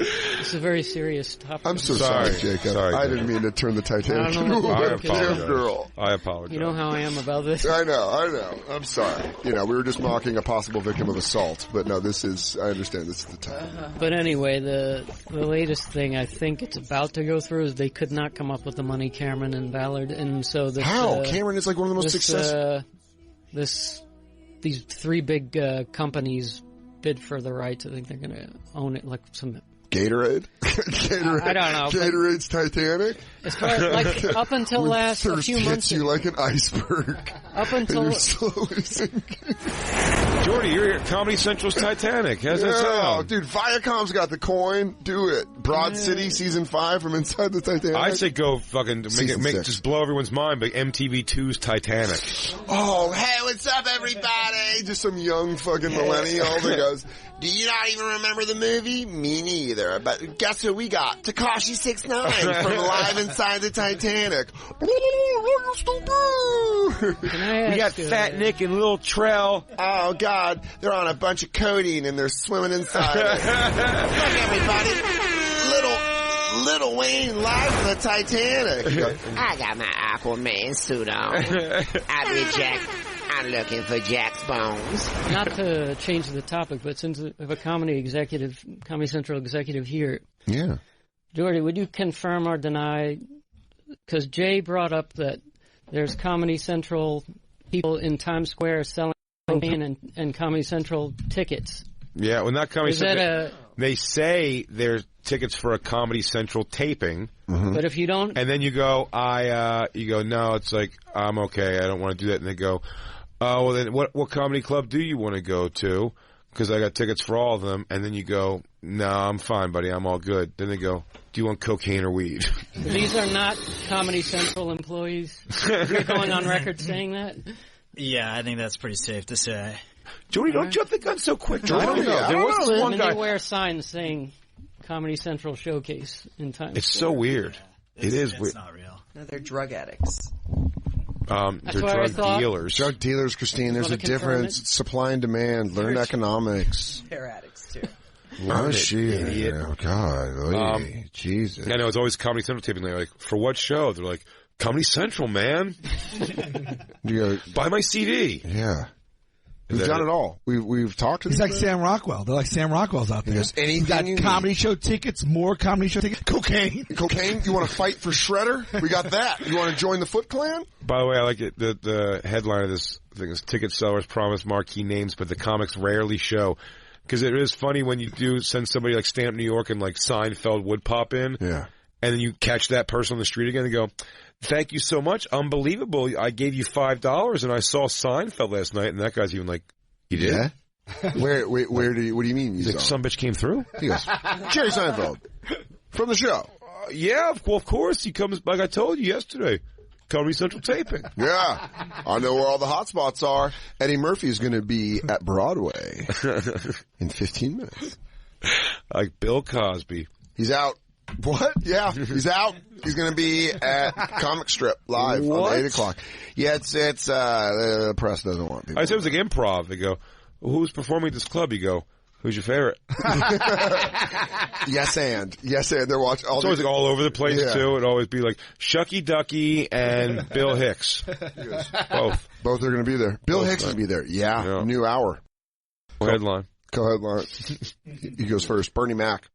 [SPEAKER 6] It's a very serious topic.
[SPEAKER 3] I'm so sorry, Jacob. I didn't mean to turn the Titanic into a webcam girl.
[SPEAKER 2] I apologize.
[SPEAKER 6] You know how I am about this?
[SPEAKER 3] I know. I'm sorry. We were just mocking a possible victim of assault, but no, I understand this is the time.
[SPEAKER 6] But anyway, the latest thing I think it's about to go through is they could not come up with the money, Cameron and Ballard, and so this...
[SPEAKER 3] How? Cameron is like one of the most successful...
[SPEAKER 6] These three big companies bid for the rights. I think they're going to own it, like some...
[SPEAKER 3] Gatorade?
[SPEAKER 6] I don't know.
[SPEAKER 3] Gatorade's Titanic?
[SPEAKER 6] As far as, like, up until a few months
[SPEAKER 3] hits you like an iceberg.
[SPEAKER 6] Up until...
[SPEAKER 3] And you're slowly sinking.
[SPEAKER 2] Jordy, you're at Comedy Central's Titanic. How's that sound?
[SPEAKER 3] Dude, Viacom's got the coin. Do it. Broad City Season 5 from inside the Titanic.
[SPEAKER 2] I say go fucking just blow everyone's mind, but MTV2's Titanic.
[SPEAKER 3] Oh, hey, what's up, everybody? Just some young fucking millennial that goes, do you not even remember the movie? Me neither. But guess who we got? Tekashi 6ix9ine from Live Inside the Titanic.
[SPEAKER 2] We got Fat Nick and Lil Trell.
[SPEAKER 3] Oh, God. They're on a bunch of codeine and they're swimming inside it. Look, everybody. Little Wayne live from the Titanic.
[SPEAKER 7] I got my Aquaman suit on. I'm looking for Jack's bones.
[SPEAKER 6] Not to change the topic, but since we have a Comedy Central executive here.
[SPEAKER 3] Yeah.
[SPEAKER 6] Jordy, would you confirm or deny, because Jay brought up that there's Comedy Central people in Times Square selling and Comedy Central tickets.
[SPEAKER 2] Yeah, well, not Comedy Central. They say there's tickets for a Comedy Central taping.
[SPEAKER 3] Mm-hmm.
[SPEAKER 6] But if you don't...
[SPEAKER 2] And then you go, no, it's like, I'm okay, I don't want to do that. And they go, oh, well, then what comedy club do you want to go to? Because I got tickets for all of them. And then you go, no, I'm fine, buddy, I'm all good. Then they go, Do you want cocaine or weed?
[SPEAKER 6] These are not Comedy Central employees. You're going on record saying that?
[SPEAKER 17] Yeah, I think that's pretty safe to say.
[SPEAKER 2] Jody, don't jump the gun so quick.
[SPEAKER 6] I don't know.
[SPEAKER 2] There was this one guy.
[SPEAKER 6] They wear signs saying Comedy Central Showcase in Times
[SPEAKER 2] It's
[SPEAKER 6] Square.
[SPEAKER 2] so weird. It is weird.
[SPEAKER 17] It's not real.
[SPEAKER 12] No, they're drug addicts.
[SPEAKER 2] They're drug dealers.
[SPEAKER 3] Drug dealers, Christine. There's a difference. Supply and demand. Learn economics.
[SPEAKER 12] They're addicts too.
[SPEAKER 3] Oh, shit. Oh, God. Jesus.
[SPEAKER 2] I know, it's always Comedy Central taping. They're like, for what show? They're like, Comedy Central, man. Buy my CD.
[SPEAKER 3] Yeah. We've done it all. We've talked to
[SPEAKER 4] He's
[SPEAKER 3] these
[SPEAKER 4] like
[SPEAKER 3] guys.
[SPEAKER 4] Sam Rockwell. They're like Sam Rockwell's out there.
[SPEAKER 3] Yes, anything
[SPEAKER 4] He's got
[SPEAKER 3] you
[SPEAKER 4] comedy show tickets, more comedy show tickets, cocaine.
[SPEAKER 3] Cocaine? You want to fight for Shredder? We got that. You want to join the Foot Clan?
[SPEAKER 2] By the way, I like it. The headline of this thing is ticket sellers promise marquee names, but the comics rarely show. Because it is funny when you do send somebody like Stand Up New York and like Seinfeld would pop in.
[SPEAKER 3] Yeah.
[SPEAKER 2] And then you catch that person on the street again and go, thank you so much. Unbelievable. I gave you $5 and I saw Seinfeld last night. And that guy's even like, you did?
[SPEAKER 3] Yeah. What do you mean you
[SPEAKER 2] He's like,
[SPEAKER 3] saw?
[SPEAKER 2] some bitch came through?
[SPEAKER 3] He goes, Jerry Seinfeld. From the show.
[SPEAKER 2] Yeah, well, of course. He comes, like I told you yesterday. Comedy Central taping.
[SPEAKER 3] Yeah. I know where all the hot spots are. Eddie Murphy is going to be at Broadway in 15 minutes.
[SPEAKER 2] Like Bill Cosby.
[SPEAKER 3] He's out. What? Yeah, he's out. He's going to be at Comic Strip live on 8 o'clock. Yeah, it's the press doesn't want people.
[SPEAKER 2] I said it was like improv. They go, well, who's performing at this club? You go, who's your favorite?
[SPEAKER 3] Yes, and they're watching.
[SPEAKER 2] It's always like all over the place too. It'd always be like Shucky Ducky and Bill Hicks.
[SPEAKER 3] Both are going to be there. Bill Hicks will be there. Yeah, new hour.
[SPEAKER 2] Co-headline.
[SPEAKER 3] He goes first. Bernie Mac.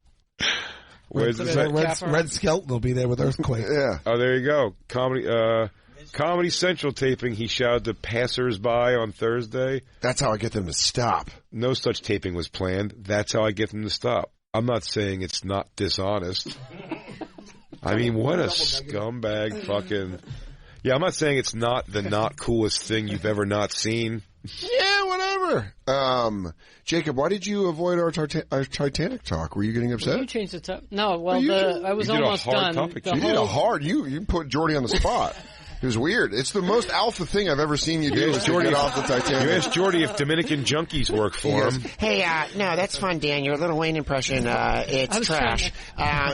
[SPEAKER 2] Where's the
[SPEAKER 4] Red Skelton will be there with Earthquake.
[SPEAKER 3] Yeah.
[SPEAKER 2] Oh, there you go. Comedy Central taping. He shouted to passers-by on Thursday.
[SPEAKER 3] That's how I get them to stop.
[SPEAKER 2] No such taping was planned. That's how I get them to stop. I'm not saying it's not dishonest. I mean, what a scumbag fucking... Yeah, I'm not saying it's not the not coolest thing you've ever not seen.
[SPEAKER 3] Yeah, whatever. Jacob, why did you avoid our Titanic talk? Were you getting upset?
[SPEAKER 6] You changed the topic. No, well,
[SPEAKER 3] I
[SPEAKER 6] was almost done.
[SPEAKER 3] You did a hard. You put Jordy on the spot. It was weird. It's the most alpha thing I've ever seen you do. Is to get off the Titanic.
[SPEAKER 2] You asked Jordy if Dominican junkies work for him.
[SPEAKER 7] Hey, no, that's fun, Dan. Your Little Wayne impression, it's trash.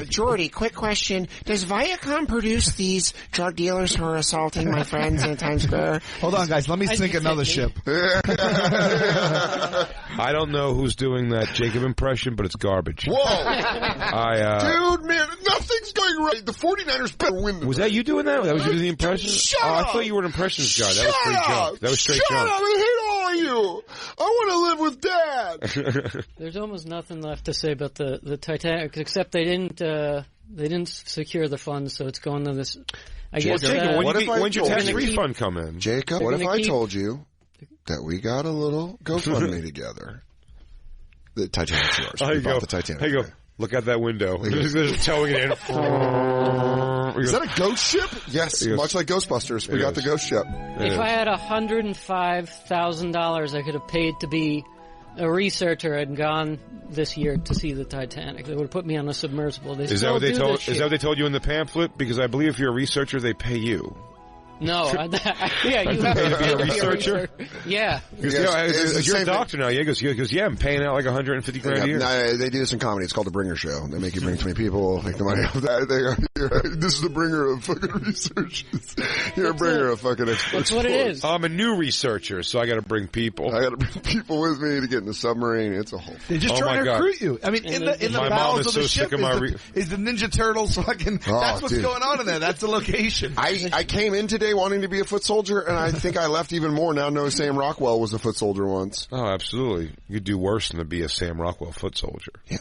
[SPEAKER 7] Jordy, quick question. Does Viacom produce these drug dealers who are assaulting my friends in Times Square?
[SPEAKER 4] Hold on, guys. Let me sink another ship.
[SPEAKER 2] I don't know who's doing that Jacob impression, but it's garbage.
[SPEAKER 3] Whoa. Dude, man, nothing's going right. The 49ers better win.
[SPEAKER 2] Was that you doing that? That was you doing the impression?
[SPEAKER 3] Shut up.
[SPEAKER 2] I thought you were an impressions guy. That was straight junk. That was straight
[SPEAKER 3] junk.
[SPEAKER 2] junk.
[SPEAKER 3] Shut up. I hate all of you. I want to live with Dad.
[SPEAKER 6] There's almost nothing left to say about the Titanic, except they didn't secure the funds, so it's going to this. I guess.
[SPEAKER 2] Jacob, when'd your tax refund come in?
[SPEAKER 3] Jacob, what if I told you that we got a little GoFundMe together? The Titanic's yours.
[SPEAKER 2] There you go.
[SPEAKER 3] The Titanic.
[SPEAKER 2] There you go. Look out that window. They're towing it in.
[SPEAKER 3] Is that a ghost ship? Yes, much like Ghostbusters. We got the ghost ship.
[SPEAKER 6] If I had $105,000 I could have paid to be a researcher and gone this year to see the Titanic, they would have put me on a submersible. Is that what they
[SPEAKER 2] told you in the pamphlet? Because I believe if you're a researcher, they pay you.
[SPEAKER 6] No, yeah, you have to
[SPEAKER 2] be a researcher.
[SPEAKER 6] Yeah,
[SPEAKER 2] you're a doctor now. Yeah, he goes, yeah, I'm paying out like $150 grand a year.
[SPEAKER 3] No, they do this in comedy. It's called the Bringer Show. They make you bring 20 people, make the money off that. This is the bringer of fucking researchers. You're a bringer of fucking experts.
[SPEAKER 6] That's what it is.
[SPEAKER 2] I'm a new researcher, so I got to bring people.
[SPEAKER 3] I got to bring people with me to get in the submarine. It's a whole.
[SPEAKER 4] They're just trying to recruit you. I mean, in the bowels of the ship is the Ninja Turtles fucking. That's what's going on in there. That's the location.
[SPEAKER 3] I came in today wanting to be a foot soldier, and I think I left even more now knowing Sam Rockwell was a foot soldier once.
[SPEAKER 2] Oh, absolutely. You could do worse than to be a Sam Rockwell foot soldier.
[SPEAKER 3] Yeah.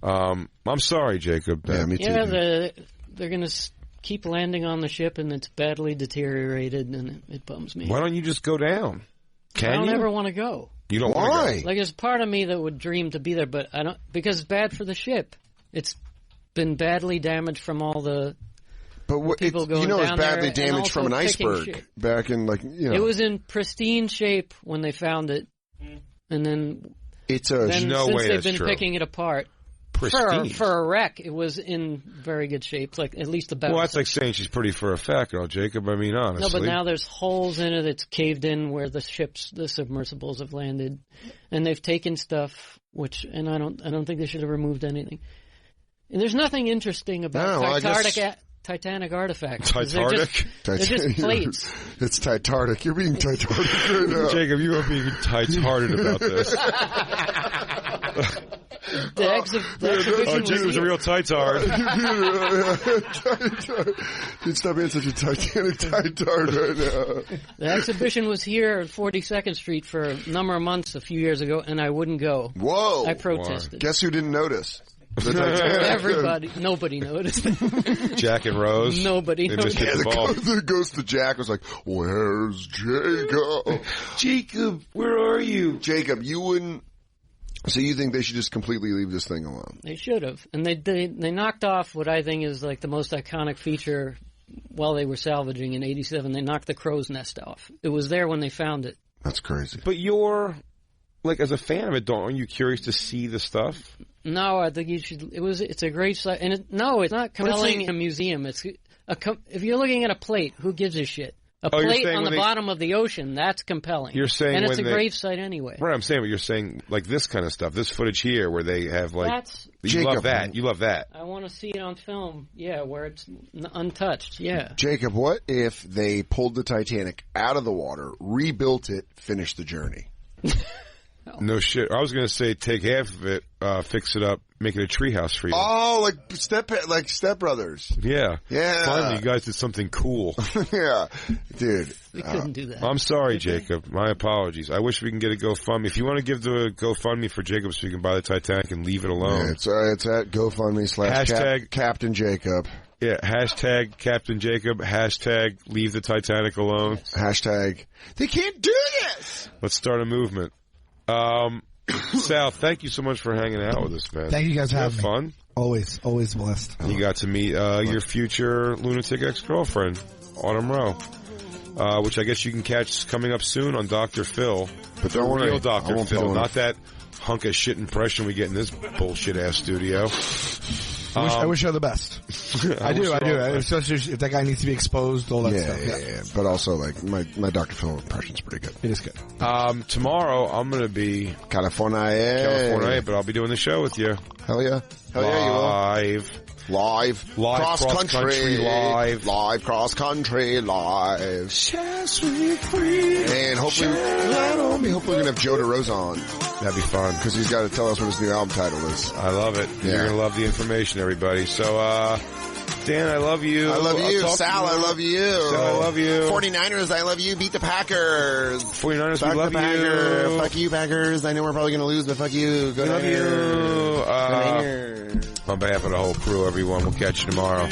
[SPEAKER 2] I'm sorry, Jacob.
[SPEAKER 3] Yeah, me too.
[SPEAKER 6] Yeah, they're going to keep landing on the ship, and it's badly deteriorated, and it bums me.
[SPEAKER 2] Why don't you just go down?
[SPEAKER 6] I don't ever want to go.
[SPEAKER 2] You don't
[SPEAKER 3] want
[SPEAKER 2] want to
[SPEAKER 3] go?
[SPEAKER 6] Like, there's part of me that would dream to be there, but I don't, because it's bad for the ship. It's been badly damaged from all the...
[SPEAKER 3] But
[SPEAKER 6] people going down
[SPEAKER 3] it's badly
[SPEAKER 6] there
[SPEAKER 3] damaged from an iceberg
[SPEAKER 6] shit.
[SPEAKER 3] back in
[SPEAKER 6] It was in pristine shape when they found it, and then
[SPEAKER 3] it's a
[SPEAKER 6] then
[SPEAKER 2] no
[SPEAKER 6] since
[SPEAKER 2] way
[SPEAKER 6] they've
[SPEAKER 2] that's
[SPEAKER 6] been
[SPEAKER 2] true.
[SPEAKER 6] picking it apart.
[SPEAKER 2] pristine.
[SPEAKER 6] For a wreck, it was in very good shape, like at least about.
[SPEAKER 2] Well, that's like saying she's pretty for a fat girl, Jacob. I mean, honestly.
[SPEAKER 6] No, but now there's holes in it. It's caved in where the submersibles have landed, and they've taken stuff. And I don't think they should have removed anything. And there's nothing interesting about Titanic artifacts.
[SPEAKER 2] Titanic?
[SPEAKER 6] They're just plates.
[SPEAKER 3] It's Titanic. You're being Titanic right now.
[SPEAKER 2] Jacob, you are being tight-hearted about this.
[SPEAKER 6] The exhibition
[SPEAKER 2] Jacob's a real tight-tard.
[SPEAKER 3] You'd stop being such a Titanic tight-tard right now.
[SPEAKER 6] The exhibition was here at 42nd Street for a number of months a few years ago, and I wouldn't go.
[SPEAKER 3] Whoa!
[SPEAKER 6] I protested.
[SPEAKER 3] Guess who didn't notice?
[SPEAKER 6] Everybody. Nobody noticed.
[SPEAKER 2] Jack and Rose.
[SPEAKER 6] Nobody noticed.
[SPEAKER 3] The ghost of Jack was like, where's Jacob?
[SPEAKER 2] Jacob, where are you?
[SPEAKER 3] Jacob, you wouldn't... So you think they should just completely leave this thing alone?
[SPEAKER 6] They should have. And they knocked off what I think is like the most iconic feature while they were salvaging in 87. They knocked the crow's nest off. It was there when they found it.
[SPEAKER 3] That's crazy.
[SPEAKER 2] But you're, like, as a fan of it, aren't you curious to see the stuff?
[SPEAKER 6] No, I think you should. It's a great site. And it's not compelling in a museum. If you're looking at a plate, who gives a shit? A plate on the bottom of the ocean, that's compelling.
[SPEAKER 2] You're saying,
[SPEAKER 6] and it's a grave site anyway.
[SPEAKER 2] Right, I'm saying, but you're saying, like, this kind of stuff, this footage here where they have, like, you love that. You love that.
[SPEAKER 6] I want to see it on film, where it's untouched,
[SPEAKER 3] Jacob, what if they pulled the Titanic out of the water, rebuilt it, finished the journey?
[SPEAKER 2] No shit. I was going to say take half of it, fix it up, make it a treehouse for you.
[SPEAKER 3] Oh, like Step Brothers.
[SPEAKER 2] Yeah.
[SPEAKER 3] Yeah.
[SPEAKER 2] Finally, you guys did something cool.
[SPEAKER 3] Yeah. Dude.
[SPEAKER 6] We couldn't do that.
[SPEAKER 2] I'm sorry, Jacob. My apologies. I wish we can get a GoFundMe. If you want to give the GoFundMe for Jacob so you can buy the Titanic and leave it alone.
[SPEAKER 3] Yeah, it's at GoFundMe / Captain Jacob.
[SPEAKER 2] Yeah, hashtag Captain Jacob, hashtag leave the Titanic alone.
[SPEAKER 3] Hashtag they can't do this.
[SPEAKER 2] Let's start a movement. Sal, thank you so much for hanging out with us, man.
[SPEAKER 4] Thank you guys for having me.
[SPEAKER 2] Fun.
[SPEAKER 4] Always blessed.
[SPEAKER 2] You got to meet your future lunatic ex-girlfriend, Autumn Rowe, which I guess you can catch coming up soon on Dr. Phil.
[SPEAKER 3] But don't worry,
[SPEAKER 2] real Dr. Phil, not that hunk of shit impression we get in this bullshit ass studio.
[SPEAKER 4] I wish her the best. I do. Especially if that guy needs to be exposed, all that stuff.
[SPEAKER 3] Yeah. But also, like, my Dr. Phil impression's pretty good.
[SPEAKER 4] It is good.
[SPEAKER 2] Tomorrow, I'm going to be...
[SPEAKER 3] California,
[SPEAKER 2] but I'll be doing the show with you.
[SPEAKER 3] Hell yeah. You will. Live cross country live cross country live. And hopefully we're gonna have Joe DeRosa on.
[SPEAKER 2] That'd be fun
[SPEAKER 3] because he's got to tell us what his new album title is.
[SPEAKER 2] I love it. Yeah. You're gonna love the information, everybody. So, Dan, I love you.
[SPEAKER 3] I love you. Sal, I love you.
[SPEAKER 2] Sal, I love you.
[SPEAKER 3] 49ers, I love you. Beat the Packers.
[SPEAKER 2] 49ers, we love you.
[SPEAKER 3] Fuck you, Packers. I know we're probably gonna lose, but fuck you. Go
[SPEAKER 2] love you. On behalf of the whole crew, everyone, we'll catch you tomorrow.